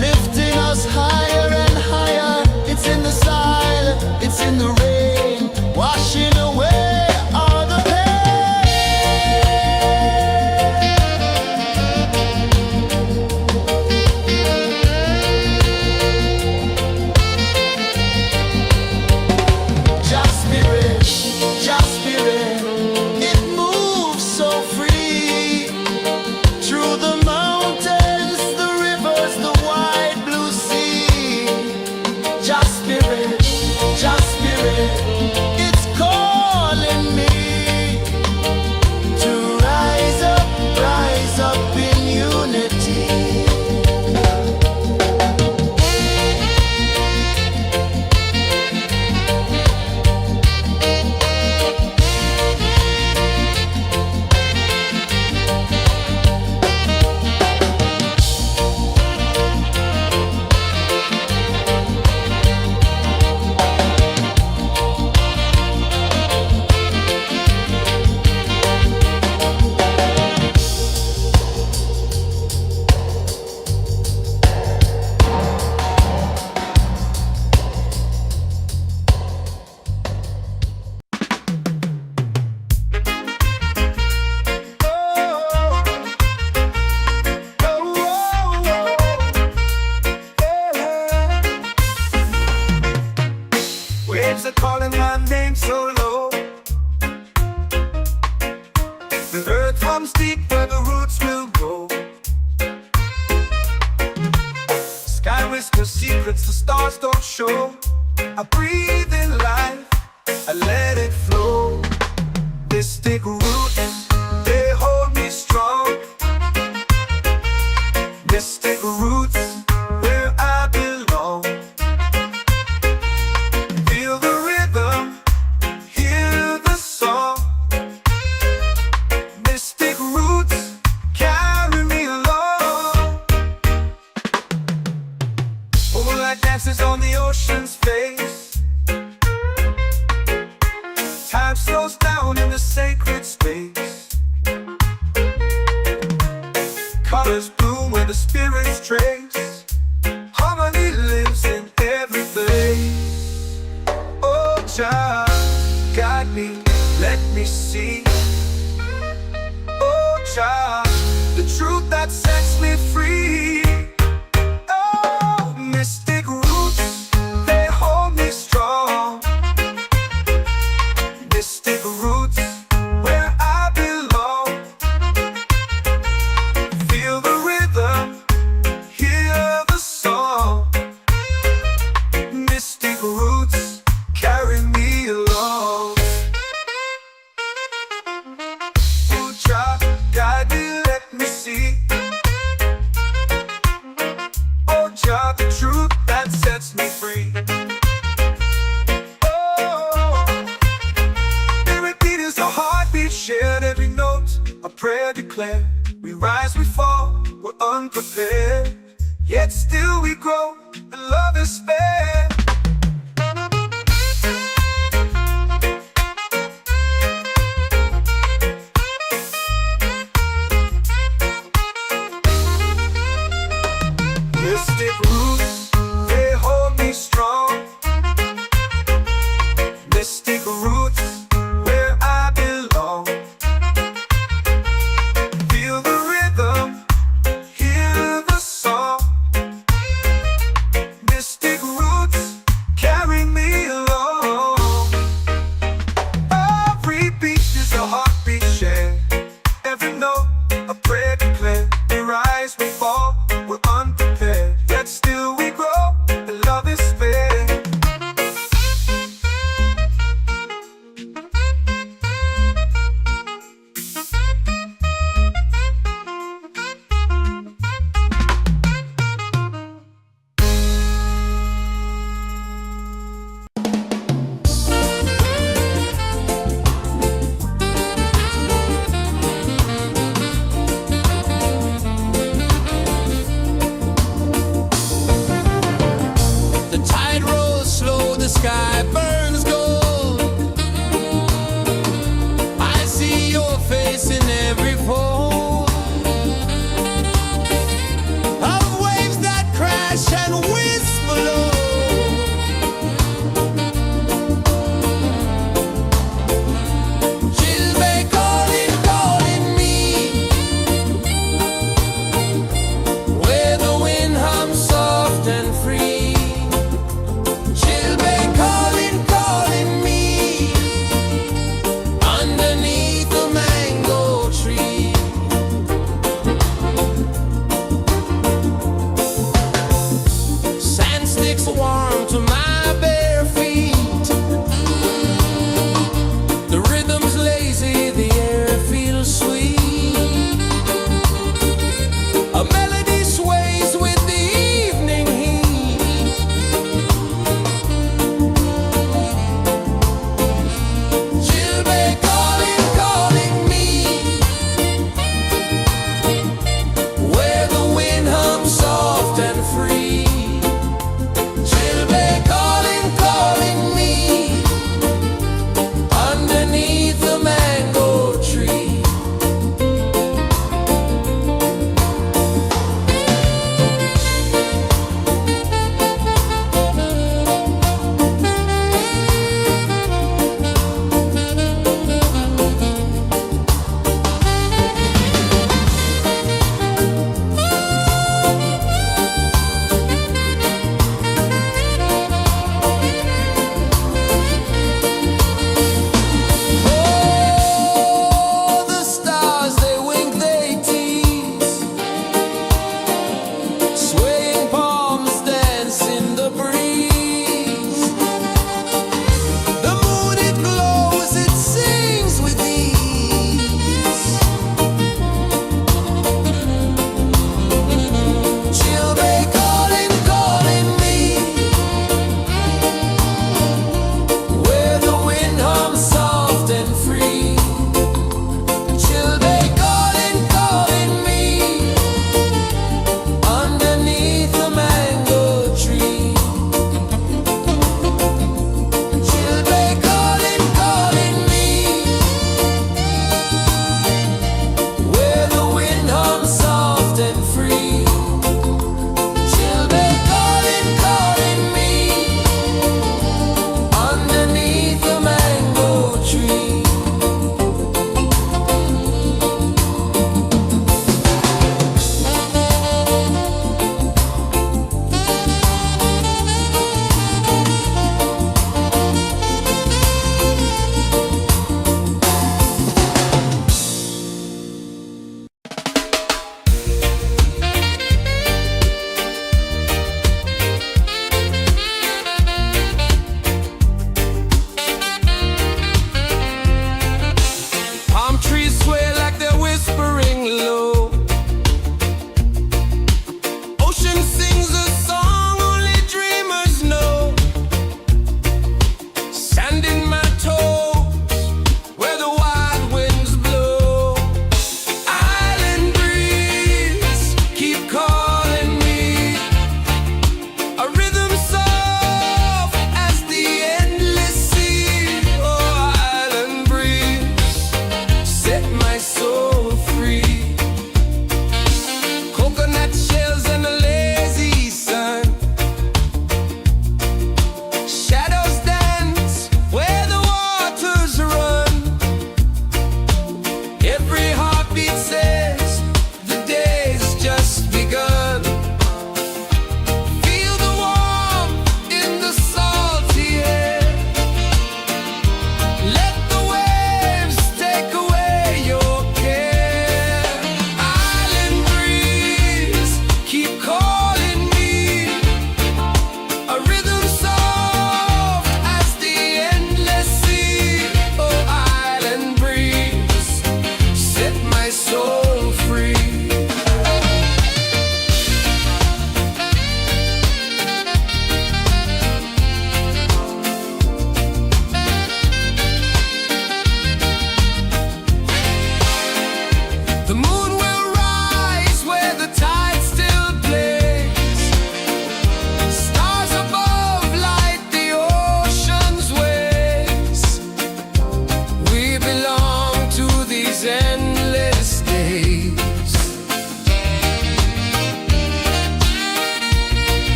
lifting us higher and higher. It's in the silence, it's in the rain, washing away all the Just spirit, it moves so free through the mountains, the rivers, the wide blue sea. Just spirit, it's calling me to rise up in unity. Waves are calling my name so low. The earth hums deep where the roots will go. Sky whispers secrets the stars don't show. I breathe in life, I let it flow. This take root and they hold me strong. This take roots where I belong. Feel the rhythm, hear the song. Mystic roots carry me along. Moonlight dances on the ocean's face. Time slows down in the sacred space. Colors bloom where the spirits trace. Harmony lives in every place. Oh, child, guide me, let me see. Oh, child, the truth that sets me free. Oh, mystic roots, they hold me strong. Mystic roots, where I belong. Feel the rhythm, hear the song. Mystic roots carry me along. Oh, child, guide me, let me see. Oh, child, the truth that sets me free. Oh, spirit beat is a heartbeat shared, every note a prayer declared. We rise, we fall, we're unprepared, yet still we grow, and love is fair. Mystic roots, they hold me strong. Mystic roots, where I belong. Feel the rhythm, hear the song. Mystic roots carry me along. Every beat is a heartbeat shared, every note a prayer declared. We rise, we fall, we're unprepared, yet still we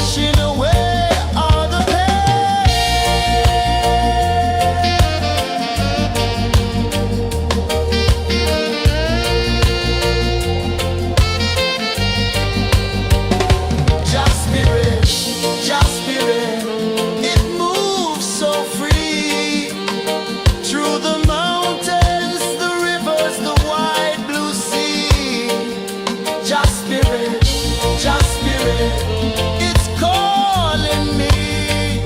washing away all the Just spirit, just spirit, it moves so free through the mountains, the rivers, the wide blue sea. Just spirit, it's calling me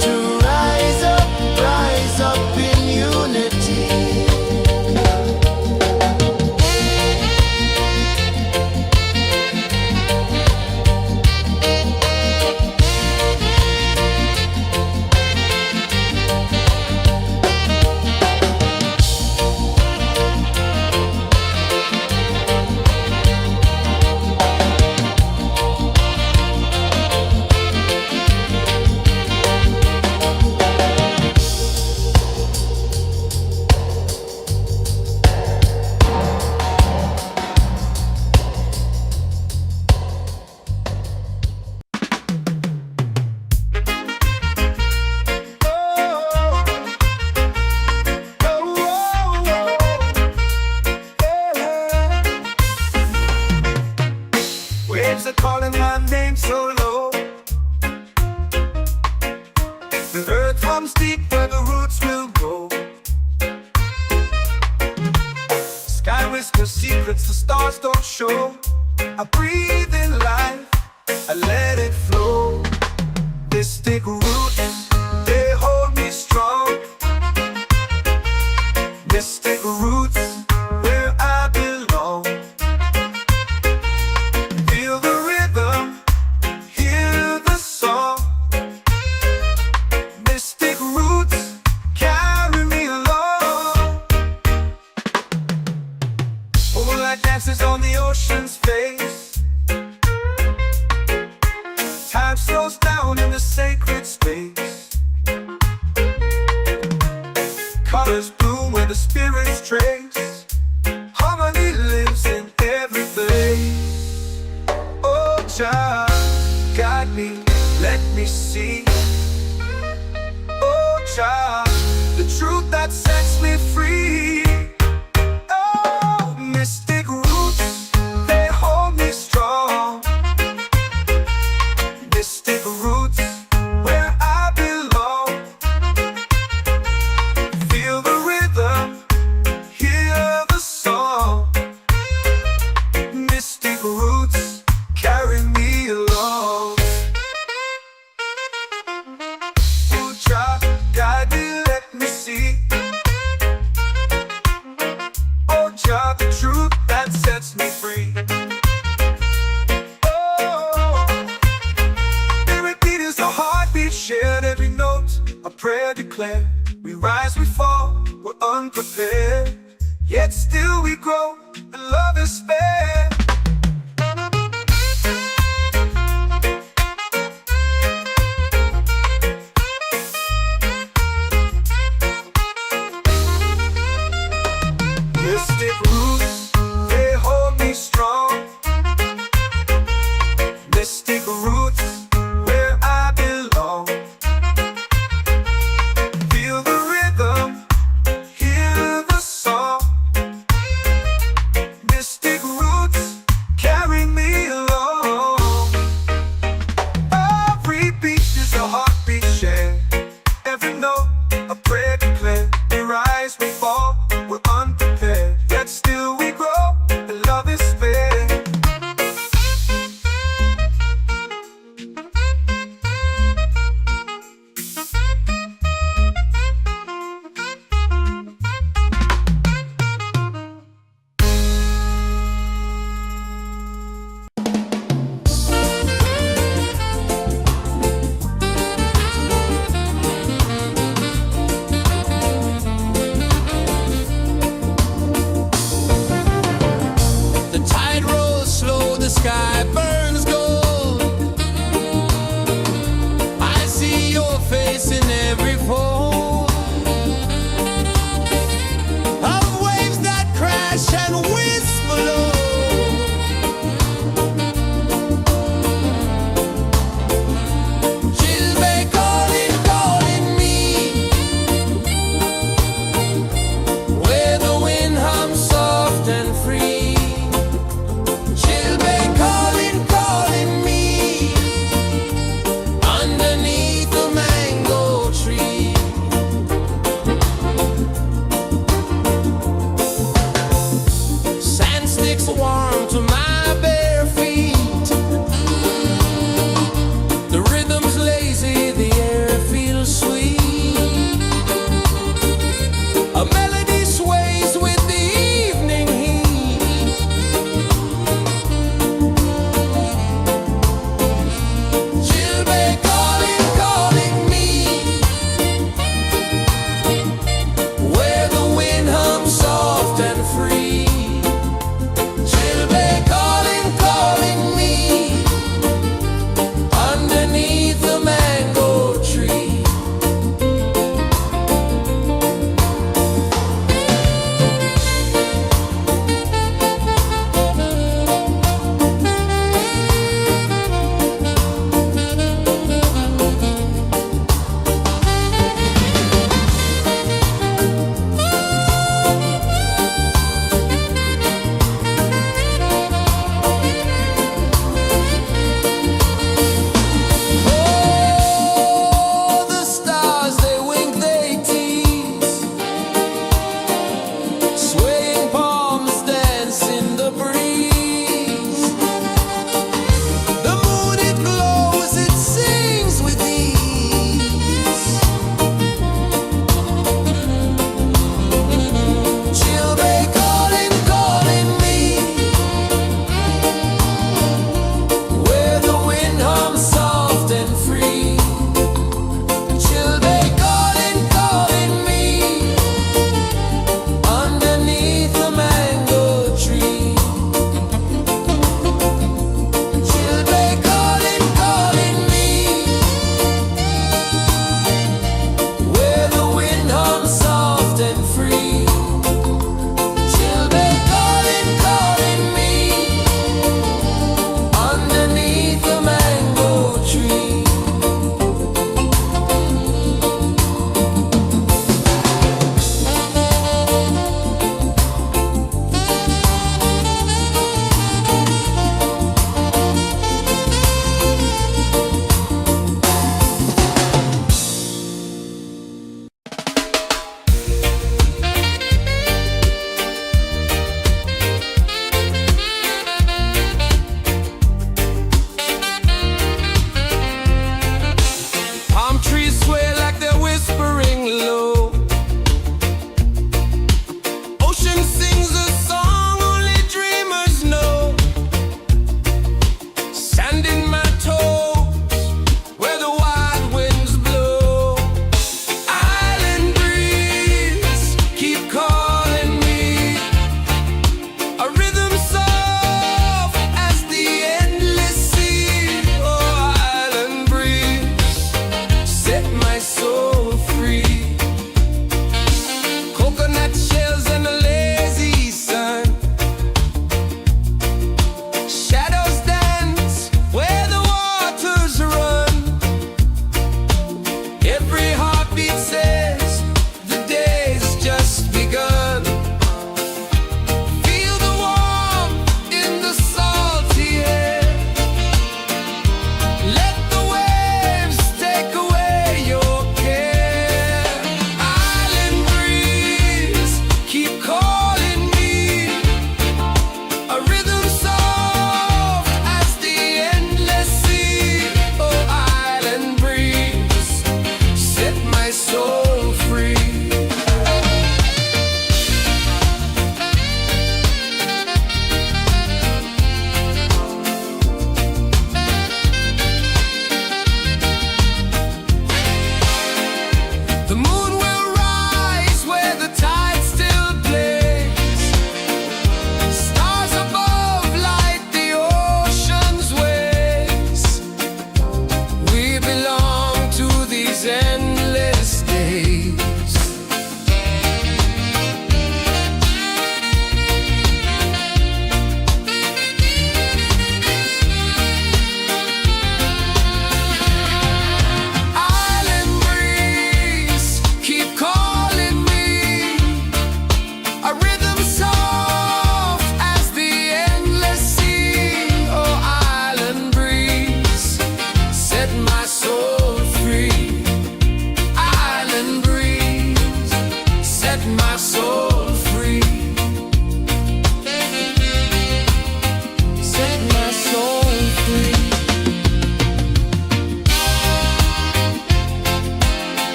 to rise up in unity. Waves are calling my name so low. The earth comes deep where the roots will grow. Sky whispers secrets the stars don't show. I breathe in life, I let it flow. This take root, they hold me strong. Mystic roots, where I belong. Feel the rhythm, hear the song. Mystic roots, carry me along. Moonlight dances on the ocean's face. Time slows down in the sacred space. Colors bloom where the spirits trace. Harmony lives in every place. Oh, Jah, guide me, let me see. Oh, Jah, the truth that sets me free. Oh, mystic roots, they hold me strong. Mystic roots, where I belong. Feel the rhythm, hear the song. Mystic roots, carry me along. Oh, Jah, guide me, let me see. Oh, Jah, the truth that sets me free. Oh, spirit beat is a heartbeat shared, every note a prayer declared. We rise, we fall, we're unprepared, yet still we grow, and love is spared. Mystic roots, they hold me strong. Mystic roots, where I belong. Feel the rhythm, hear the song. Mystic roots.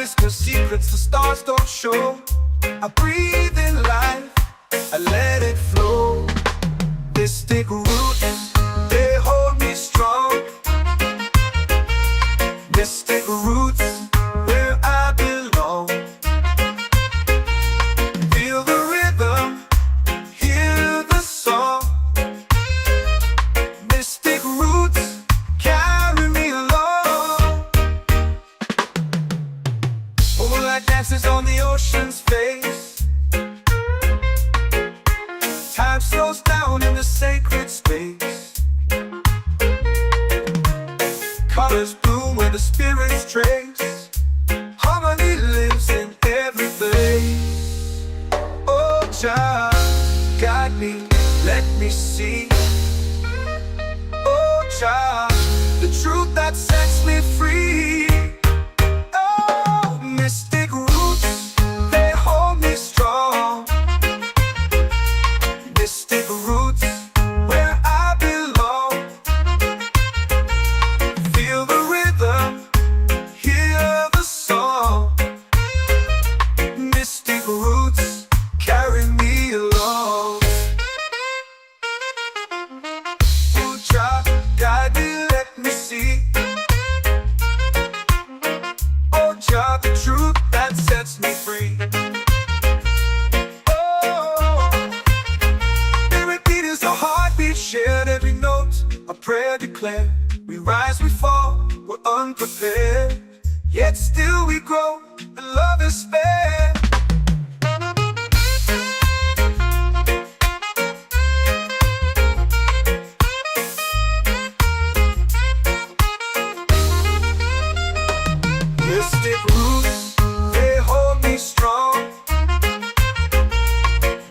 whisper secrets the stars don't show. I breathe in life, I let it flow. Mystic roots, they hold me strong. Mystic roots, where I belong. Feel the rhythm, hear the song. Mystic roots, carry me along. Moonlight dances on the ocean's face. Time slows down in the sacred space. Colors bloom where the spirits trace. Harmony lives in every place. Oh, Jah, guide me, let me see. Oh, Jah, the truth that sets me free. Oh, mystic roots, they hold me strong. Mystic roots, where I belong. Feel the rhythm, hear the song. Mystic roots, carry me along. Oh, Jah, guide me, let me see. Oh, Jah, the truth that sets me free. Oh, every beat is a heartbeat shared, every note a prayer declared. We rise, we fall, we're unprepared, yet still we grow, and love is spared. Mystic roots, they hold me strong.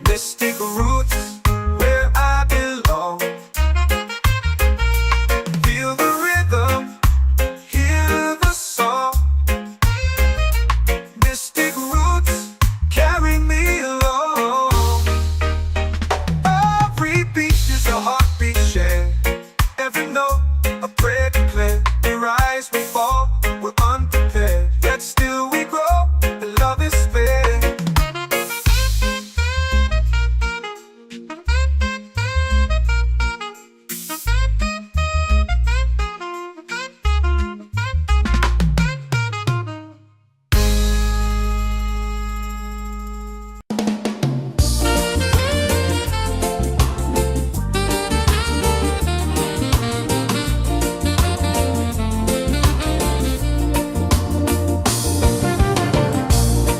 Mystic roots, where I belong. Feel the rhythm, hear the song. Mystic roots, carry me along. Every beat is a heartbeat shared, every note a prayer declared. We rise, we fall, we're unprepared, yet still we grow, and love is spared.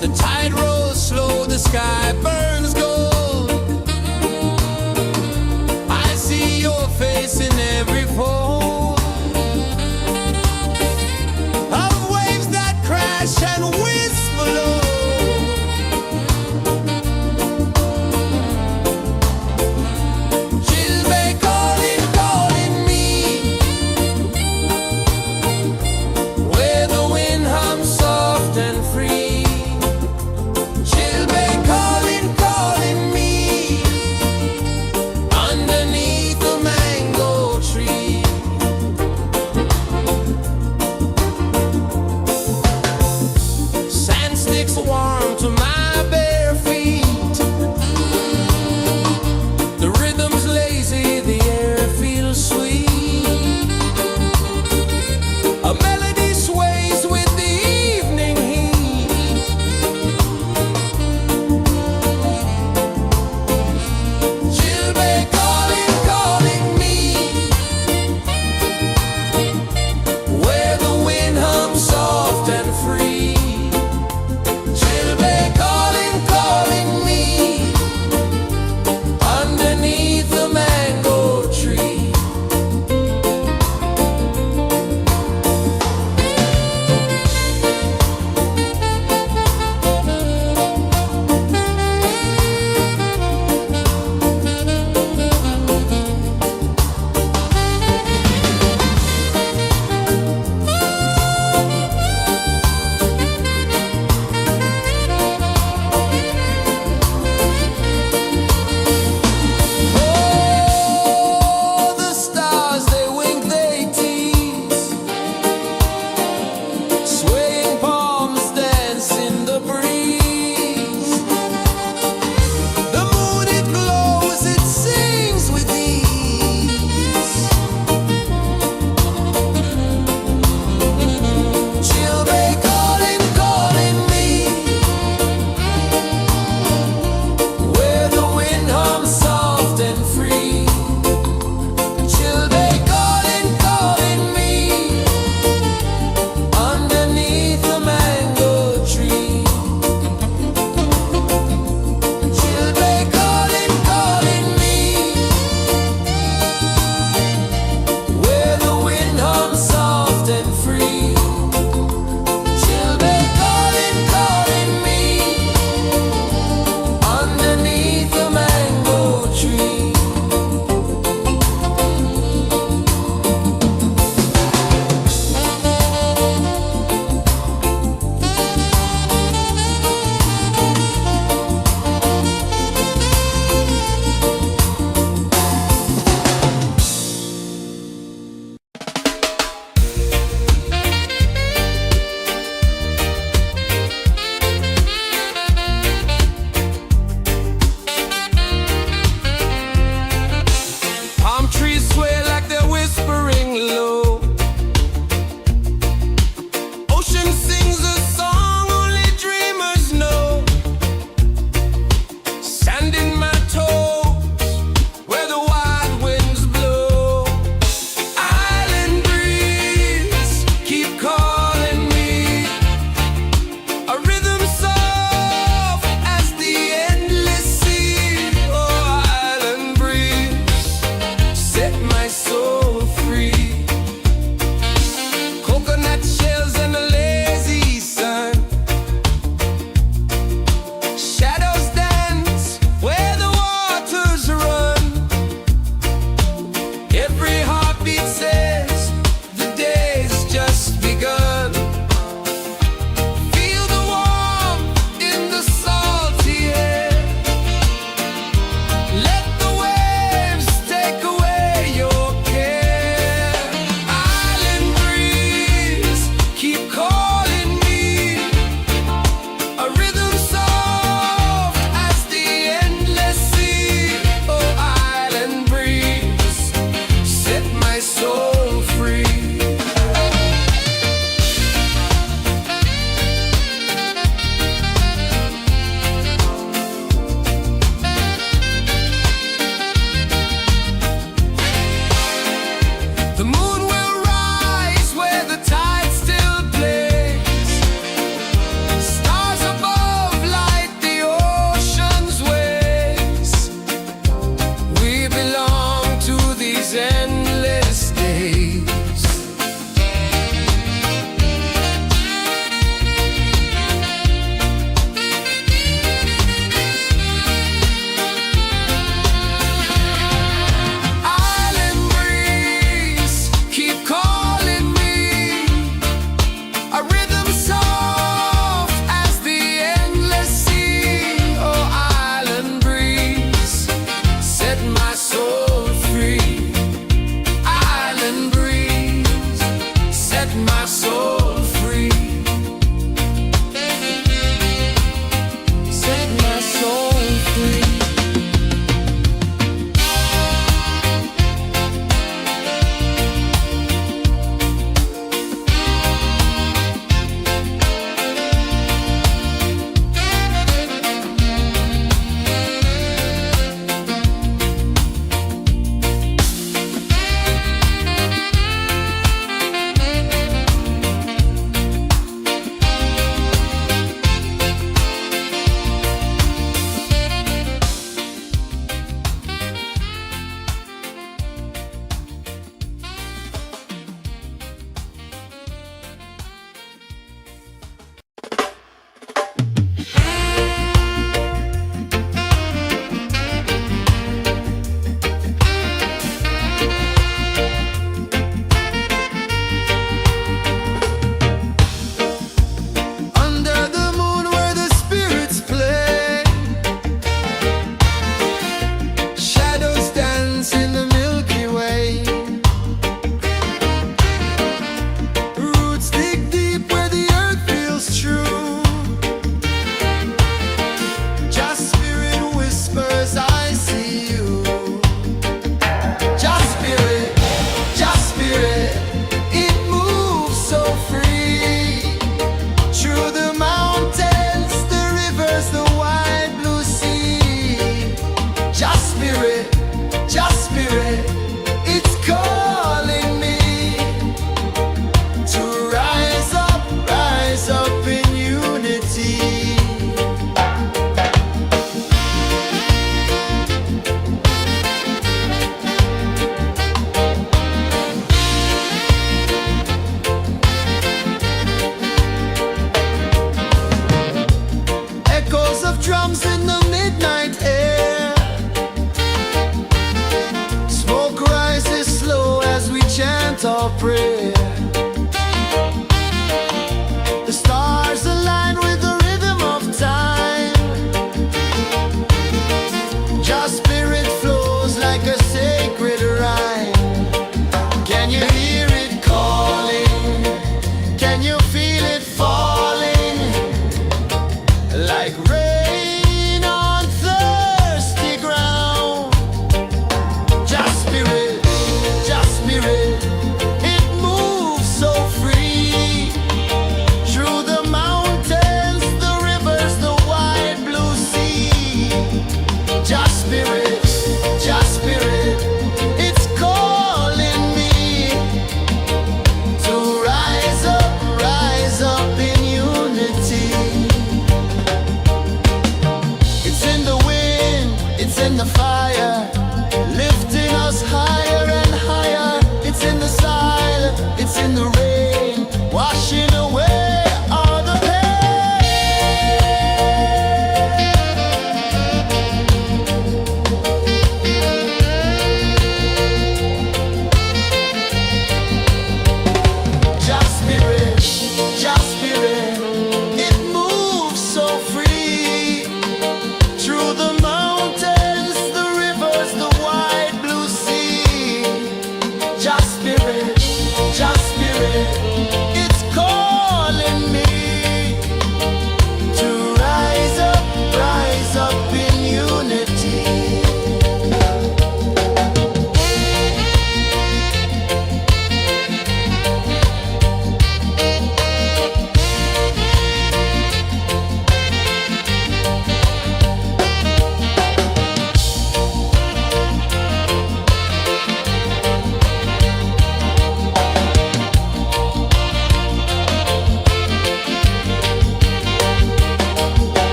The tide rolls slow, the sky burns gold. I see your face in every fold of waves that crash and whisper low. She'll be calling, calling me, where the wind hums soft and free. She'll be calling, calling me, underneath the mango tree. Sand sticks warm to my bare feet. The rhythm's lazy, the air feels sweet. A melody sways with the evening heat. She'll be calling, calling me, where the wind hums soft and free. She'll be calling, calling me, underneath the mango tree. sings a song only dreamers know. Sand in my toes where the wild winds blow. Island breeze, keep calling me. A rhythm soft as the endless sea. Oh, island breeze, set my soul free. Coconut shells and a lazy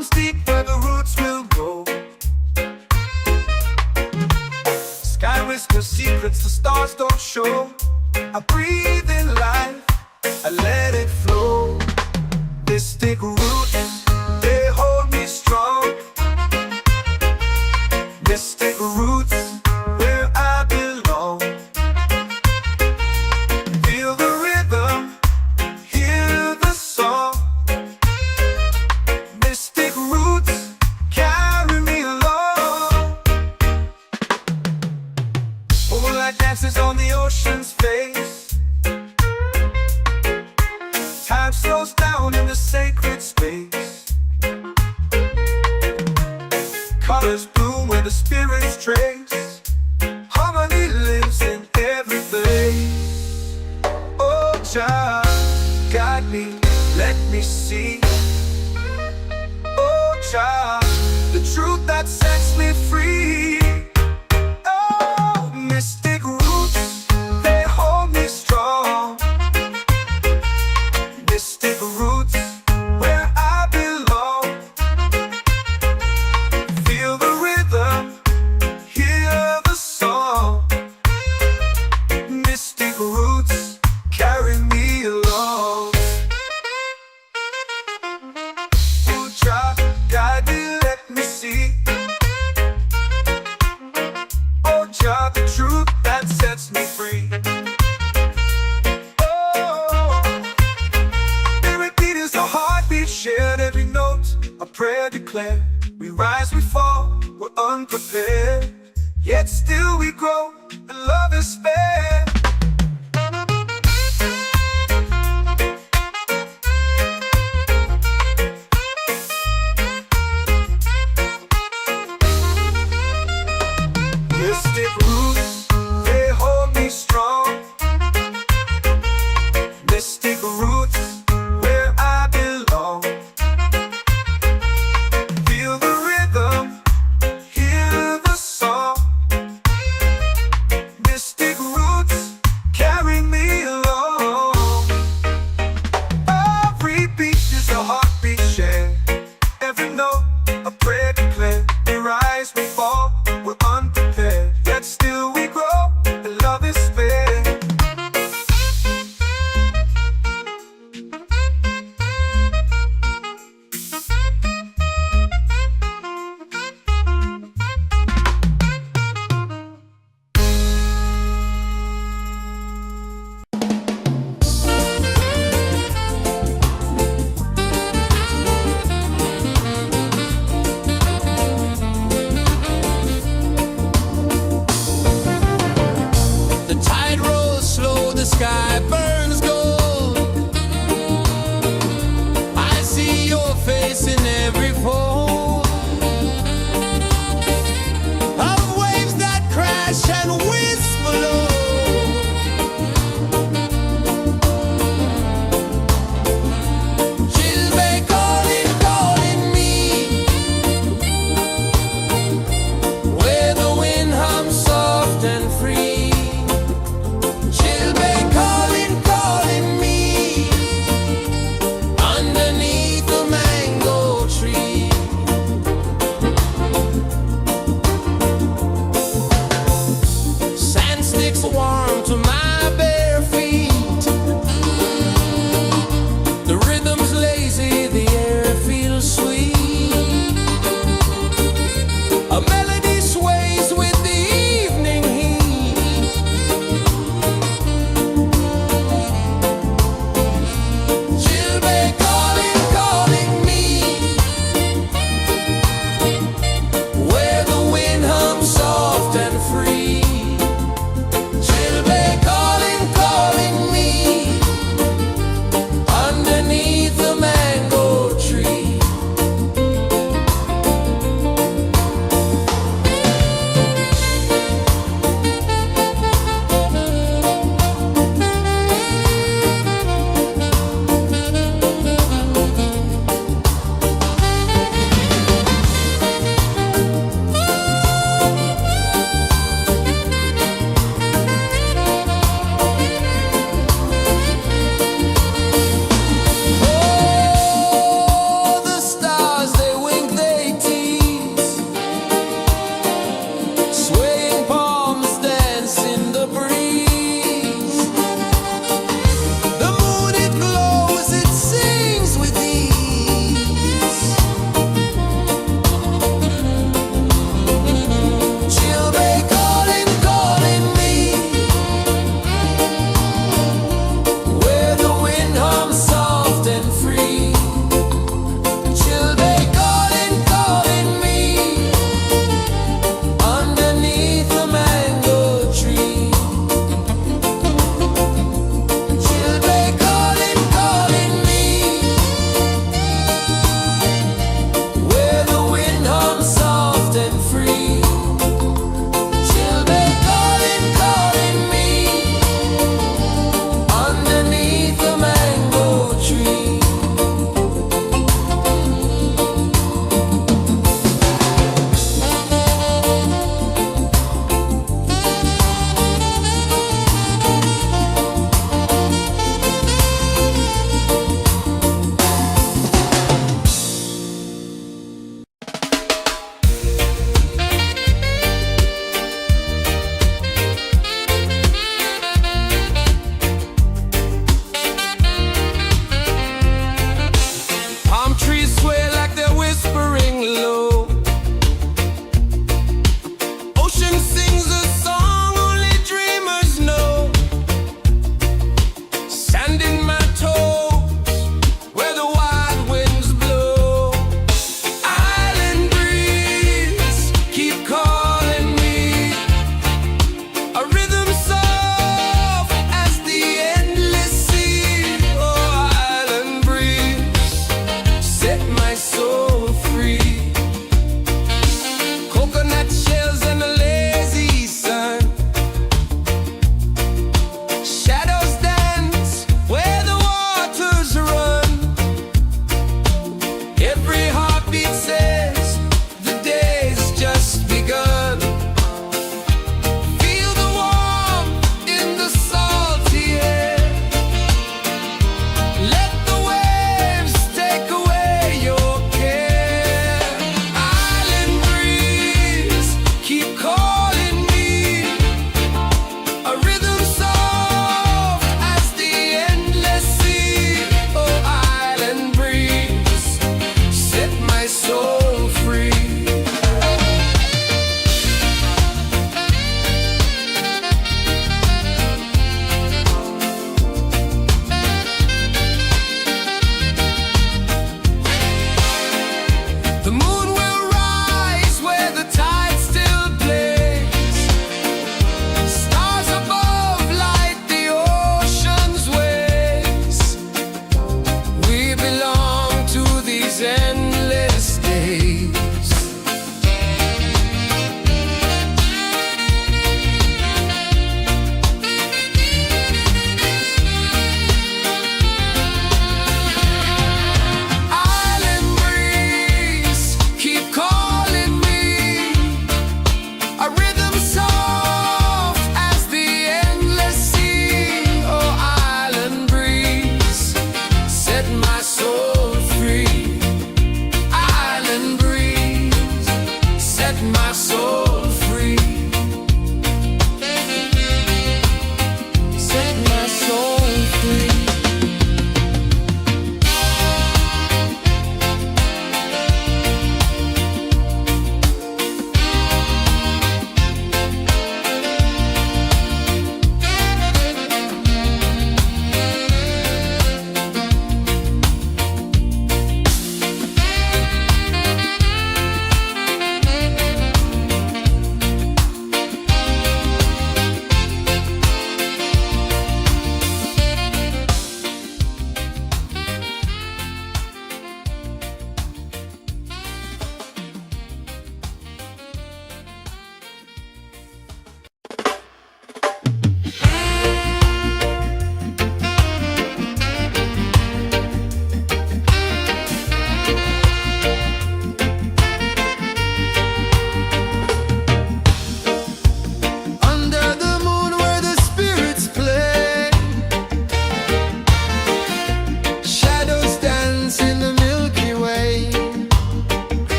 comes deep where the roots will grow. Sky whispers secrets the stars don't show. I breathe in life, I let it flow. This take root, they hold me strong. This take roots where I belong. Feel the rhythm, hear the song. Mystic roots carry me along. Moonlight dances on the ocean's face. Time slows down in the sacred space. Colors bloom where the spirits trace. Harmony lives in every place. Oh, child, guide me, let me see. Oh, child, the truth that sets me free. Oh, mystic roots, they hold me strong. Mystic roots, where I belong. Feel the rhythm, hear the song. Mystic roots carry me along. Oh, child, guide me, let me see. Oh, child, the truth that sets me free. Oh, every beat is a heartbeat shared, every note a prayer declared. We rise, we fall, we're unprepared, yet still we grow, and love is fair. Mystic roots, they hold me strong. Mystic roots, where I belong. Feel the rhythm, hear the song. Mystic roots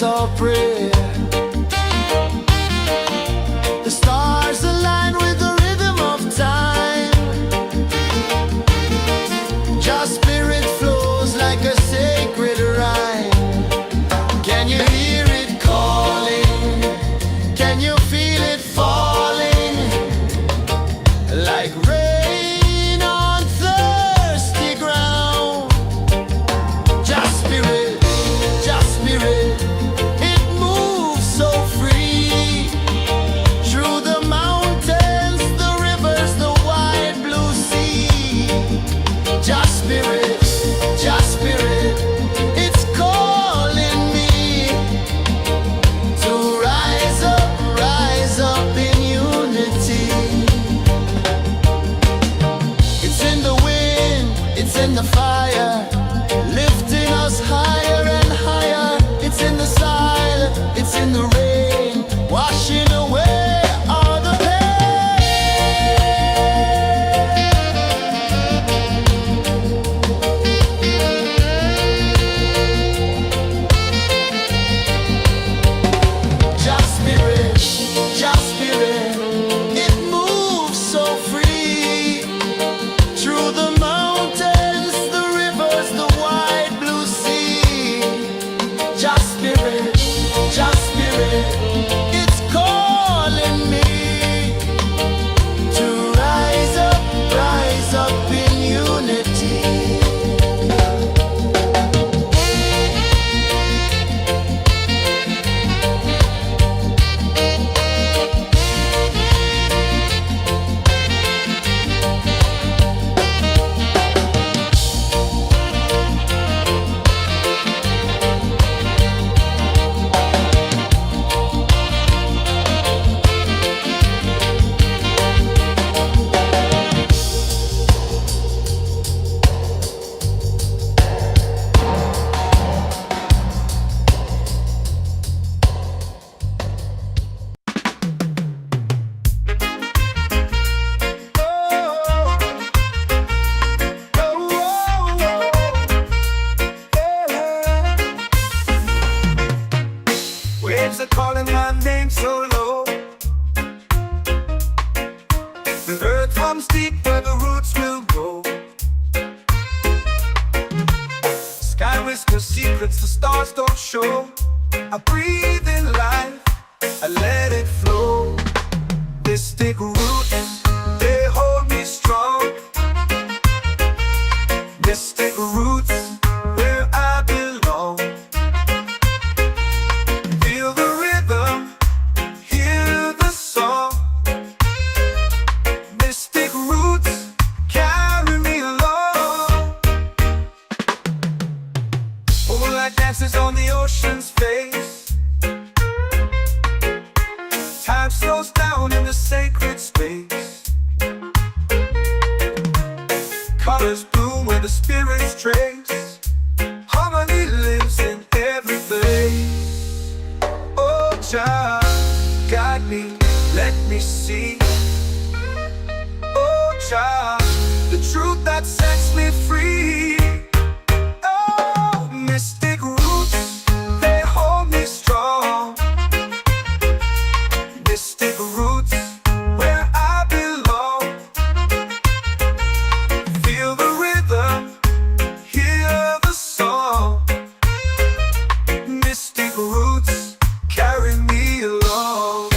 chant our prayer. The stars align with the rhythm of time. Your spirit flows like a sacred rhyme. Can you hear it calling? Can you feel it falling? Like rain on thirsty ground. Just spirit, it moves so free. Through the mountains, the rivers, the wide blue sea. Just spirit, it's calling me to rise up in unity. It's in the wind, it's in the fire, lifting us higher and higher. It's in the silence, it's in the rain, washing away all the Just spirit, it moves so free. Through the mountains, the rivers, the wide blue sea. Just spirit, it's calling me to rise up in unity. Waves are calling my name so low. The earth hums deep where the roots will grow. Sky whispers secrets the stars don't show. I breathe in life, I let it flow. They stick root and they hold me strong. Mystic roots where I belong. Feel the rhythm, hear the song. Mystic roots carry me along. Moonlight dances on the ocean's face. Time slows down in the sacred space. Colors bloom where the spirits trace. Harmony lives in every face. Oh, child, guide me, let me see. Oh, child, the truth that sets me free. Oh, mystic roots, they hold me strong. Mystic roots where I belong. Feel the rhythm, hear the song. Mystic roots carry me along.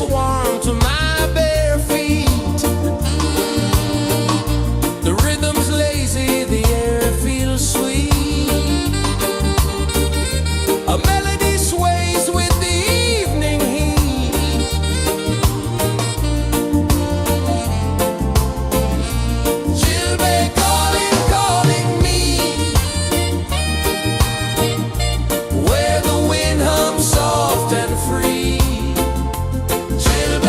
is warm to my bare feet. The rhythm's lazy, the air feels sweet. A melody sways with the evening heat. Children calling, calling me, where the wind hums soft and free. Children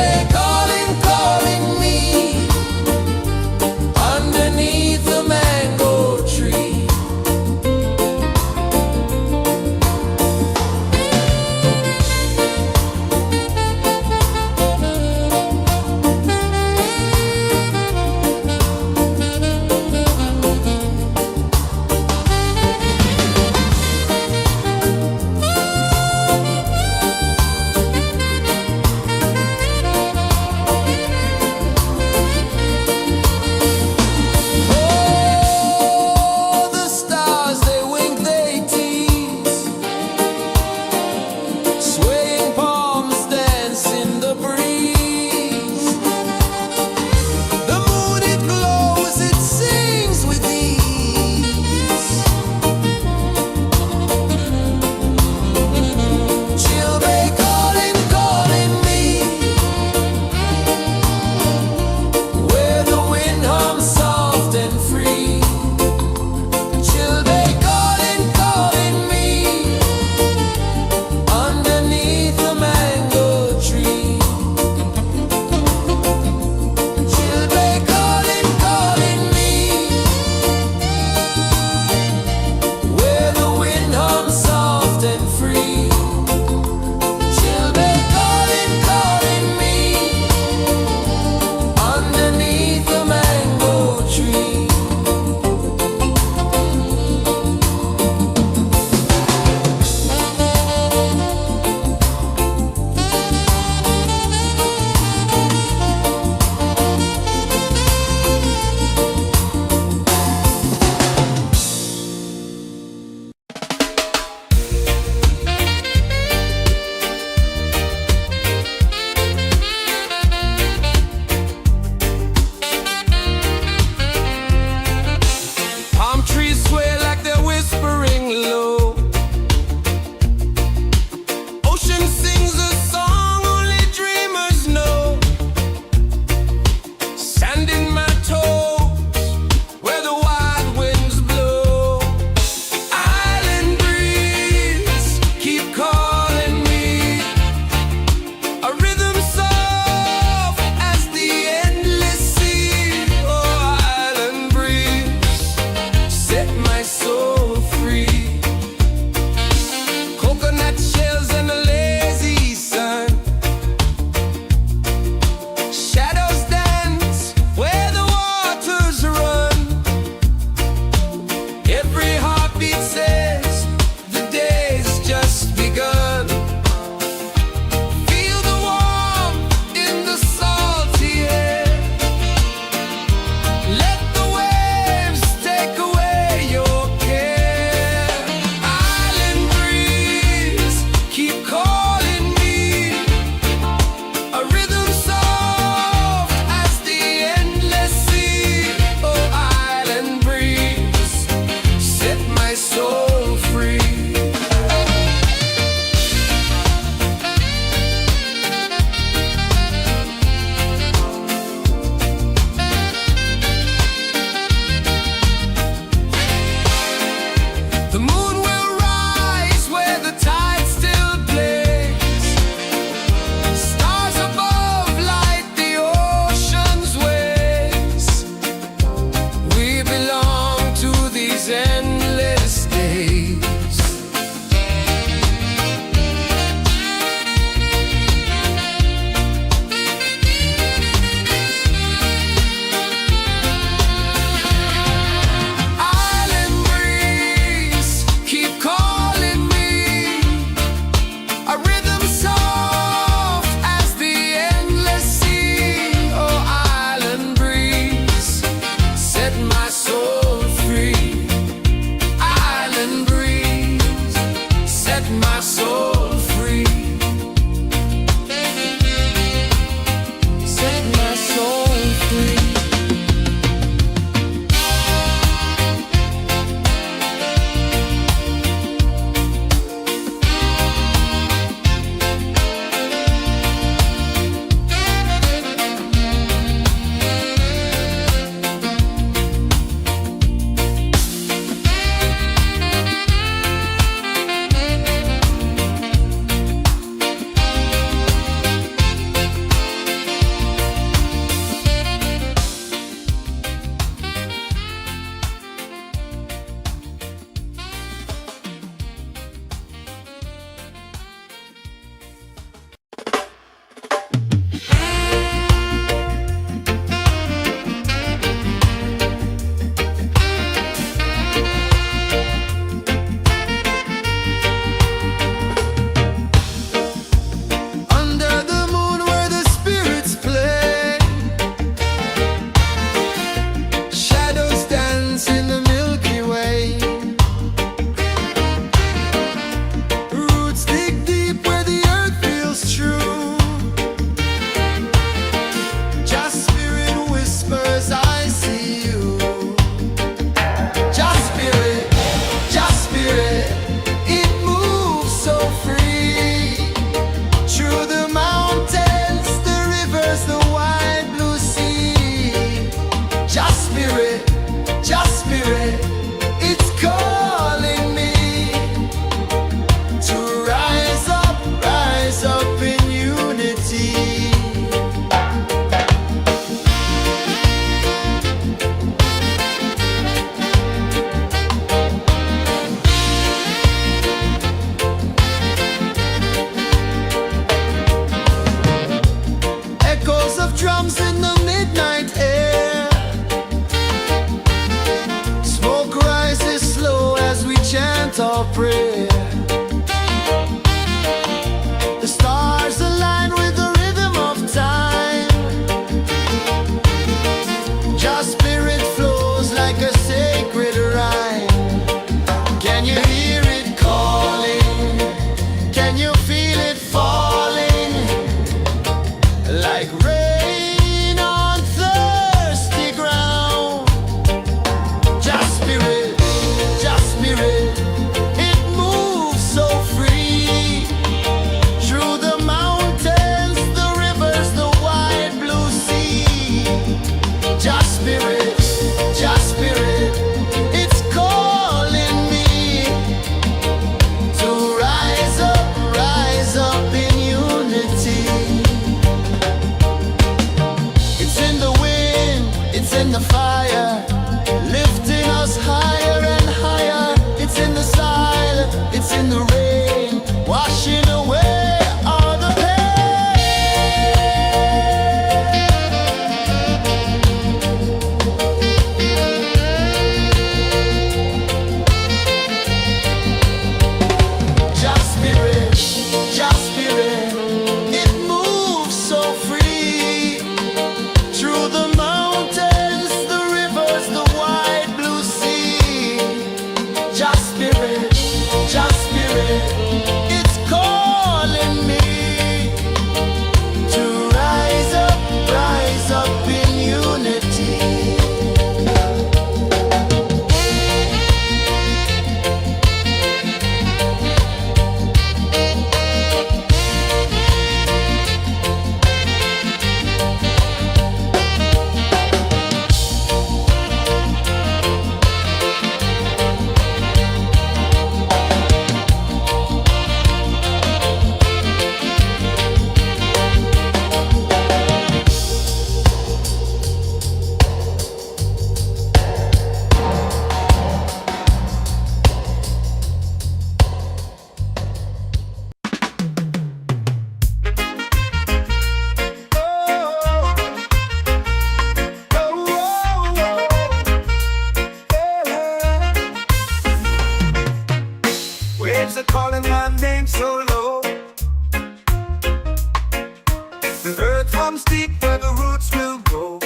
comes deep where the roots will go.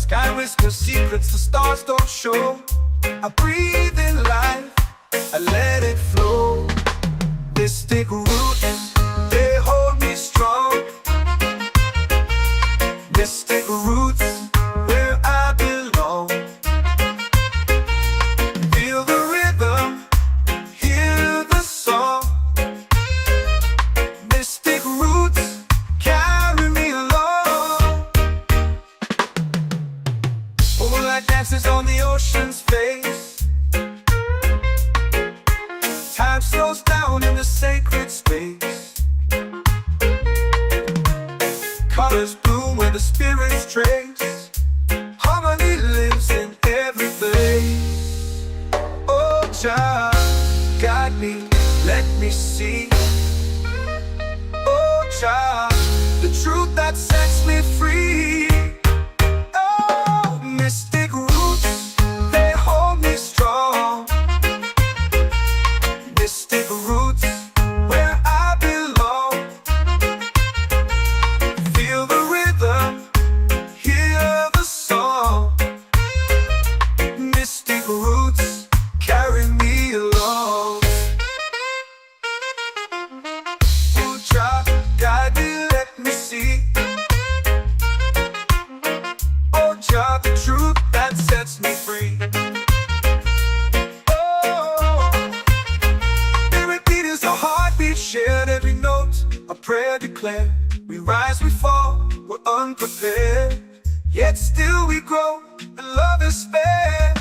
Sky whispers secrets the stars don't show. I breathe in life, I let it flow. This stick root, they hold me strong. Mystic roots, where I belong. Feel the rhythm, hear the song. Mystic roots, carry me along. Moonlight dances on the ocean's face. Time slows down in the sacred space. Colors bloom where the spirits trace. Harmony lives in every place. Oh, child, guide me, let me see. Oh, child, the truth that sets me free. Oh, mystic roots, they hold me strong. Mystic roots, where I belong. Feel the rhythm, hear the song. Mystic roots, carry me along. Oh, child, guide me, let me see. Oh, child, the truth that sets me free. Oh, every beat is a heartbeat shared, every note a prayer declared. We rise, we fall, we're unprepared, yet still we grow, and love is spared.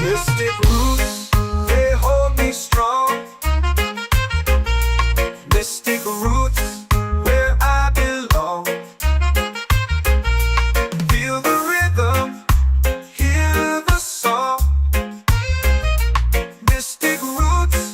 Mystic roots, they hold me strong. Mystic roots, where I belong. Feel the rhythm, hear the song. Mystic roots,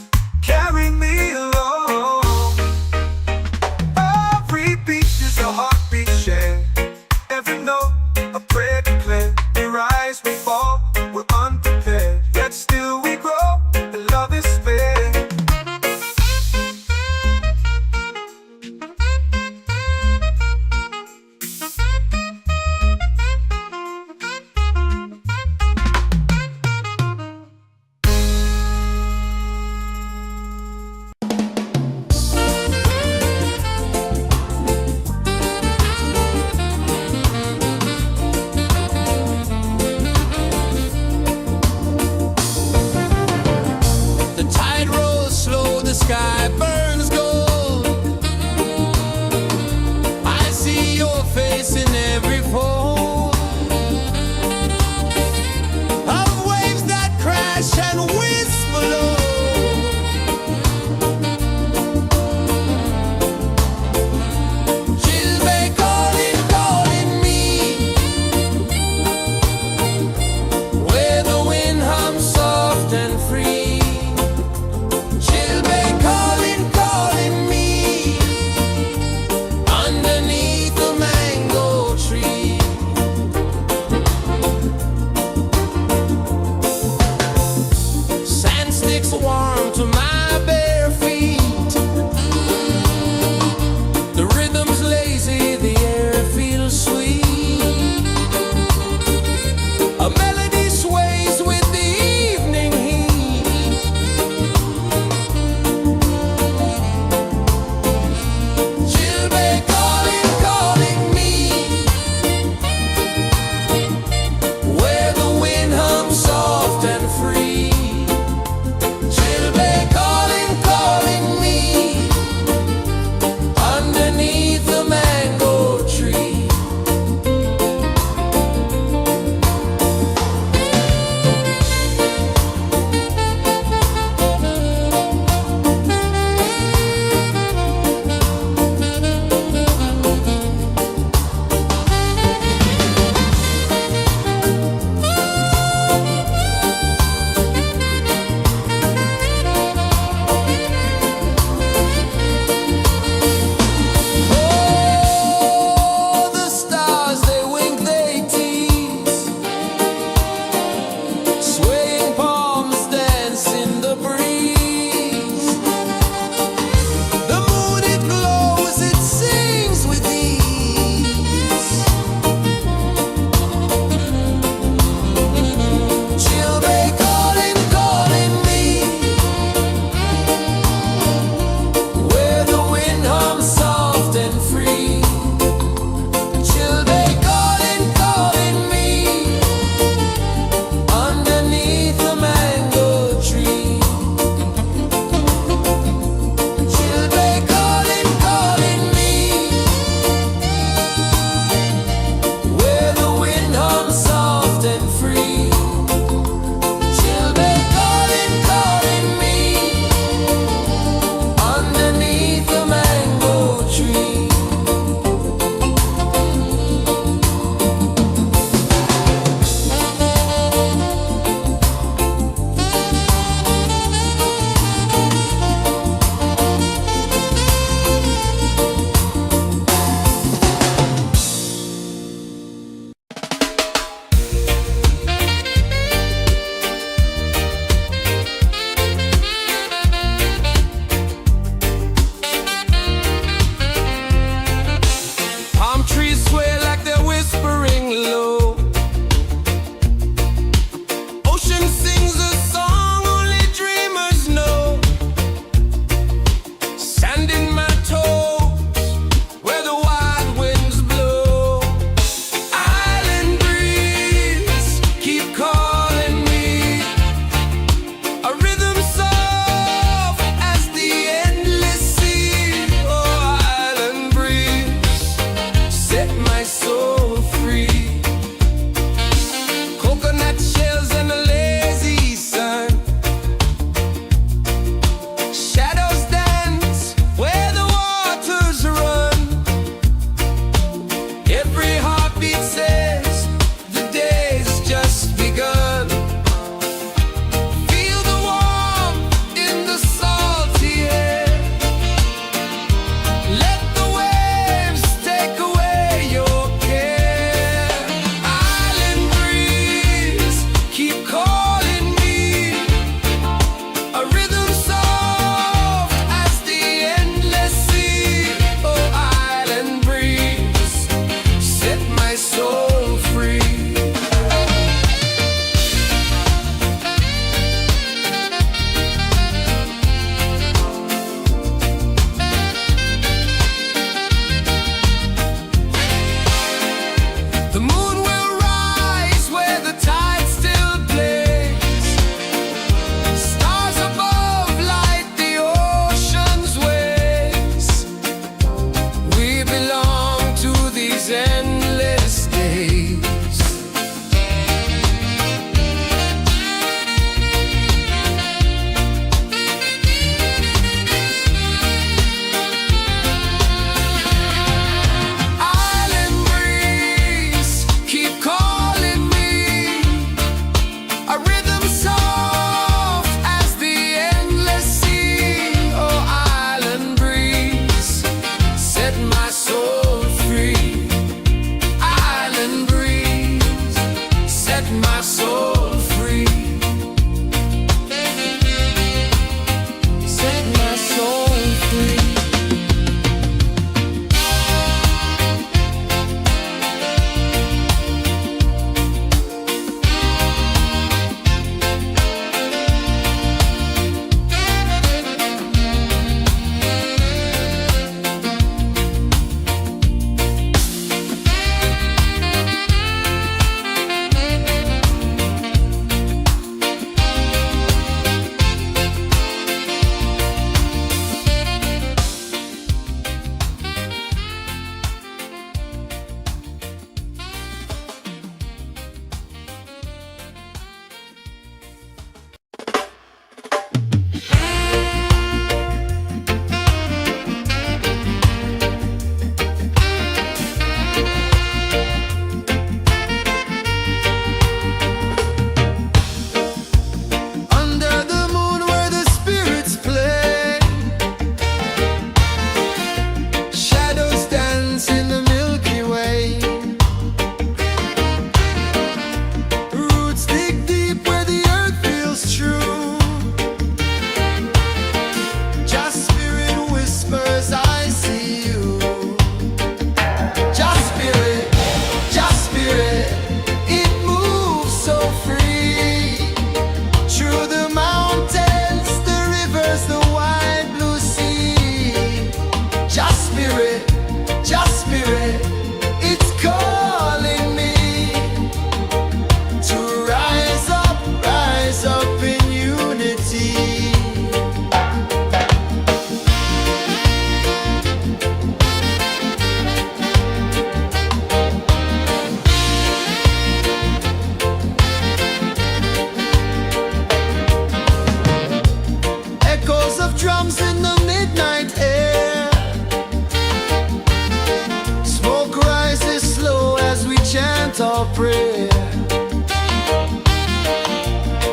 chant or pray.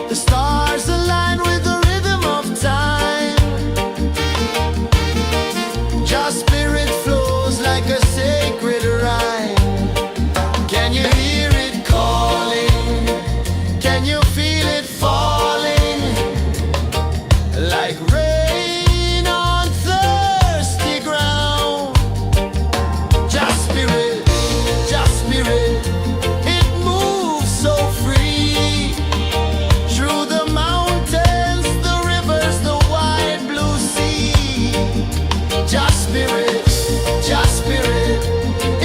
The stars align with the rhythm of time. Just spirit flows like a sacred rhyme. Can you hear it calling? Can you feel it falling? Like rain on thirsty ground. Just spirit, it moves so free. Through the mountains, the rivers, the wide blue sea. Just spirit,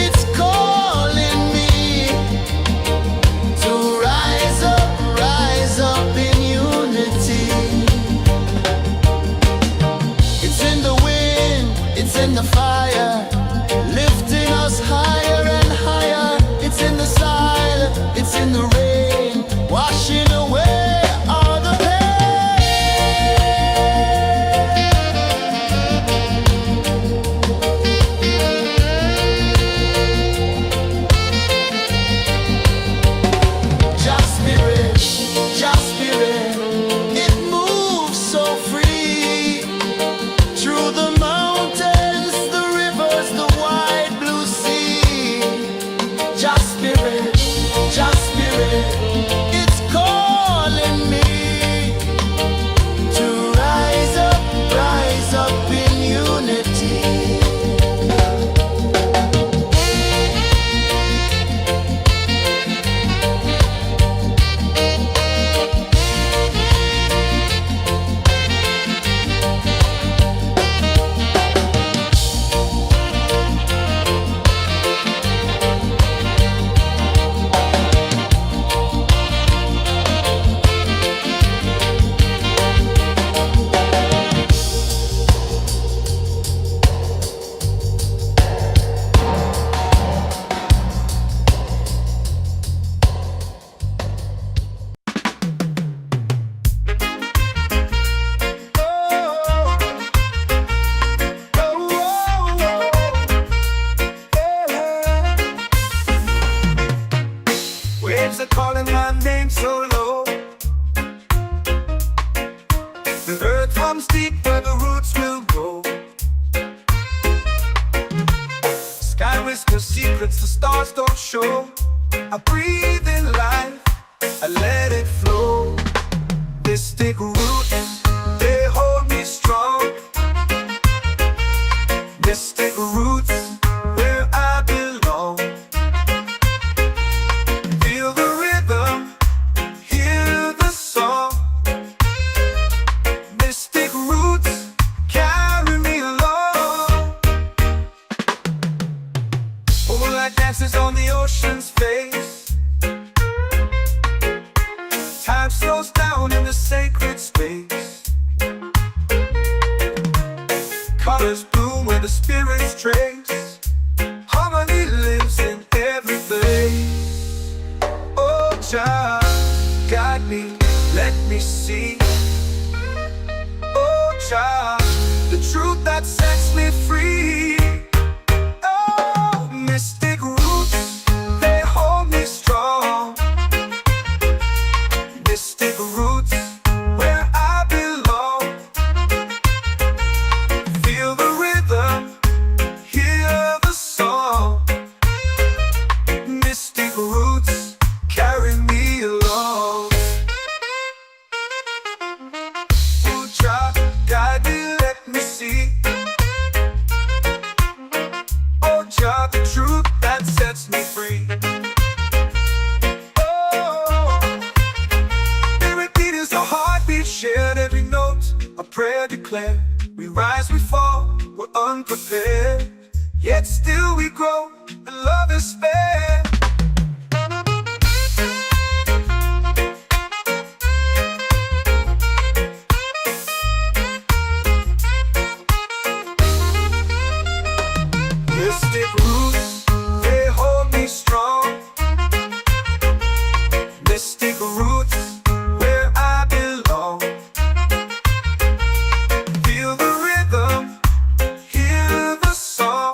it's calling me to rise up in unity. It's in the wind, it's in the fire, lifting us higher and higher. It's in the silence, it's in the rain, washing away all the Just spirit, it moves so free. Through the mountains, the rivers, the wide blue sea. Just spirit, it's calling me to rise up in unity. Waves are calling my name so low. The earth hums deep where the roots will grow. Sky whispers secrets the stars don't show. I breathe in life, I let it flow. Mystic roots, they hold me strong. Mystic roots, where I belong. Feel the rhythm, hear the song. Mystic roots, carry me along. Moonlight dances on the ocean's face. Time slows down in the sacred space. Colors bloom where the spirits trace. Harmony lives in every place. Oh, Jah, guide me, let me see. Oh, Jah, the truth that sets me free. Oh, mystic roots, they hold me strong. Mystic roots, where I belong. Feel the rhythm, hear the song. Mystic roots, carry me along. Oh, Jah, guide me, let me see. Oh, Jah, the truth that sets me free. Oh, spirit beat is a heartbeat, shared every note, a prayer declared. We rise, we fall, we're unprepared, yet still we grow, and love is fair. Mystic roots, they hold me strong. Mystic roots, where I belong. Feel the rhythm, hear the song.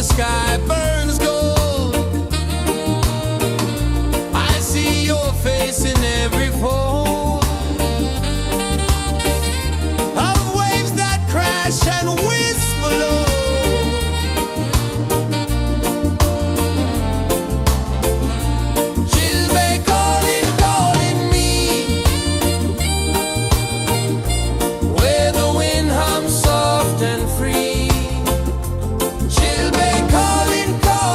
sky burns gold. I see your face in every fold of waves that crash and whisper low. She'll be calling, calling me where the wind hums soft and free. She'll be calling, calling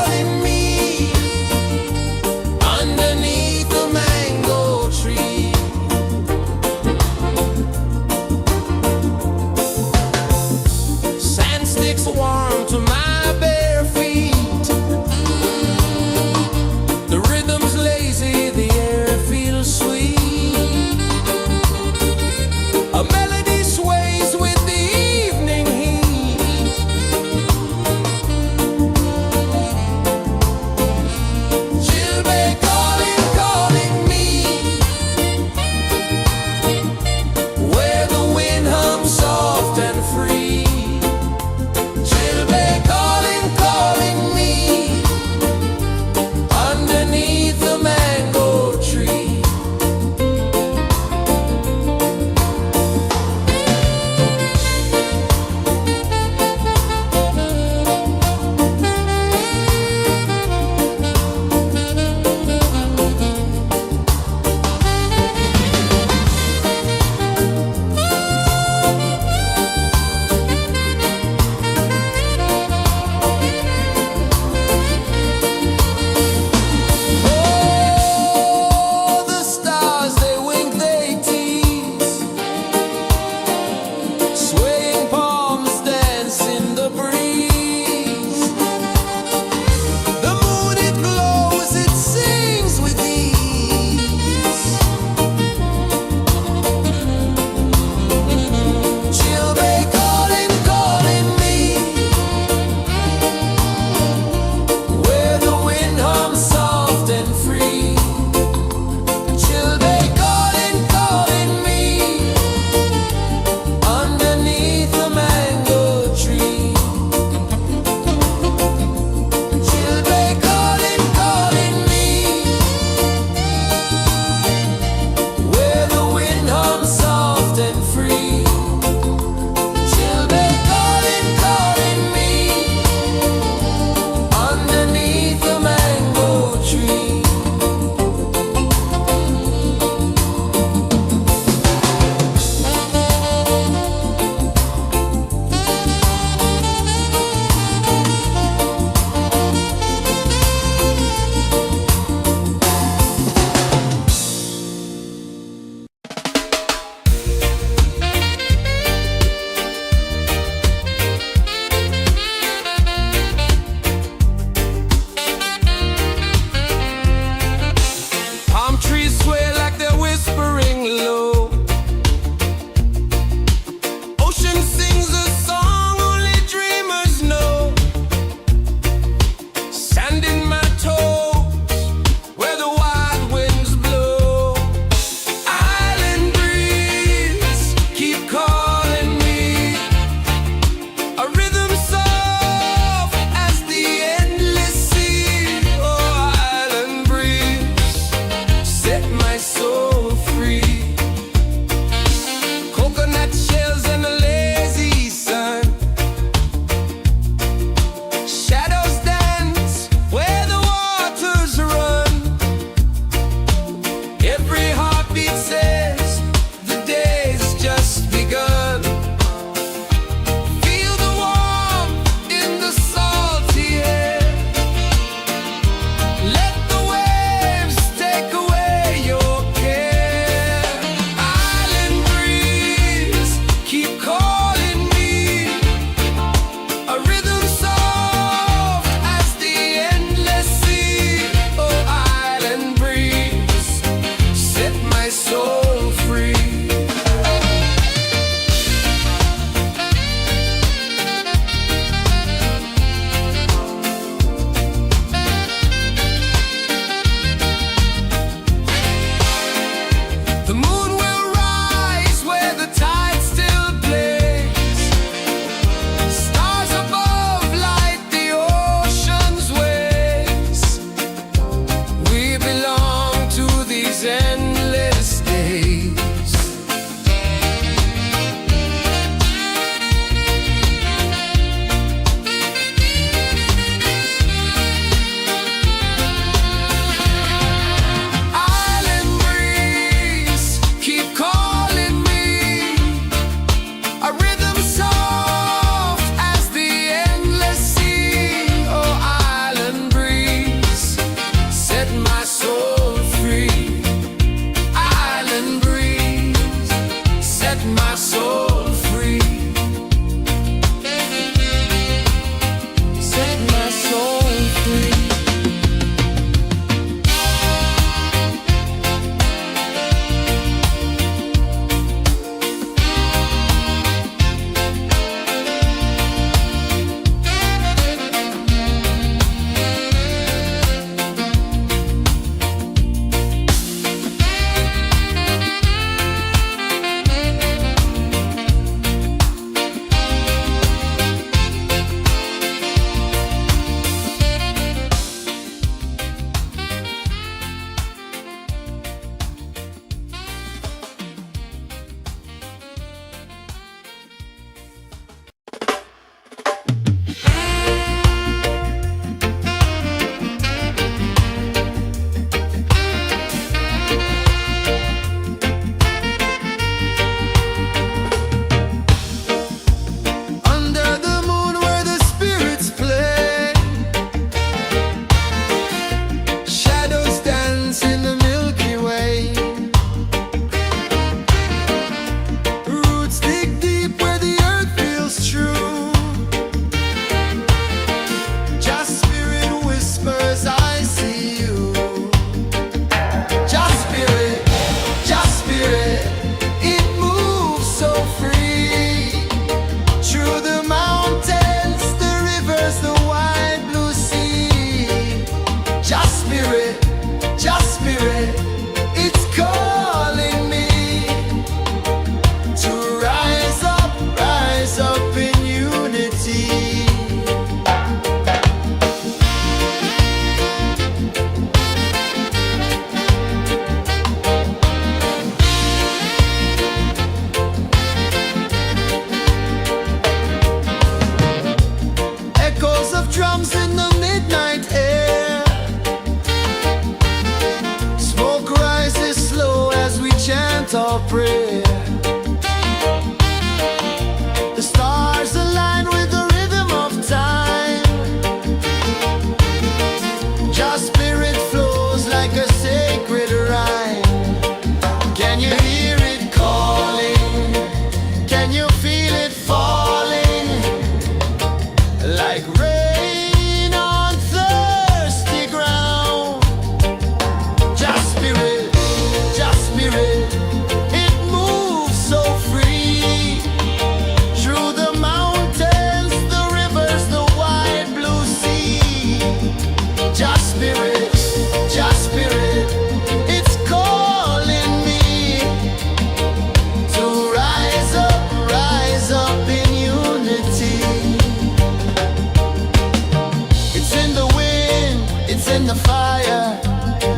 in the fire,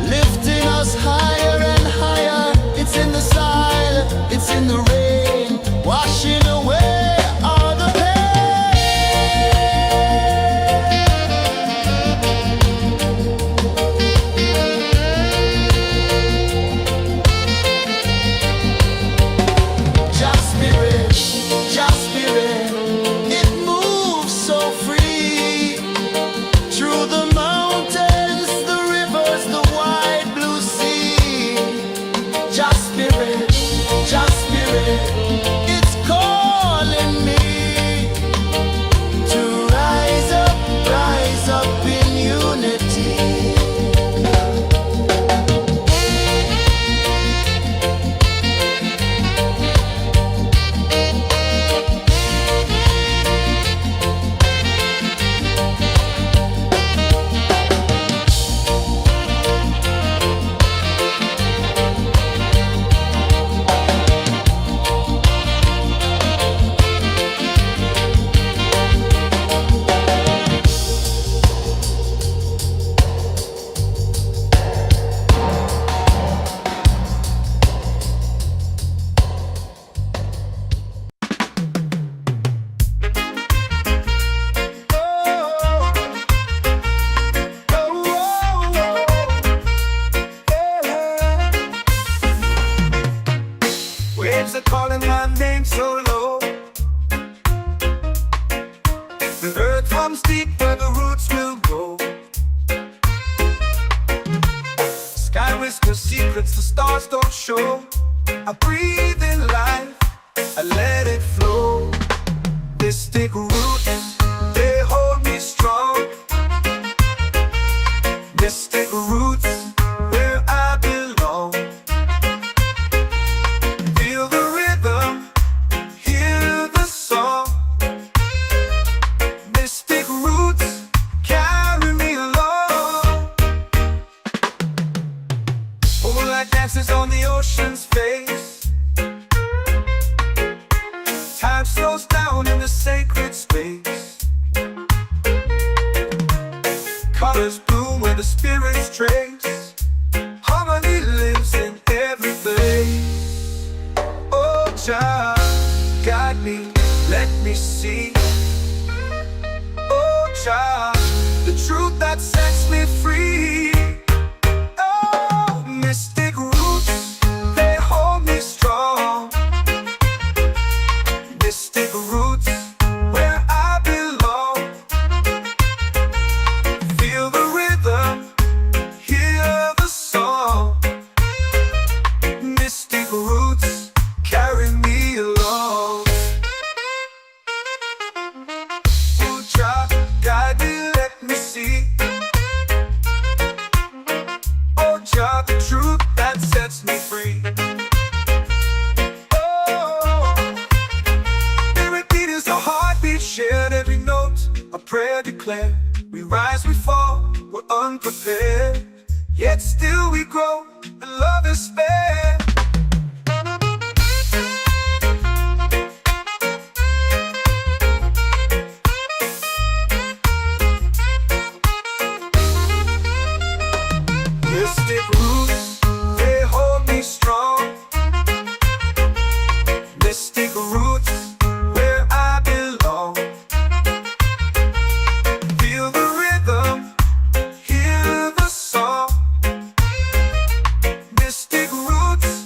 lifting us higher and higher. It's in the silence, it's in the rain, washing away all the pain. Just spirit, just spirit, it moves so free through the mountains, the rivers, the wide blue sea. Just spirit, it's calling me to rise up in unity. Waves are calling my name so low. The earth comes deep where the roots will grow. Sky whispers secrets the stars don't show. I breathe in life, I let it flow. They stick root, they hold me strong. They stick roots where I belong. Feel the rhythm, hear the song. Mystic roots carry me along. Moonlight dances on the ocean's face. Time slows down in the sacred space. Colors bloom where the spirits trace. Harmony lives in every place. Oh, Jah, guide me, let me see. Oh, Jah, the truth that sets me free. Oh, mystic roots, they hold me strong. Mystic roots, where I belong. Feel the rhythm, hear the song. Mystic roots carry me along. Oh, Jah, guide me, let me see. Oh, Jah, the truth that sets me free. Oh, spirit beat is a heartbeat shared, every note a prayer declared. We rise, we fall, we're unprepared, yet still we grow, and love is spared. Mystic roots, they hold me strong. Mystic roots, where I belong. Feel the rhythm, hear the song. Mystic roots,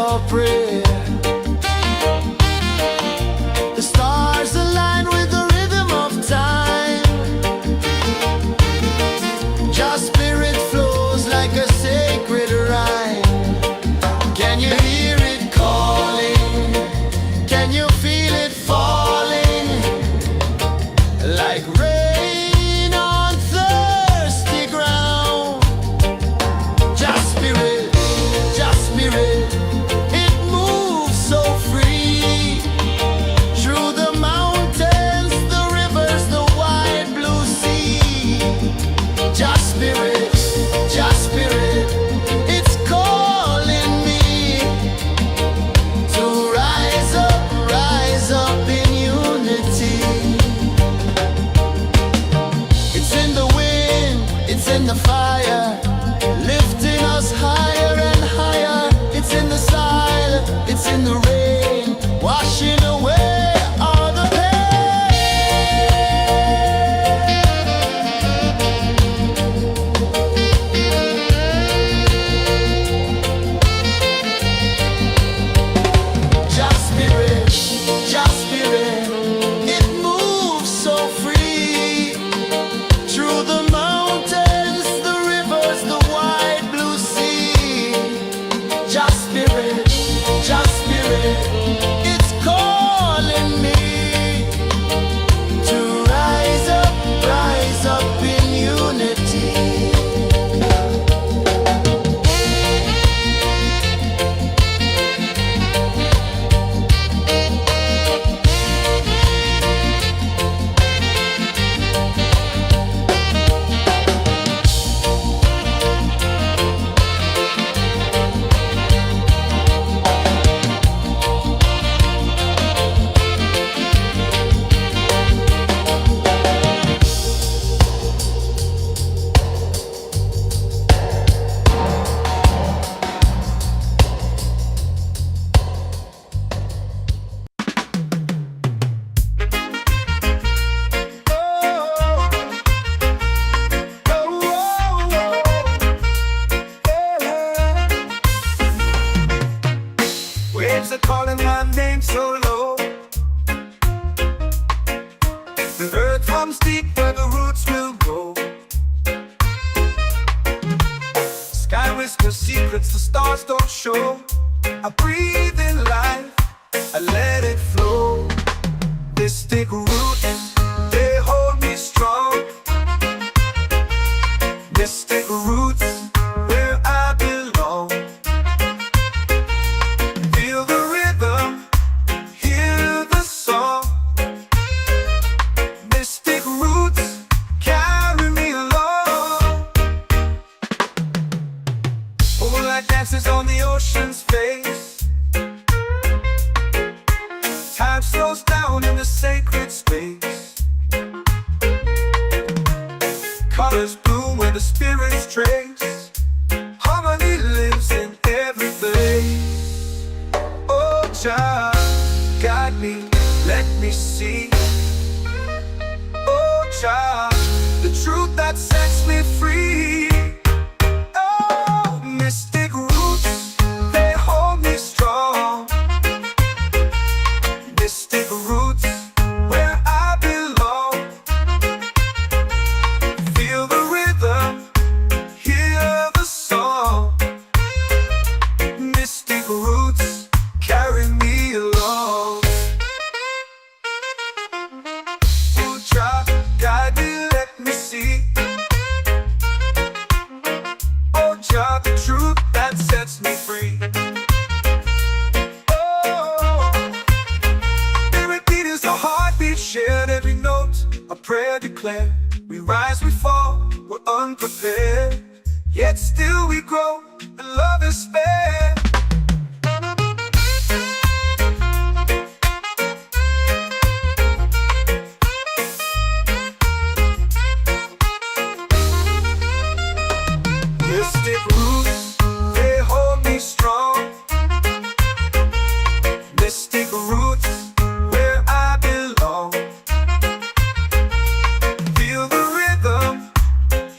your prayer. The stars align with the rhythm of time. Your spirit flows like a sacred rhyme. Can you hear it calling? Can you feel it falling? Like rain on thirsty ground. Just spirit, it moves so free. Through the mountains, the rivers, the wide blue sea. Just spirit, it's calling me to rise up in unity. It's in the wind, it's in the fire, lifting us higher and higher. It's in the silence, it's in the rain, washing away all the Just spirit, it moves so free. Through the mountains, the rivers, the wide blue sea. Just spirit, it's calling me to rise up in unity. Waves are calling my name so low. The earth comes deep where the roots will grow. Sky whispers secrets the stars don't show. I breathe in life, I let it flow. They stick roots, they hold me strong. They stick roots where I belong. Feel the rhythm, hear the song. Mystic roots carry me along. Moonlight dances on the ocean's face. Time slows down in the sacred space. Colors bloom where the spirits trace. Harmony lives in every place. Oh, child, guide me, let me see. Oh, child, the truth that sets me free. Oh, mystic roots, they hold me strong. Mystic roots, where I belong. Feel the rhythm, hear the song. Mystic roots carry me along. Oh, child, guide me, let me see. Oh, child, the truth that sets me free. Oh, every beat is a heartbeat shared, every note a prayer declared. We rise, we fall, we're unprepared, yet still we grow, and love is spared. Mystic roots, they hold me strong. Mystic roots, where I belong. Feel the rhythm,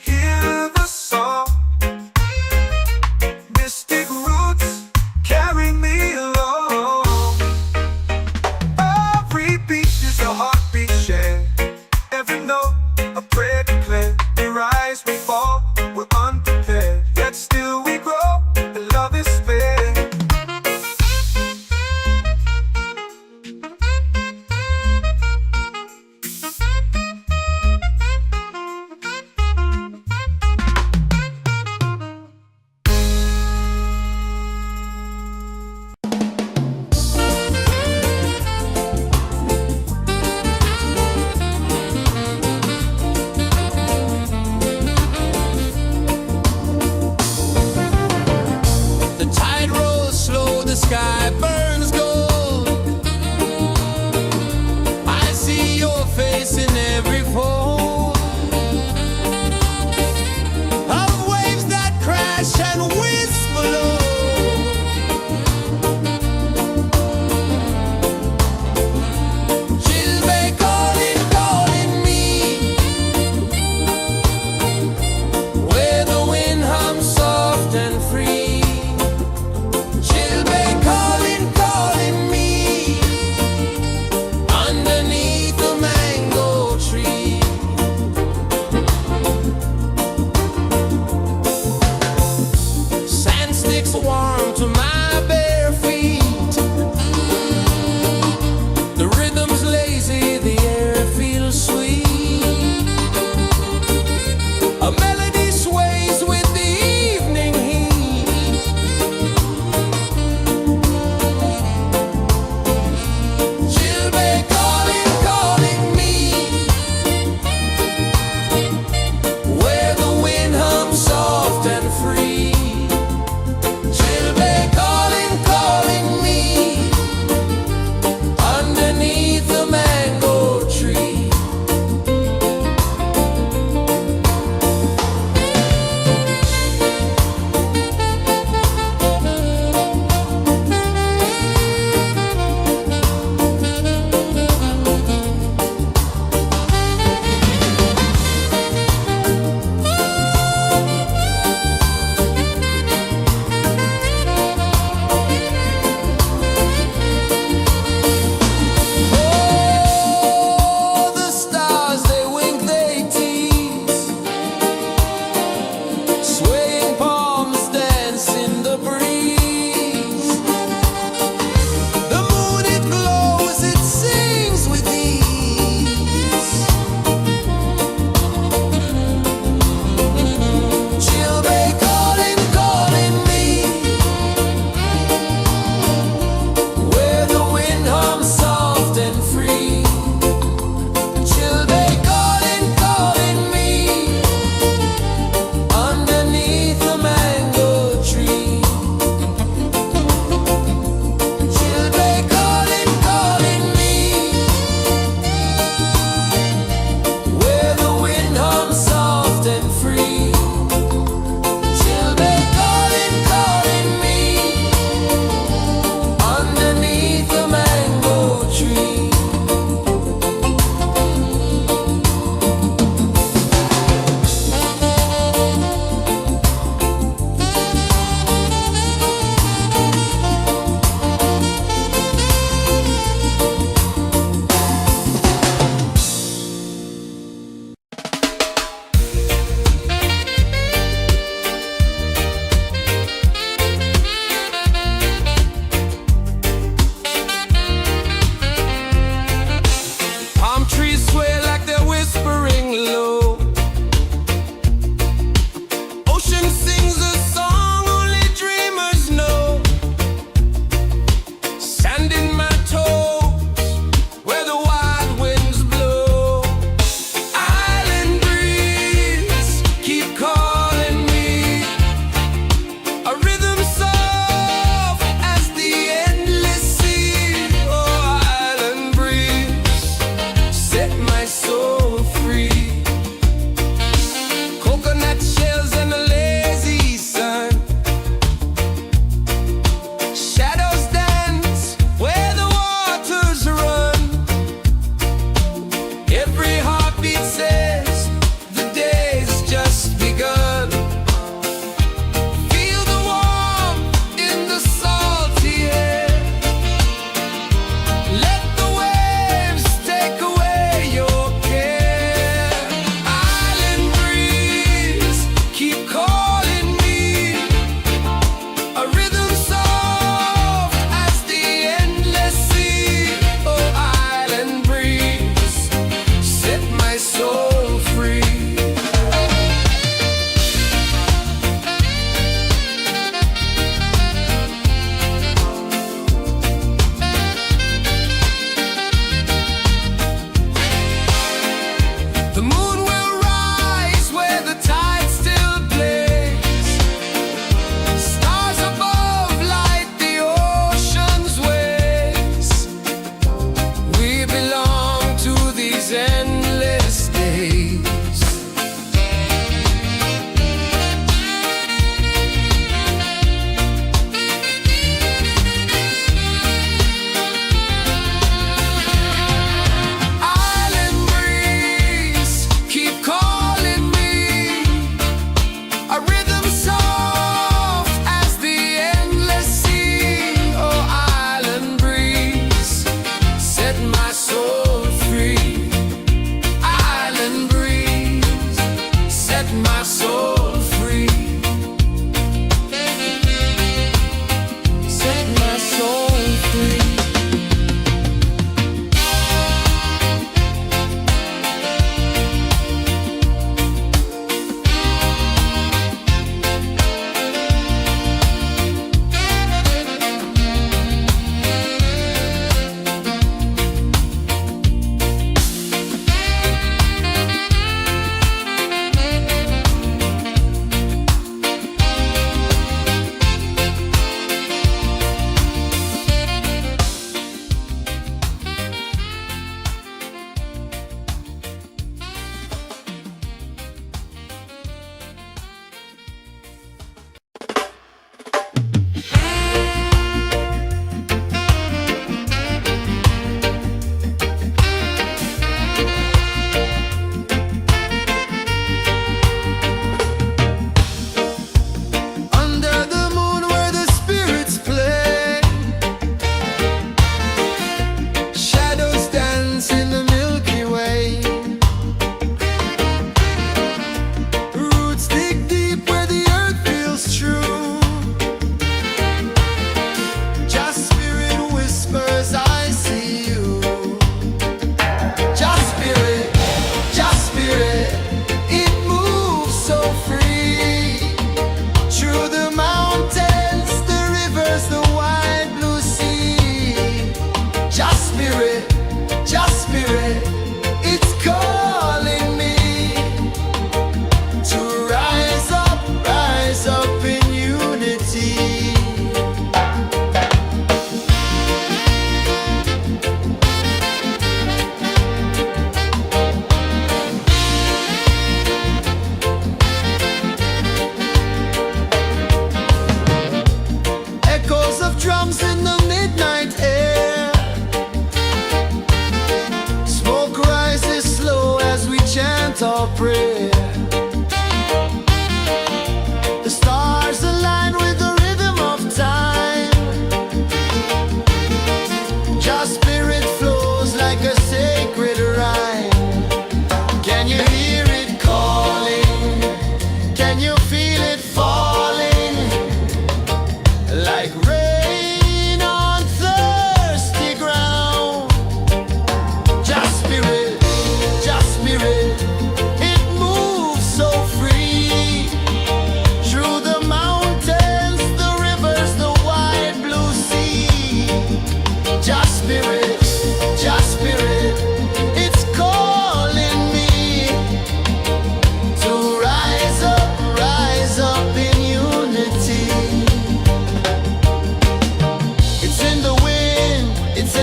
hear the song. Mystic roots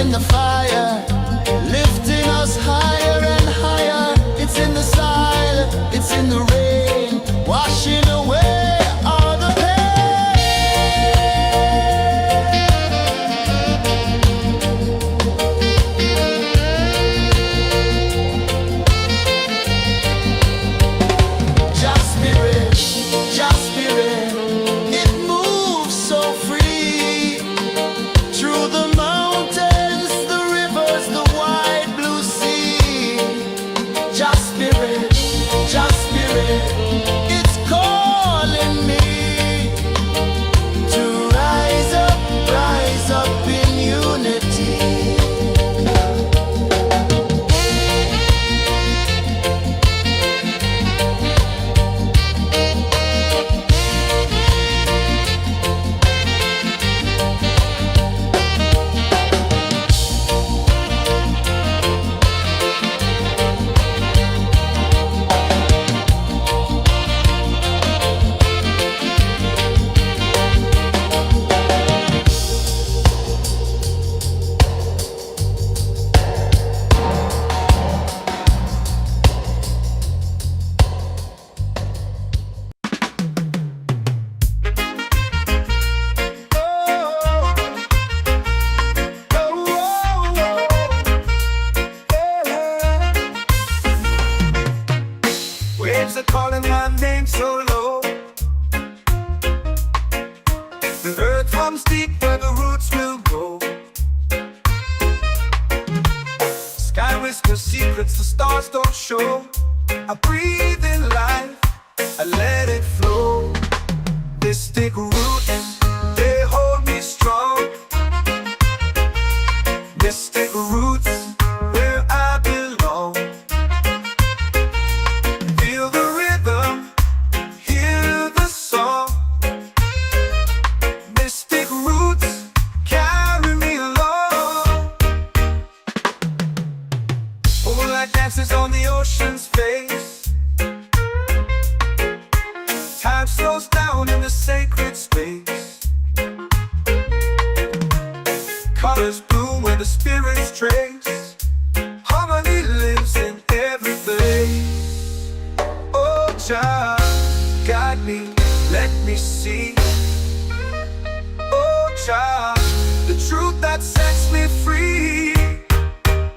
in the fire, lifting us higher and higher. It's in the silence, it's in the rain, washing away all the Just spirit, it moves so free through the mountains, the rivers, the wide blue sea. Just spirit, it's calling me to rise up in unity. Waves are calling my name so low. The earth hums deep where the roots will go. Sky whispers secrets the stars don't show. I breathe in life, I let it flow. Mystic roots, they hold me strong. Mystic roots, where I belong. Feel the rhythm, hear the song. Mystic roots, carry me along. Moonlight dances on the ocean's face. Time slows down in the sacred space. Colors bloom where the spirits trace. Harmony lives in every place. Oh, child, guide me, let me see. Oh, child, the truth that sets me free.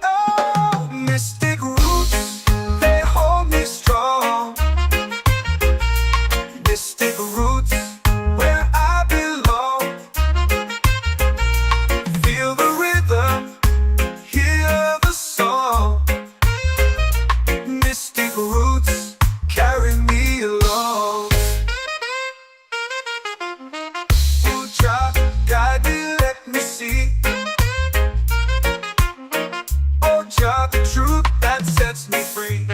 Oh, mystic roots, they hold me strong. Mystic roots, where I belong. Feel the rhythm, hear the song. Mystic roots, carry me along. Oh, child, guide me, let me see. Oh, child, the truth that sets me free.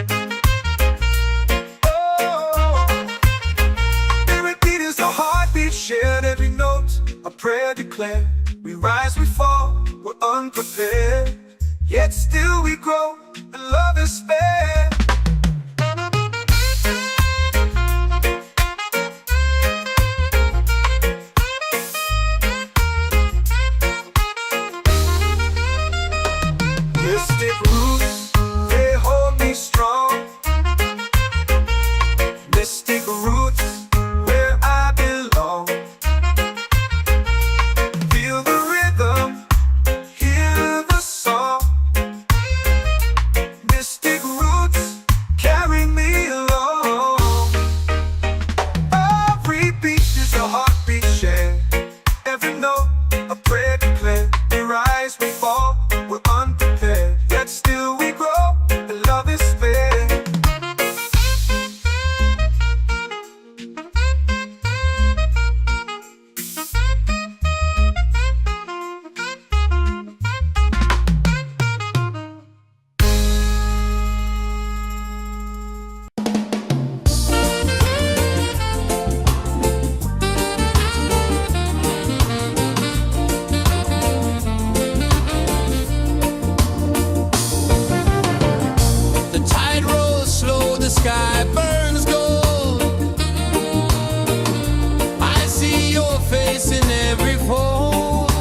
Oh, every beat is a heartbeat shared, every note a prayer declared. We rise, we fall, we're unprepared, yet still we grow, and love is spared. Mystic roots, they hold me strong. Mystic roots, where I belong. Feel the rhythm, hear the song. Mystic roots, carry me along. Every beat is a heartbeat shared, every note a prayer declared. We rise, we fall, we're unprepared, yet still we grow, and love is spared. sky burns gold. I see your face in every fold.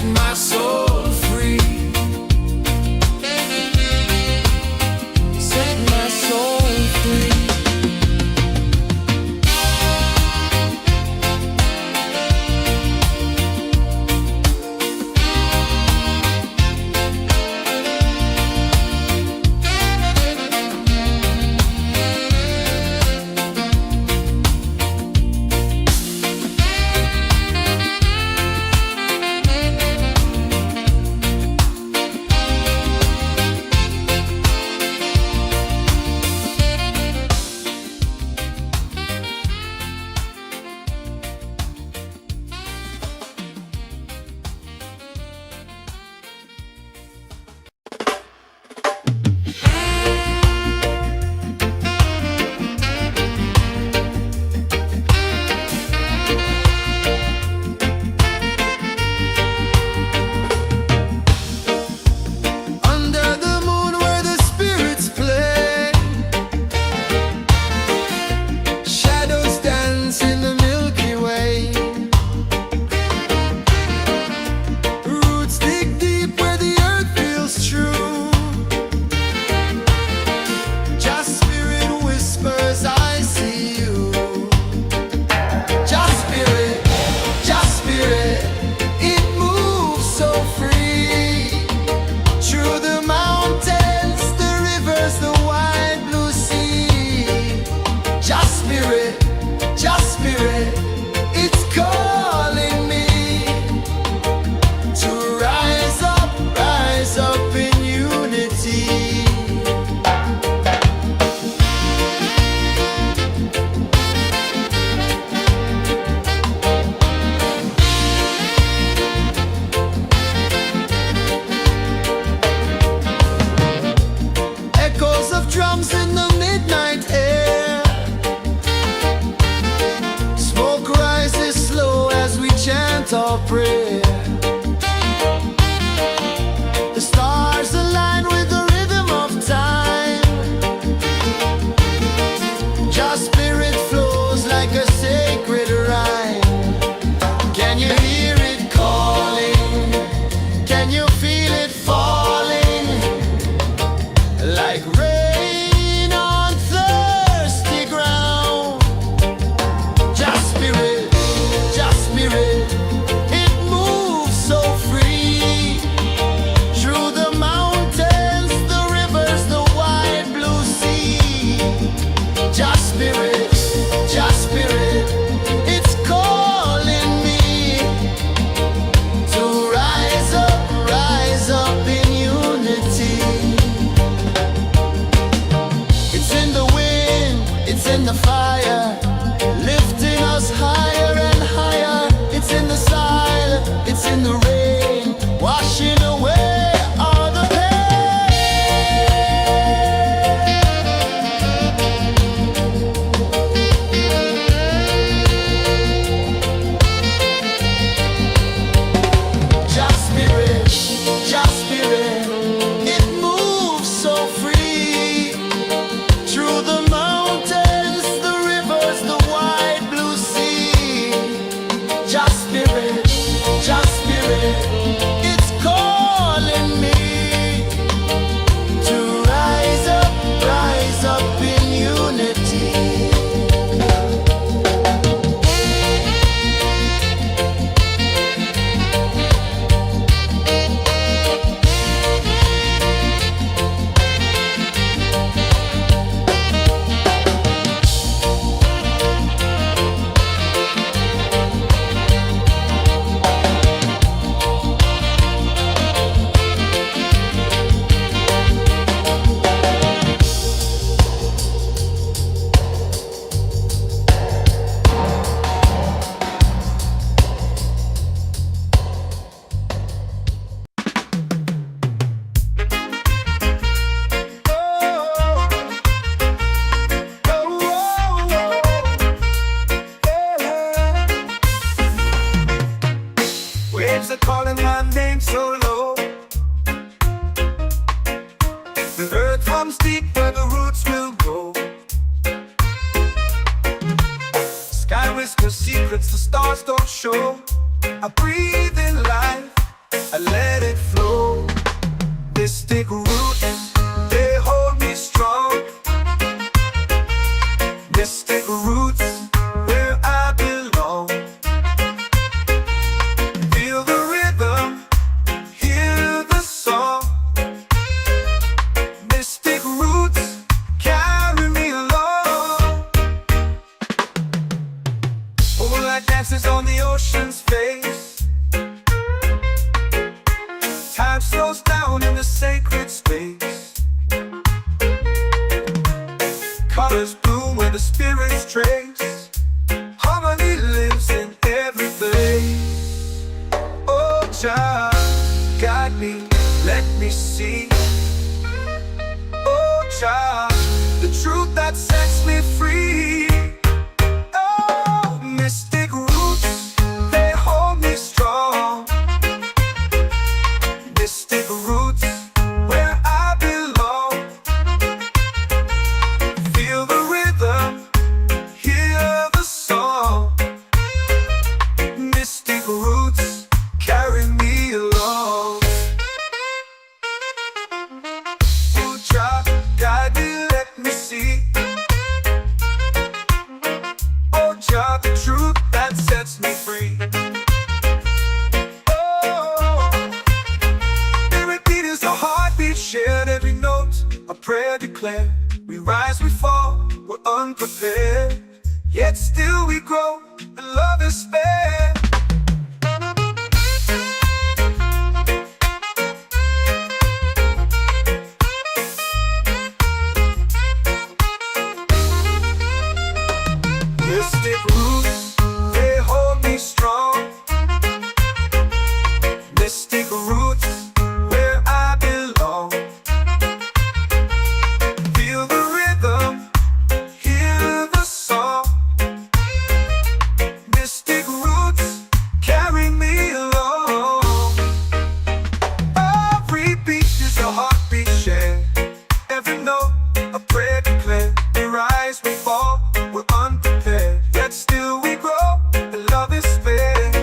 my soul free. Set my soul free. I let it flow. Mystic roots, they hold me strong. Mystic roots, where I belong. Feel the rhythm, hear the song. Mystic roots, carry me along. Moonlight dances on the ocean's face. Time slows down in the sacred space. Colors bloom where the spirits trace. Harmony lives in every place. Oh, Jah, guide me, let me see. Oh, Jah, the truth that sets me free. Oh, mystic roots, they hold me strong. Mystic roots, where I belong. Feel the rhythm, hear the song. Mystic roots, carry me along. Oh, Jah, guide me, let me see. Oh, Jah, the truth that sets me free. Shared every note, a prayer declared. We rise, we fall, we're unprepared. Yet still we grow, and love is spared. Mystic roots, they hold me strong. Mystic roots, where I belong. Feel the rhythm, hear the song. Mystic roots, carry me along. Every beat is a heartbeat shared. Every note, a prayer declared. We rise, we fall, we're unprepared. Yet still we grow, and love is spared.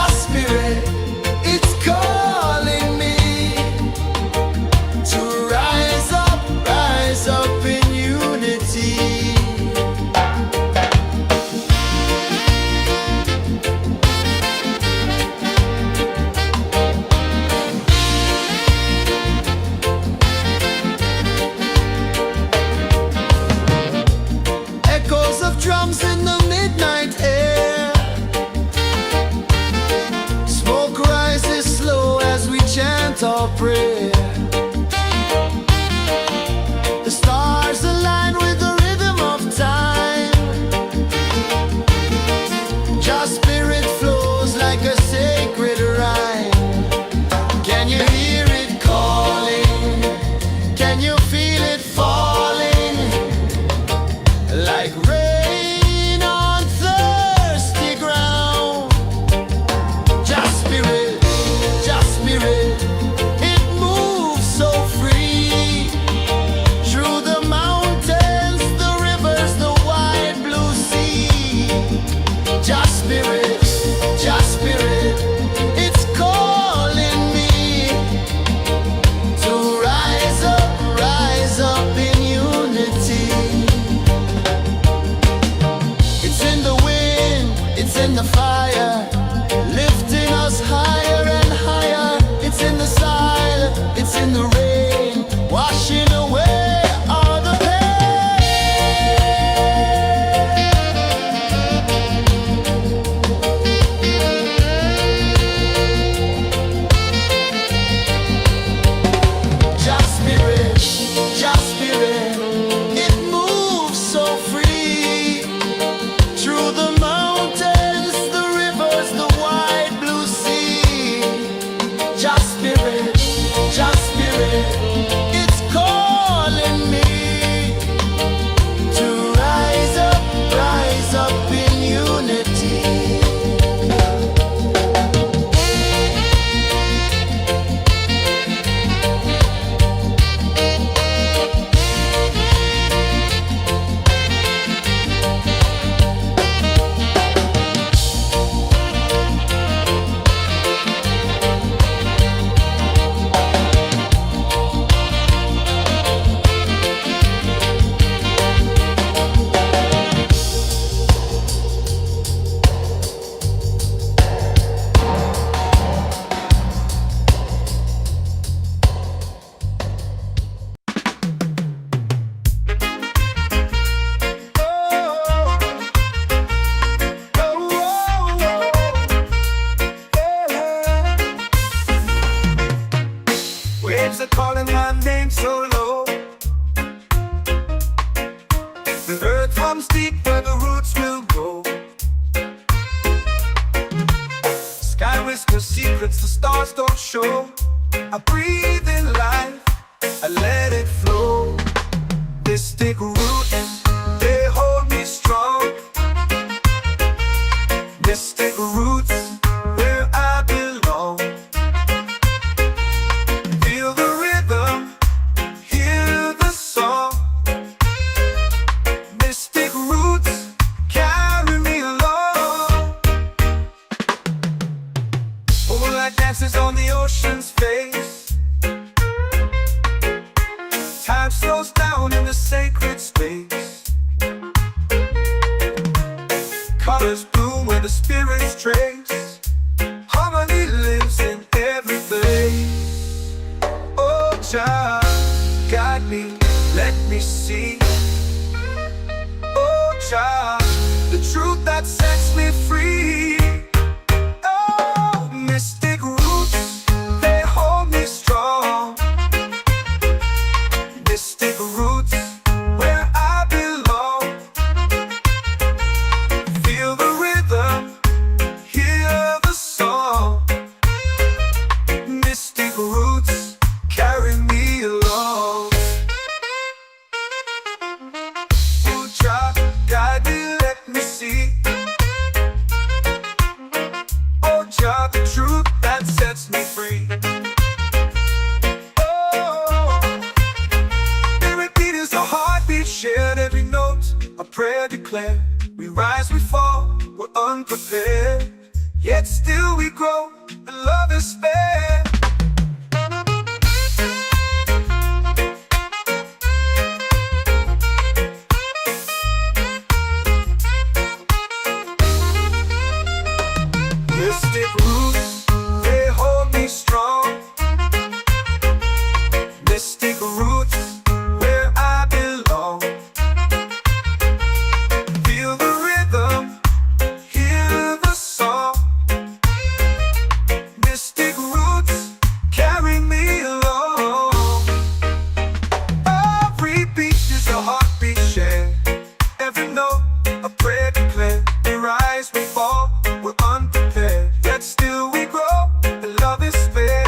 spirit, it's calling me to rise up in unity. Echoes of drums in the midnight air. Smoke rises slow as we chant our prayer. The stars align with the rhythm of time. Your spirit flows like a sacred rhyme. Can you hear it calling? Can you feel it falling? Like rain on thirsty ground. Just spirit, it moves so free. Through the mountains, the rivers, the wide blue sea. Just spirit, it's calling me to rise up in unity. It's in the wind, it's in the fire, lifting us higher and higher. It's in the silence, it's in the rain, washing away all the pain. Just spirit, it moves so free. Through the mountains, the rivers, the wide blue sea. Just spirit, it's calling me to rise up in unity. Waves are calling my name so low. The earth hums deep where the roots will grow. Sky whispers secrets the stars don't show. I breathe in life, I let it flow. They stick rooted, they hold me strong. Mystic roots where I belong. Feel the rhythm, hear the song. Mystic roots carry me along. Moonlight dances on the ocean's face. Time slows down in the sacred space. Colors bloom where the spirits trace. Harmony lives in every place. Oh, child, guide me, let me see. Oh, child, the truth that sets me free. Oh, mystic roots, they hold me strong. Mystic roots where I belong. Feel the rhythm, hear the song. Mystic roots carry me along. grow and love is spare. Mystic roots, they hold me strong. Mystic roots, where I belong. Feel the rhythm, hear the song. Mystic roots, carry me along. Every beat is a heartbeat shared. Every note, a prayer declared. We rise, we fall, we're unprepared. Yet still we grow, and love is fair.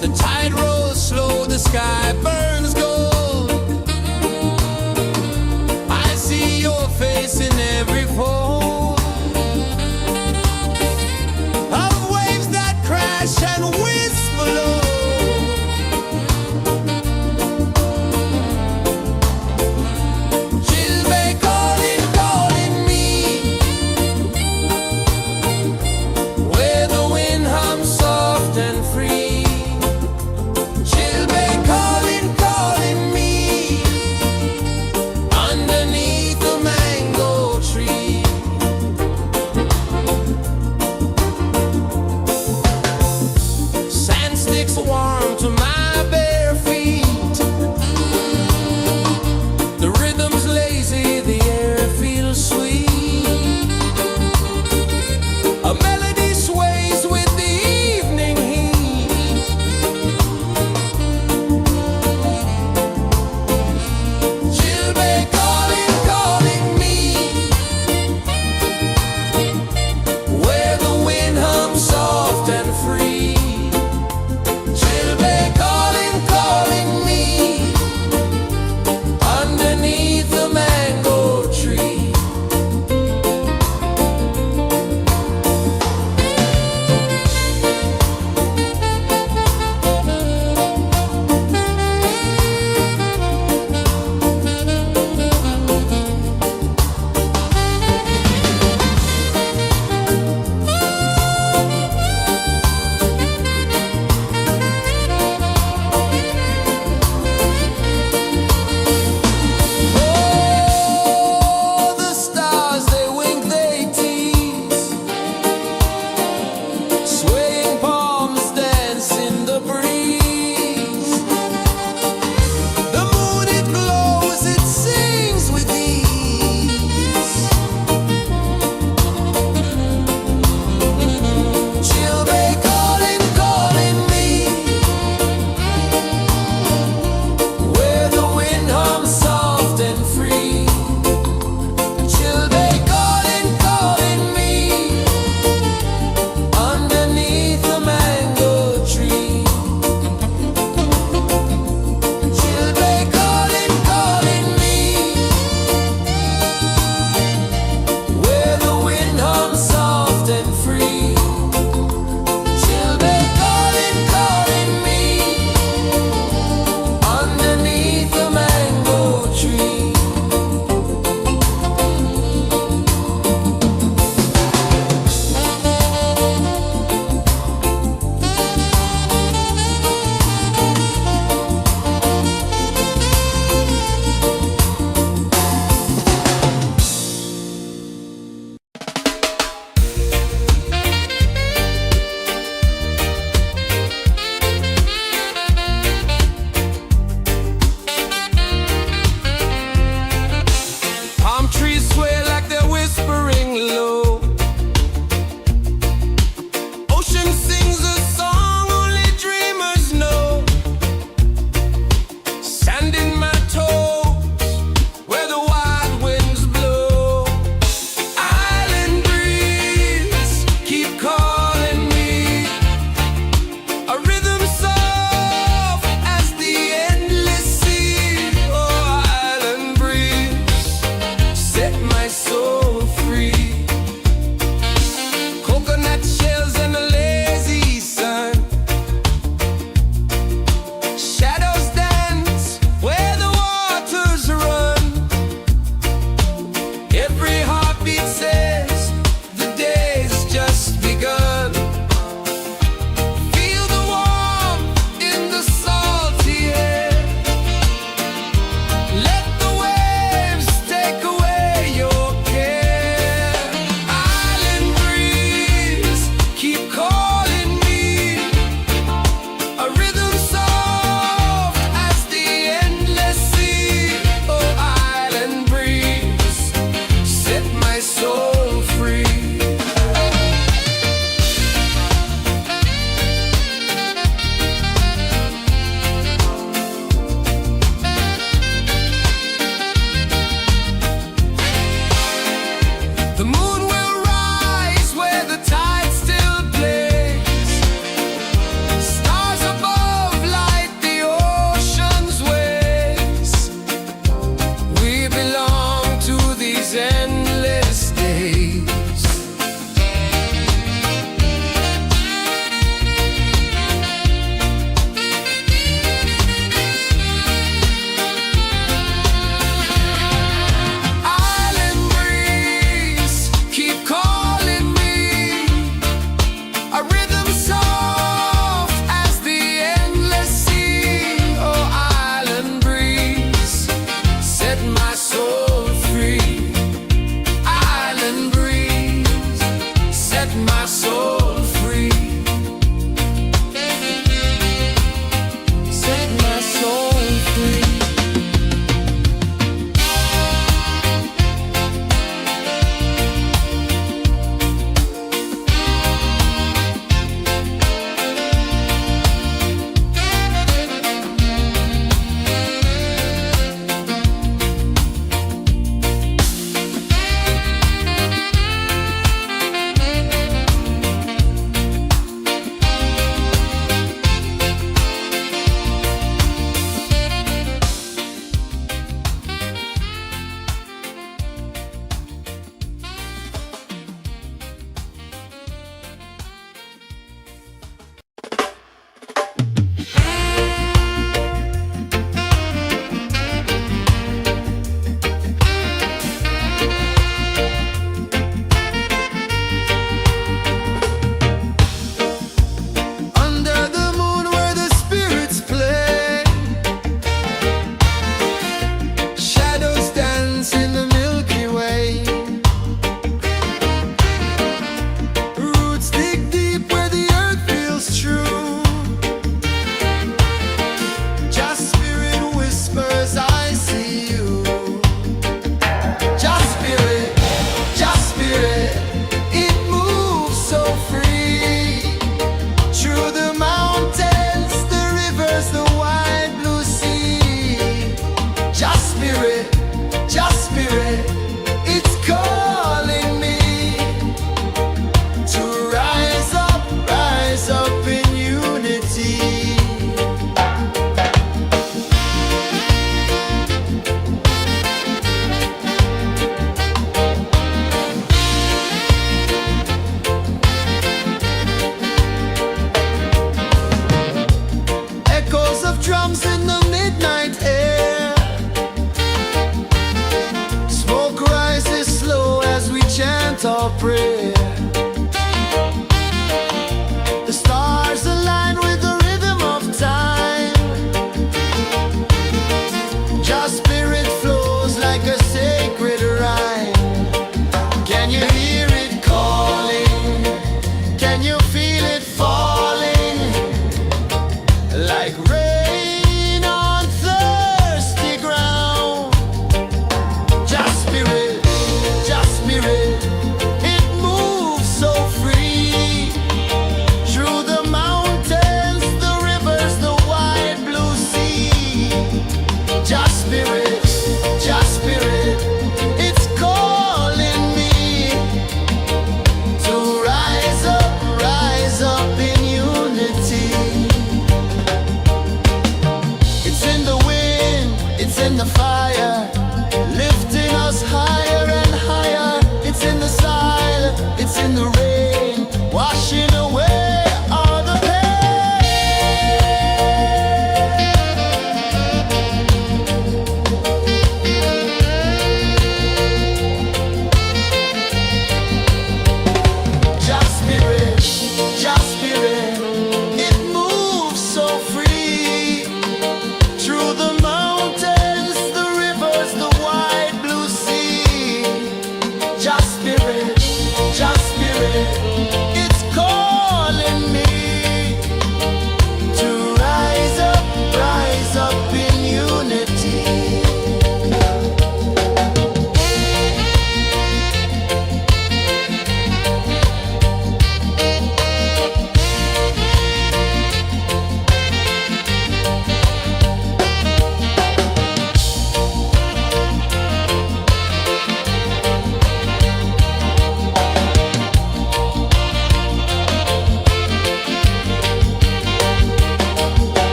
The tide rolls slow, the sky burns gold. I see your face in every fold of waves that crash and whisper low. Chilbay calling, calling me, where the wind hums soft and free. Chilbay calling, calling me, underneath the mango tree. Sand sticks warm to my bare feet. The rhythm's lazy, the air feels sweet. A melody sways with the evening heat. Chilbay calling, calling me, where the wind hums soft and free. Chilbay calling, calling me, underneath the mango tree. Oh, the stars, they wink, they tease. Swaying palms dance in the breeze. The moon, it glows, it sings with ease. Chilbay calling, calling me, where the wind hums soft and free. Chilbay calling, calling me, underneath the mango tree. Chilbay calling, calling me, where the wind hums soft and free. Chilbay calling, calling me, underneath the mango tree. Palm trees sway like they're whispering low. Ocean sings a song only dreamers know. Sand in my toes, where the wild winds blow. Island breeze, keep calling me,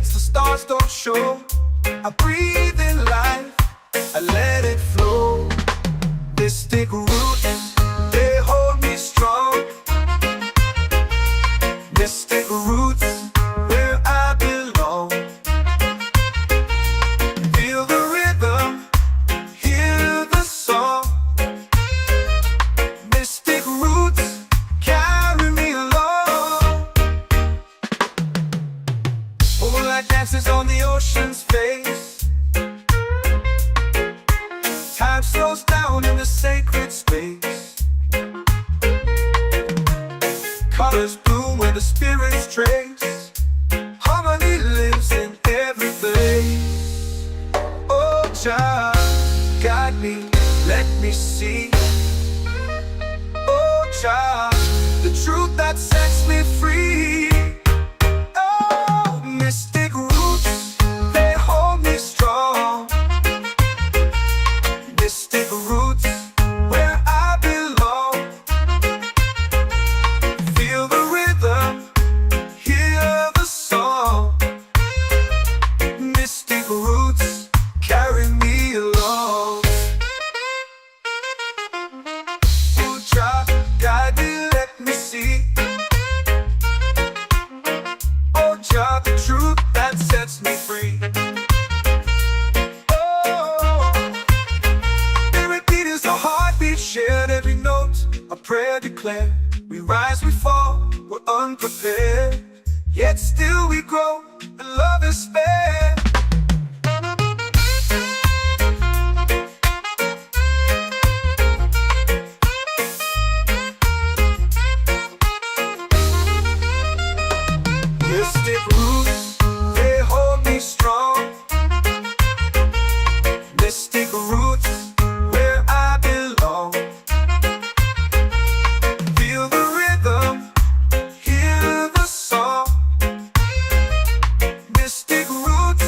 secrets the stars don't show. I breathe in life, I let it flow. Mystic roots, they hold me strong. Mystic roots, where I belong. Feel the rhythm, hear the song. Mystic roots carry me along. Moonlight dances on the ocean's face. Time slows down in the sacred space. Colors bloom where the spirits trace. Harmony lives in every place. Oh, child, guide me, let me see. Oh, child, the truth that sets me free. Oh, mystic roots, they hold me strong. Mystic roots, where I belong. Feel the rhythm, hear the song. Mystic roots carry me along. Oh, child, guide me, let me see. Oh, child, the truth that sets me free. Oh, every beat is a heartbeat shared, every note a prayer declared. We rise, we fall, we're unprepared, yet still we grow, and love is spared. Mystic roots, they hold me strong. Mystic roots, where I belong. Feel the rhythm, hear the song. Mystic roots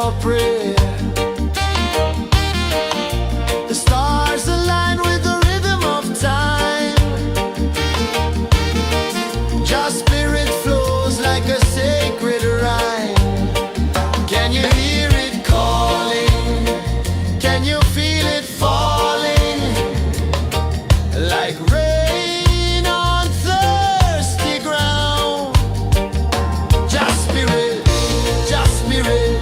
your prayer. The stars align with the rhythm of time. Your spirit flows like a sacred rhyme. Can you hear it calling? Can you feel it falling? Like rain on thirsty ground. Just spirit,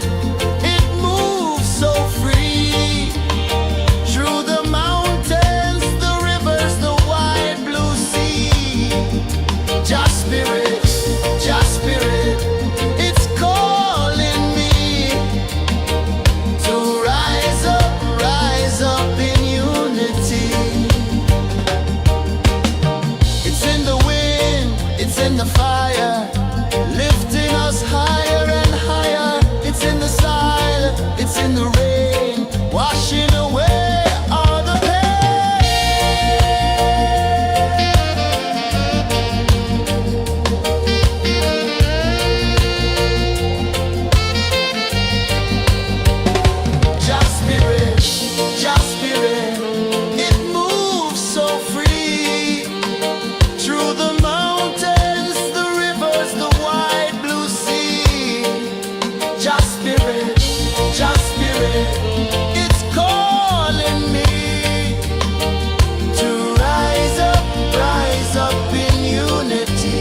it moves so free. Through the mountains, the rivers, the wide blue sea. Just spirit, it's calling me to rise up in unity. It's in the wind, it's in the fire, lifting us higher and higher. It's in the silence, it's in the rain, washing away all the Just spirit, it moves so free. Through the mountains, the rivers, the wide blue sea. Just spirit, it's calling me to rise up in unity.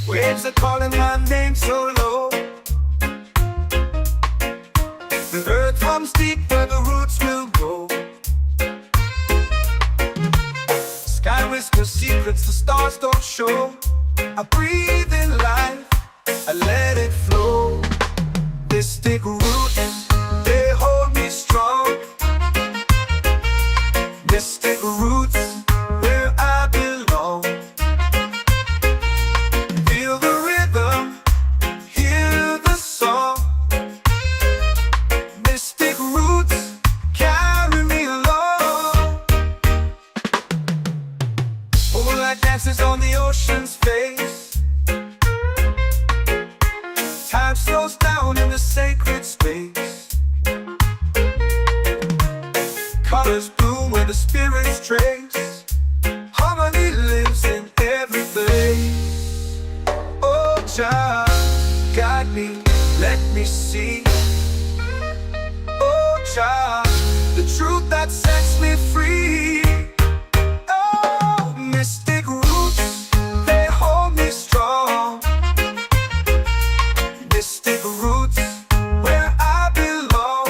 Waves are calling my name so low. The earth hums deep where the roots will go. Sky whispers secrets the stars don't show. I breathe in life, I let it flow. They stick root and they hold me strong. They stick roots where I belong. Feel the rhythm, hear the song. Mystic roots carry me along. Moonlight dances on the ocean's face. Time slows down in the sacred space. Colors bloom where the spirits trace. Harmony lives in every place. Oh, Jah, guide me, let me see. Oh, Jah, the truth that sets me free. Oh, mystic roots, they hold me strong. Mystic roots, where I belong.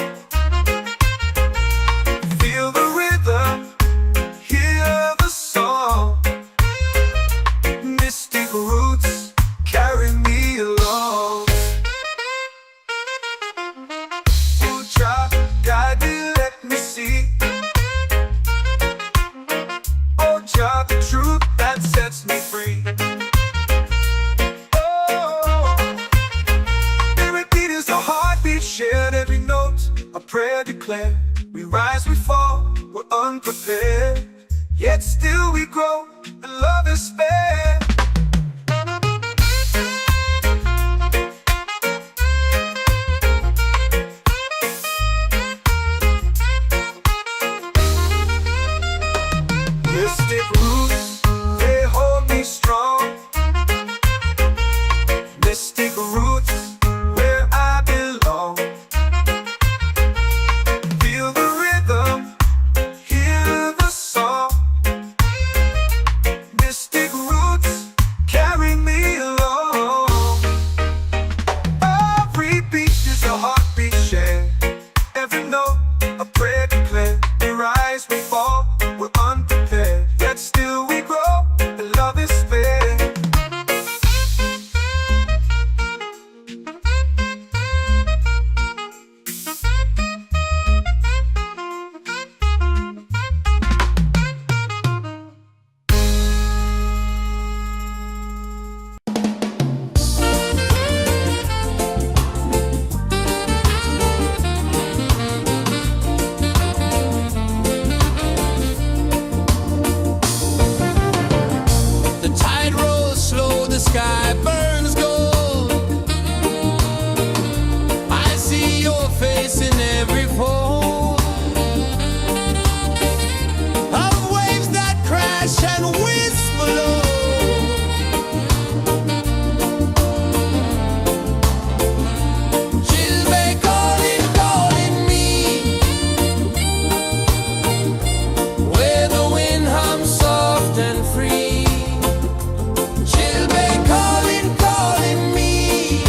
Feel the rhythm, hear the song. Mystic roots carry me along. Oh, Jah, guide me, let me see. Oh, Jah, the truth that sets me free. Oh, spirit beat is a heartbeat shared, every note a prayer declared. We rise, we fall, we're unprepared, yet still we grow, and love is spared. Mystic roots, they hold me strong. Mystic roots, where I belong. Feel the rhythm, hear the song. Mystic roots. and whisper low. Chilbay calling, calling me, where the wind hums soft and free. Chilbay calling, calling me,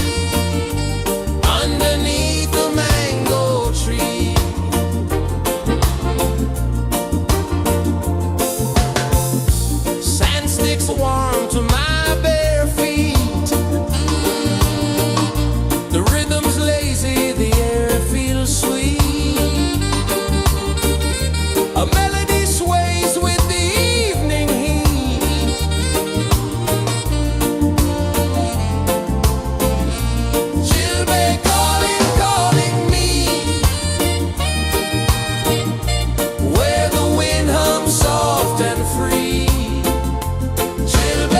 underneath the mango tree. Sand sticks warm to my bare feet. The rhythm's lazy, the air feels sweet. A melody sways with the evening heat. Chilbay calling, calling me, where the wind hums soft and free. Chilbay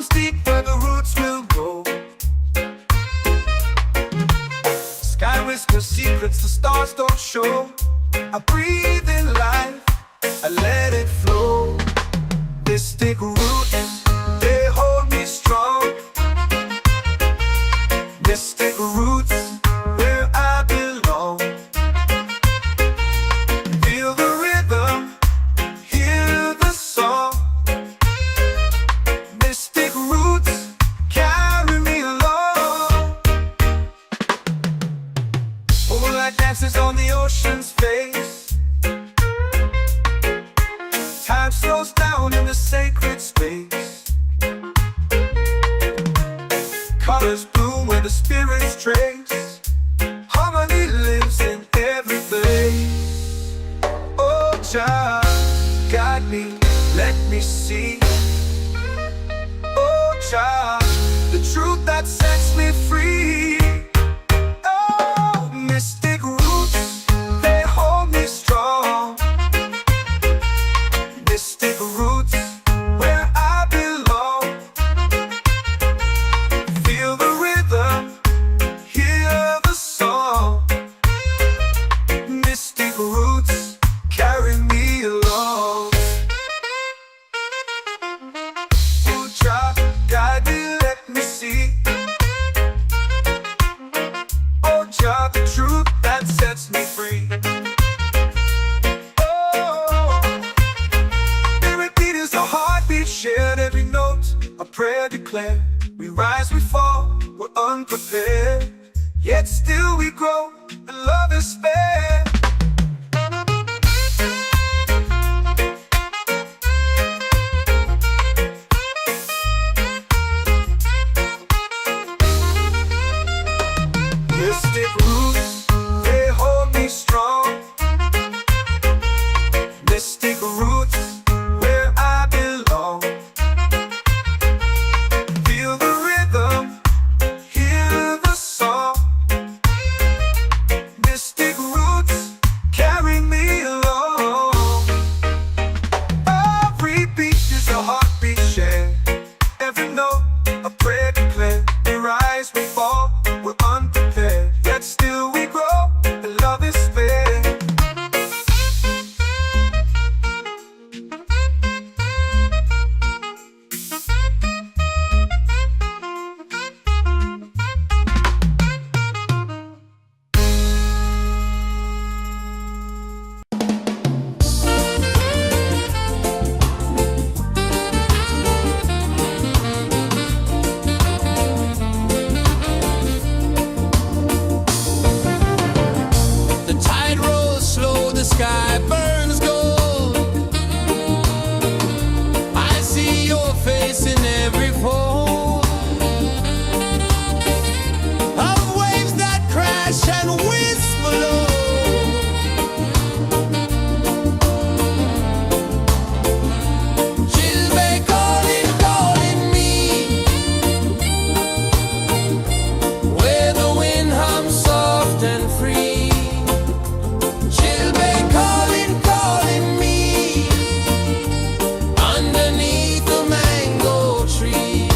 runs deep where the roots will grow. Sky whispers secrets the stars don't show. I breathe in life, I let it flow. This thick root, they hold me strong. Mystic roots, where I belong. Feel the rhythm, hear the song. Mystic roots, carry me along. Moonlight dances on the ocean's face. Time slows down in the sacred space. Colors bloom where the spirits trace. Harmony lives in every place. Oh, child, guide me, let me see. Oh, child, the truth that sets me free. Oh, mystic roots, they hold me strong. Mystic roots, where I belong. Feel the rhythm, hear the song. Mystic roots, carry me along. Oh, child, guide me, let me see. Oh, child, the truth that sets me free. Oh, spirit beat is a heartbeat shared, every note a prayer declared. We rise, we fall, we're unprepared, yet still we grow, and love is spared. Mystic roots, they hold me strong. Mystic roots, where I belong. Feel the rhythm, hear the song. Mystic roots, carry me along. Every beat is a heartbeat shared, every note a prayer declared. We rise, we fall, we're unprepared, yet still we grow, and love is spared. The tide rolls slow, the sky burns gold. I see your face in every fold of waves that crash and whisper low. She'll be calling, calling me, where the wind hums soft and free. She'll be calling, calling me, underneath the mango tree.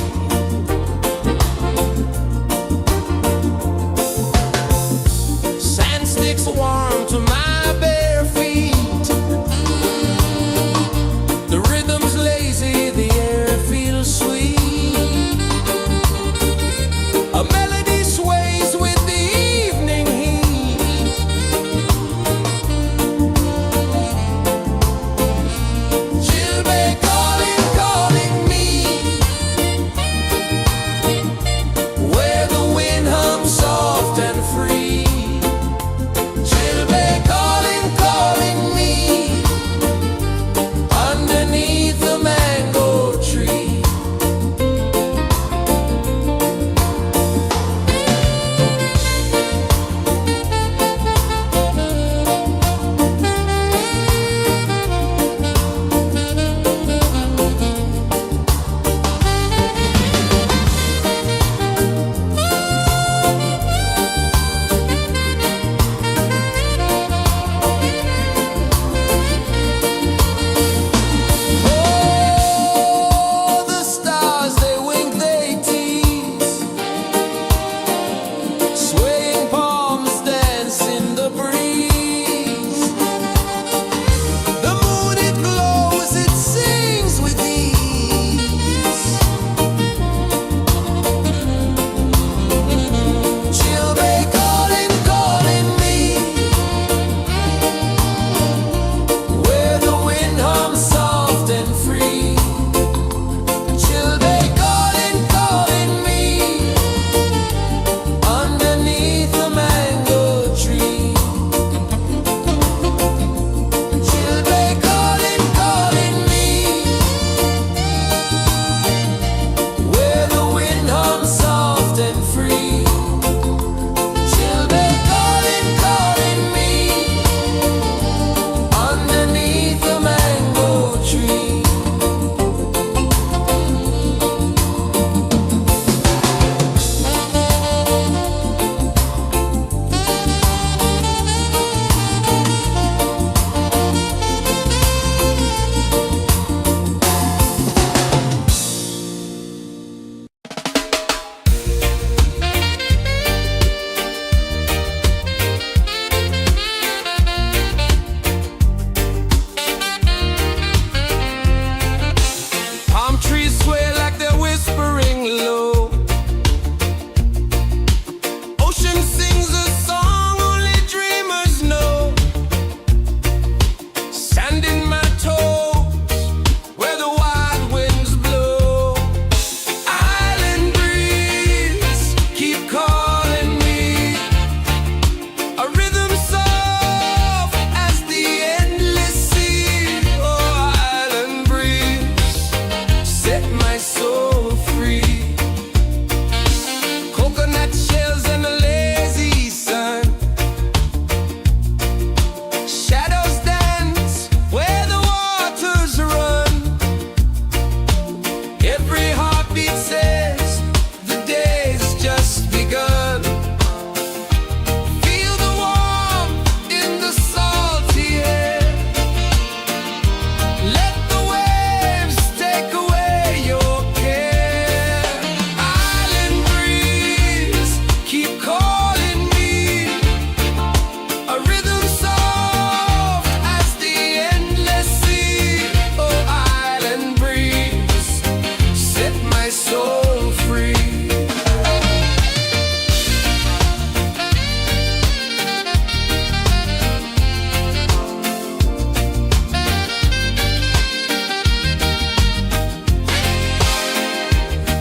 Sand sticks warm to my bare feet. The rhythm's lazy, the air feels sweet. A melody sways with the evening heat. She'll be calling, calling me, where the wind hums soft and free. She'll be calling, calling me, underneath the mango tree.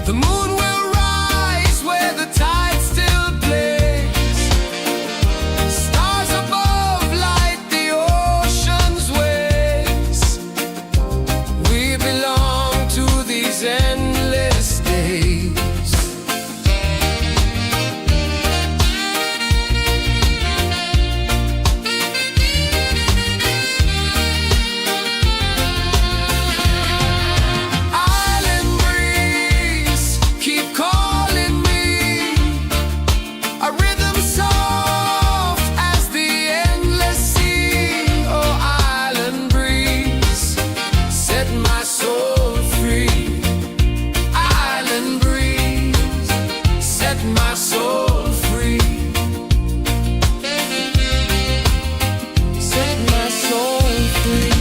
The moon will rise where the tide still plays. Stars above light the ocean's waves. We belong to these endless days. Island breeze, keep calling me. A rhythm soft as the endless sea. Oh, island breeze, set my soul free. Island breeze, set my soul free. Set my soul free.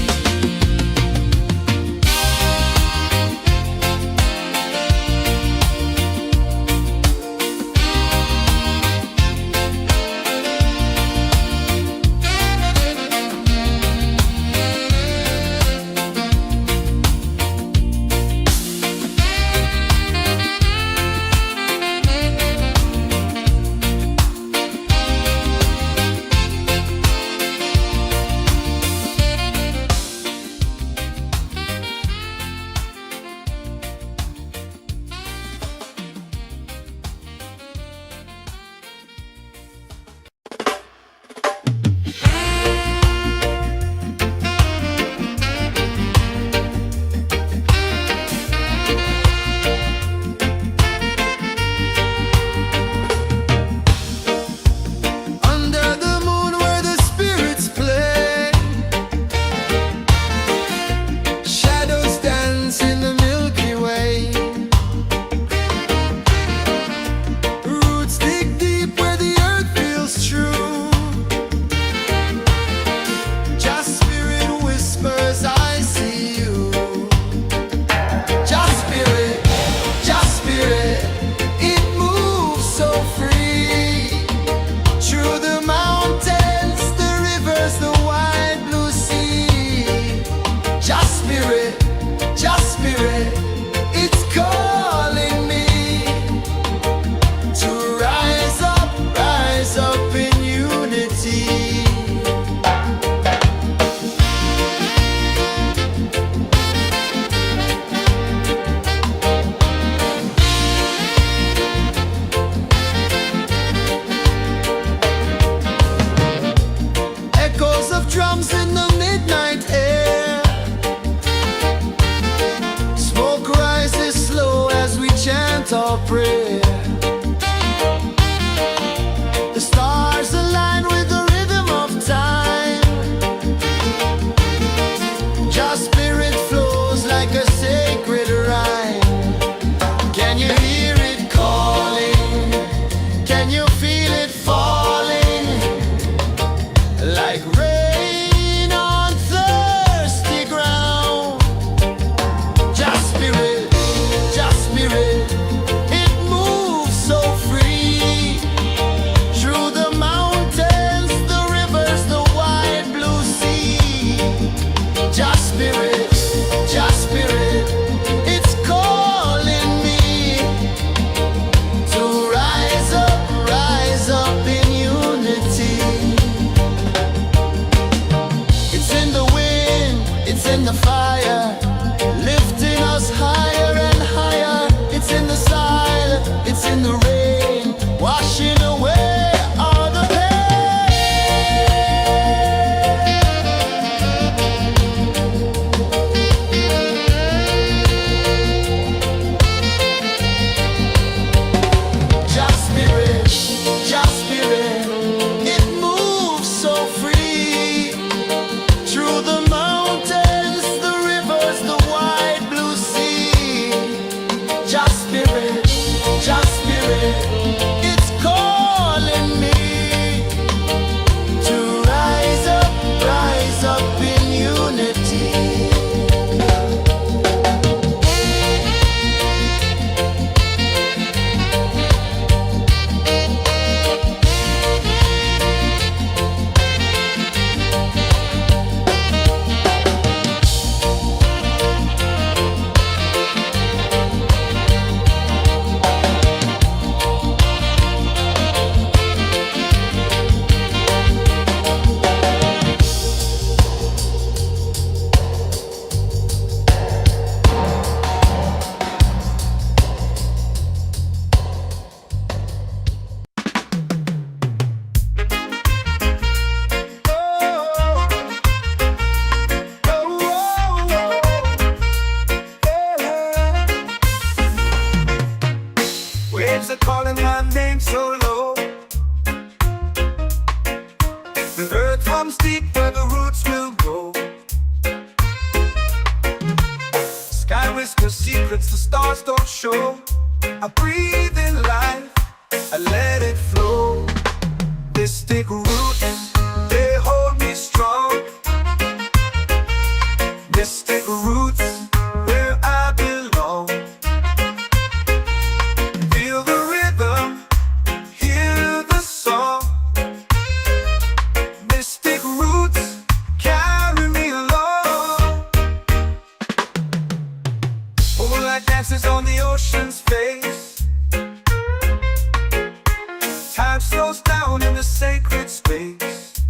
Under the moon where the spirits play, shadows dance in the Milky Way. Roots dig deep where the earth feels true. Just spirit whispers, I see you. Just spirit, it moves so free. Through the mountains, the rivers, the wide blue sea. Just spirit, it's calling me to rise up in unity. Echoes of drums in the midnight air. Smoke rises slow as we chant our prayer. The stars align with the rhythm of time. Just spirit flows like a sacred rhyme. Can you hear it calling? Can you feel it falling? Like rain on thirsty ground. Just spirit, it moves so free. Through the mountains, the rivers, the wide blue sea. Just spirit, it's calling me to rise up in unity. It's in the wind, it's in the fire, lifting us higher and higher. It's in the silence, it's in the rain, washing away all the pain. Just spirit, it moves so free. Through the mountains, the rivers, the wide blue sea. Just spirit, it's calling me to rise up in unity. waves are calling my name so low. The earth hums deep where the roots will grow. Sky whispers secrets the stars don't show. I breathe in life, I let it flow. Mystic roots, they hold me strong. Mystic roots, where I belong. Feel the rhythm, hear the song. Mystic roots, carry me along. Moonlight dances on the ocean's face. Time slows down in the sacred space.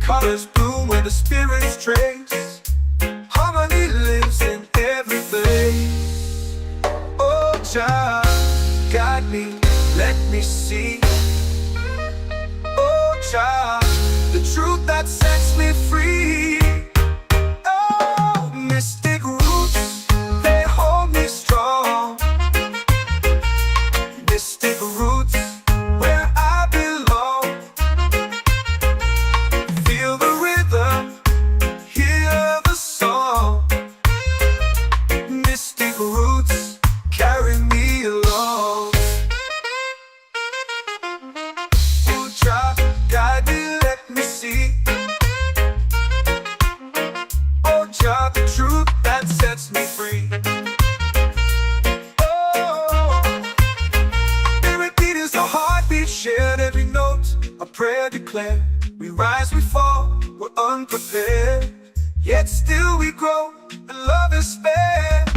Colors bloom where the spirits trace. Harmony lives in every place. Oh, Jah, guide me, let me see. Oh, Jah, the truth that sets me free. Oh, mystic roots, they hold me strong. Mystic roots, where I belong. Feel the rhythm, hear the song. Mystic roots, carry me along. Oh, Jah, guide me, let me see. Oh, Jah, the truth that sets me free. Shared every note, a prayer declared. We rise, we fall, we're unprepared. Yet still we grow, and love is spared.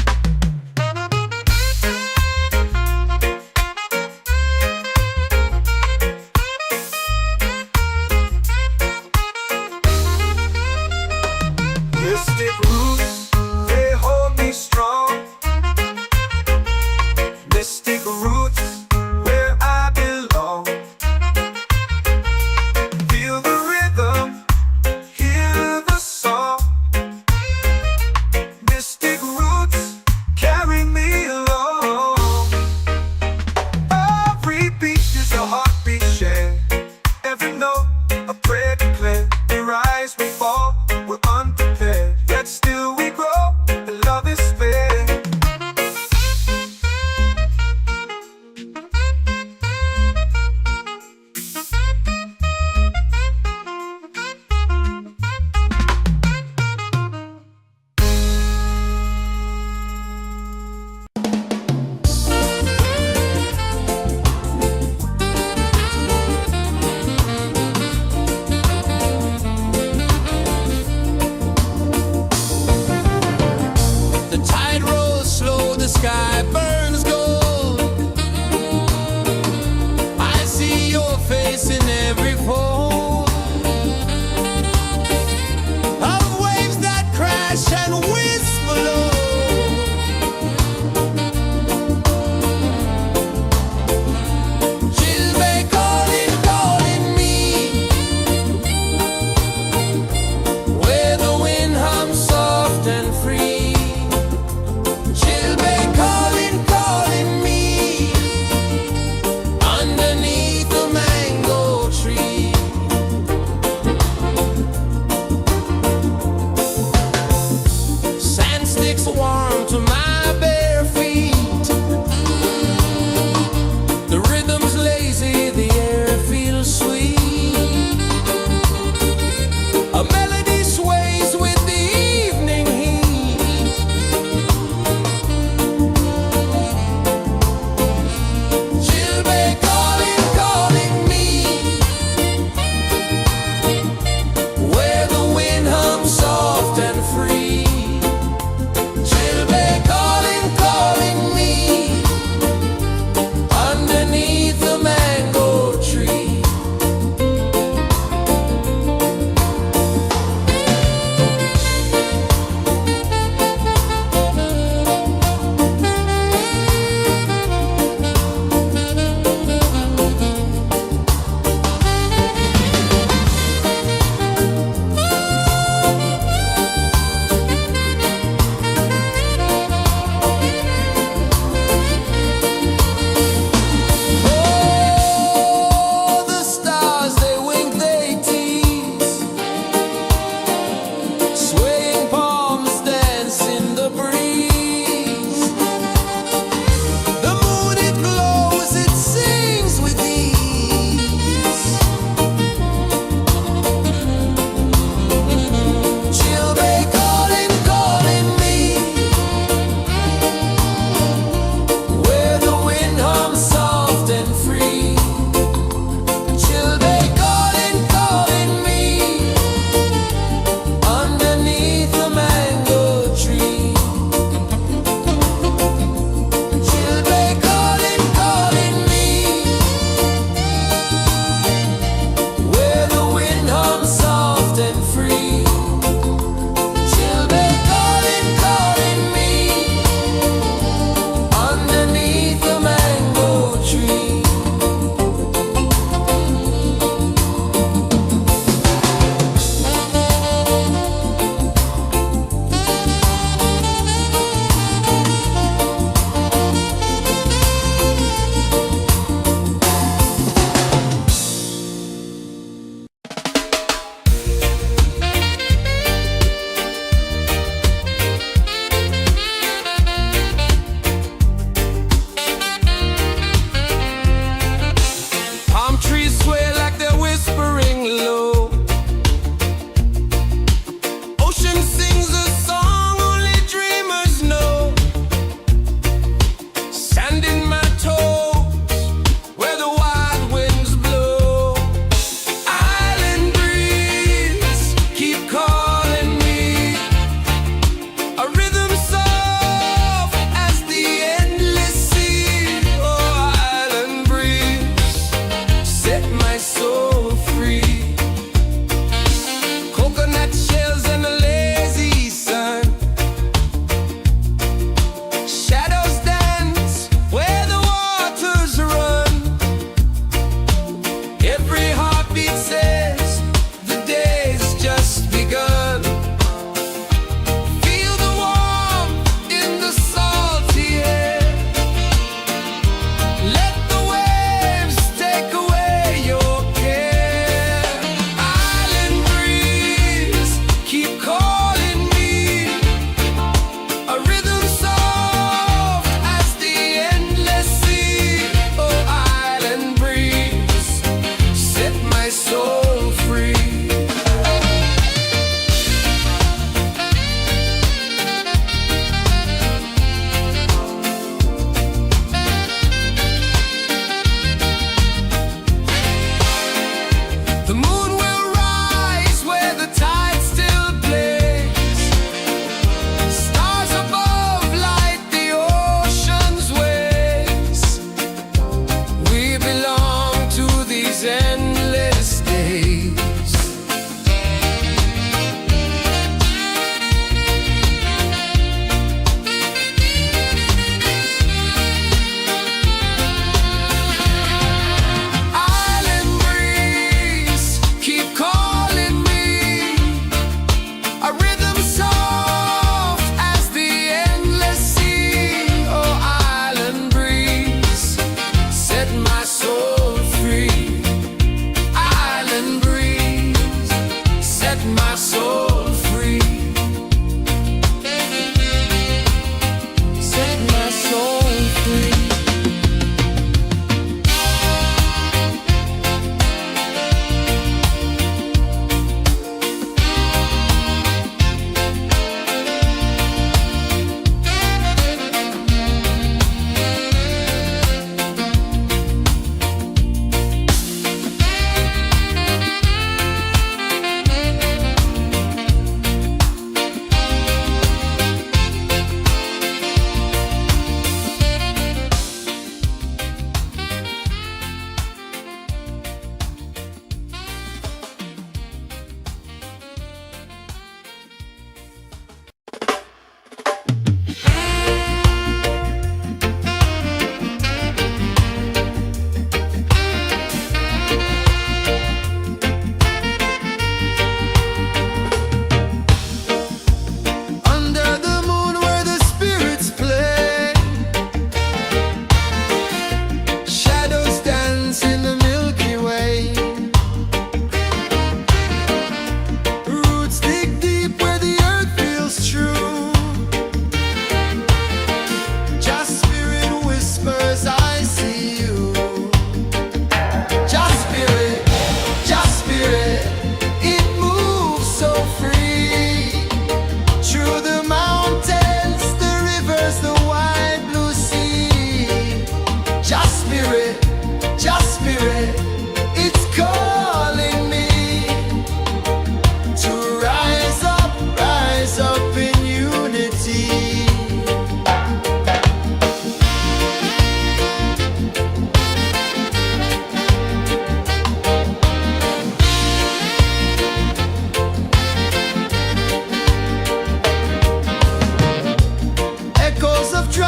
Mystic roots, they hold me strong. Mystic roots, where I belong. Feel the rhythm, hear the song. Mystic roots,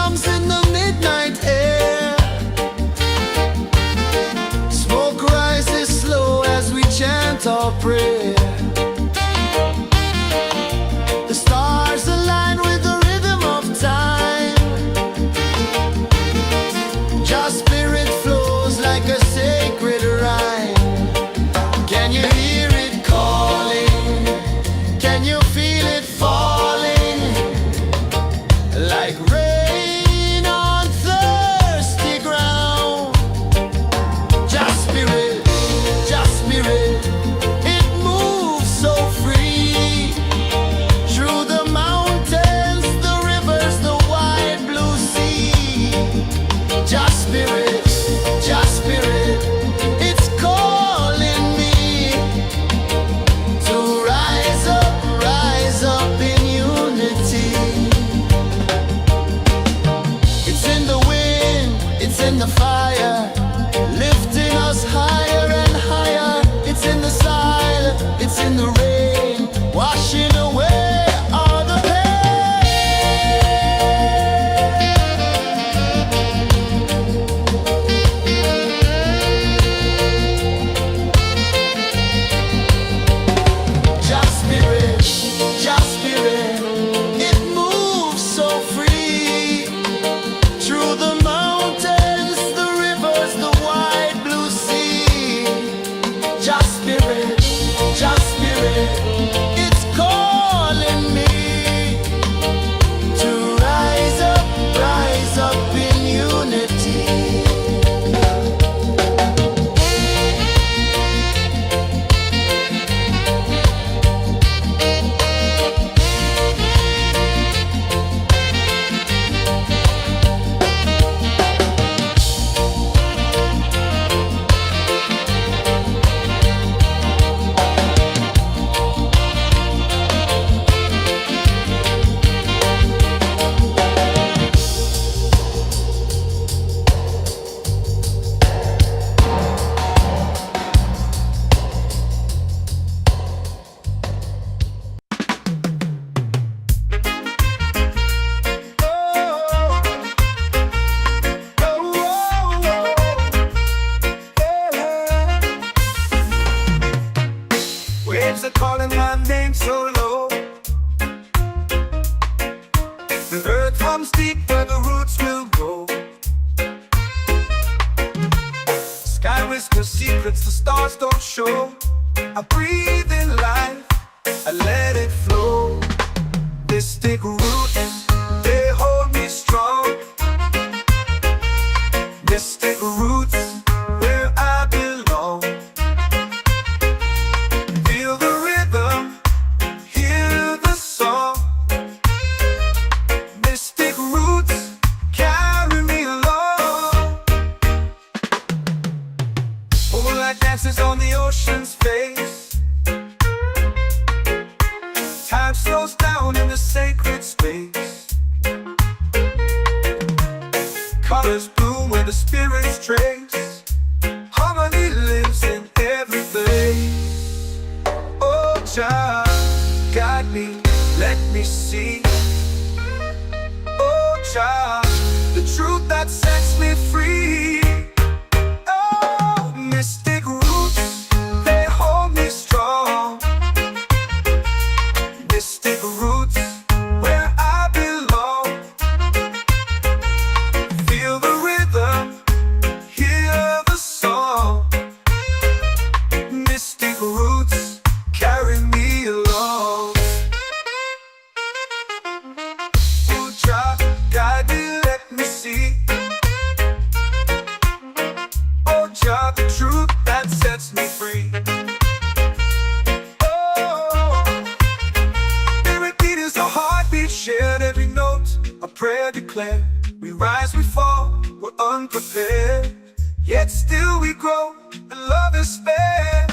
drums in the midnight air. Smoke rises slow as we chant our prayer. The stars align with the rhythm of time. Your spirit flows like a sacred rhyme. Can you hear it calling? Can you feel it falling? Like rain on thirsty ground. Just spirit, it moves so free. Through the mountains, the rivers, the wide blue sea. Just spirit, it's calling me to rise up in unity. It's in the wind, it's in the fire, lifting us higher and higher. It's in the silence, it's in the rain, washing away all the pain. Just spirit, it moves so free. Through the mountains, the rivers, the wide blue sea. Just spirit, it's calling me to rise up in unity. Waves are calling my name so low. The earth hums deep where the roots will grow. Sky whispers secrets the stars don't show. I breathe in life, I let it flow. They stick root and they hold me strong. They stick roots where I belong. Feel the rhythm, hear the song. Mystic roots carry me along. Moonlight dances on the ocean's face. Time slows down in the sacred space. Colors bloom where the spirits trace. Harmony lives in every place. Oh, child, guide me, let me see. Oh, child, the truth that sets me free. Oh, mystic roots, they hold me strong. Mystic roots, where I belong. Feel the rhythm, hear the song. Mystic roots carry me along. Oh, child, guide me, let me see. Oh, child, the truth that sets me free. Oh, spirit beat is a heartbeat, shared every note, a prayer declared. We rise, we fall, we're unprepared, yet still we grow, and love is fair.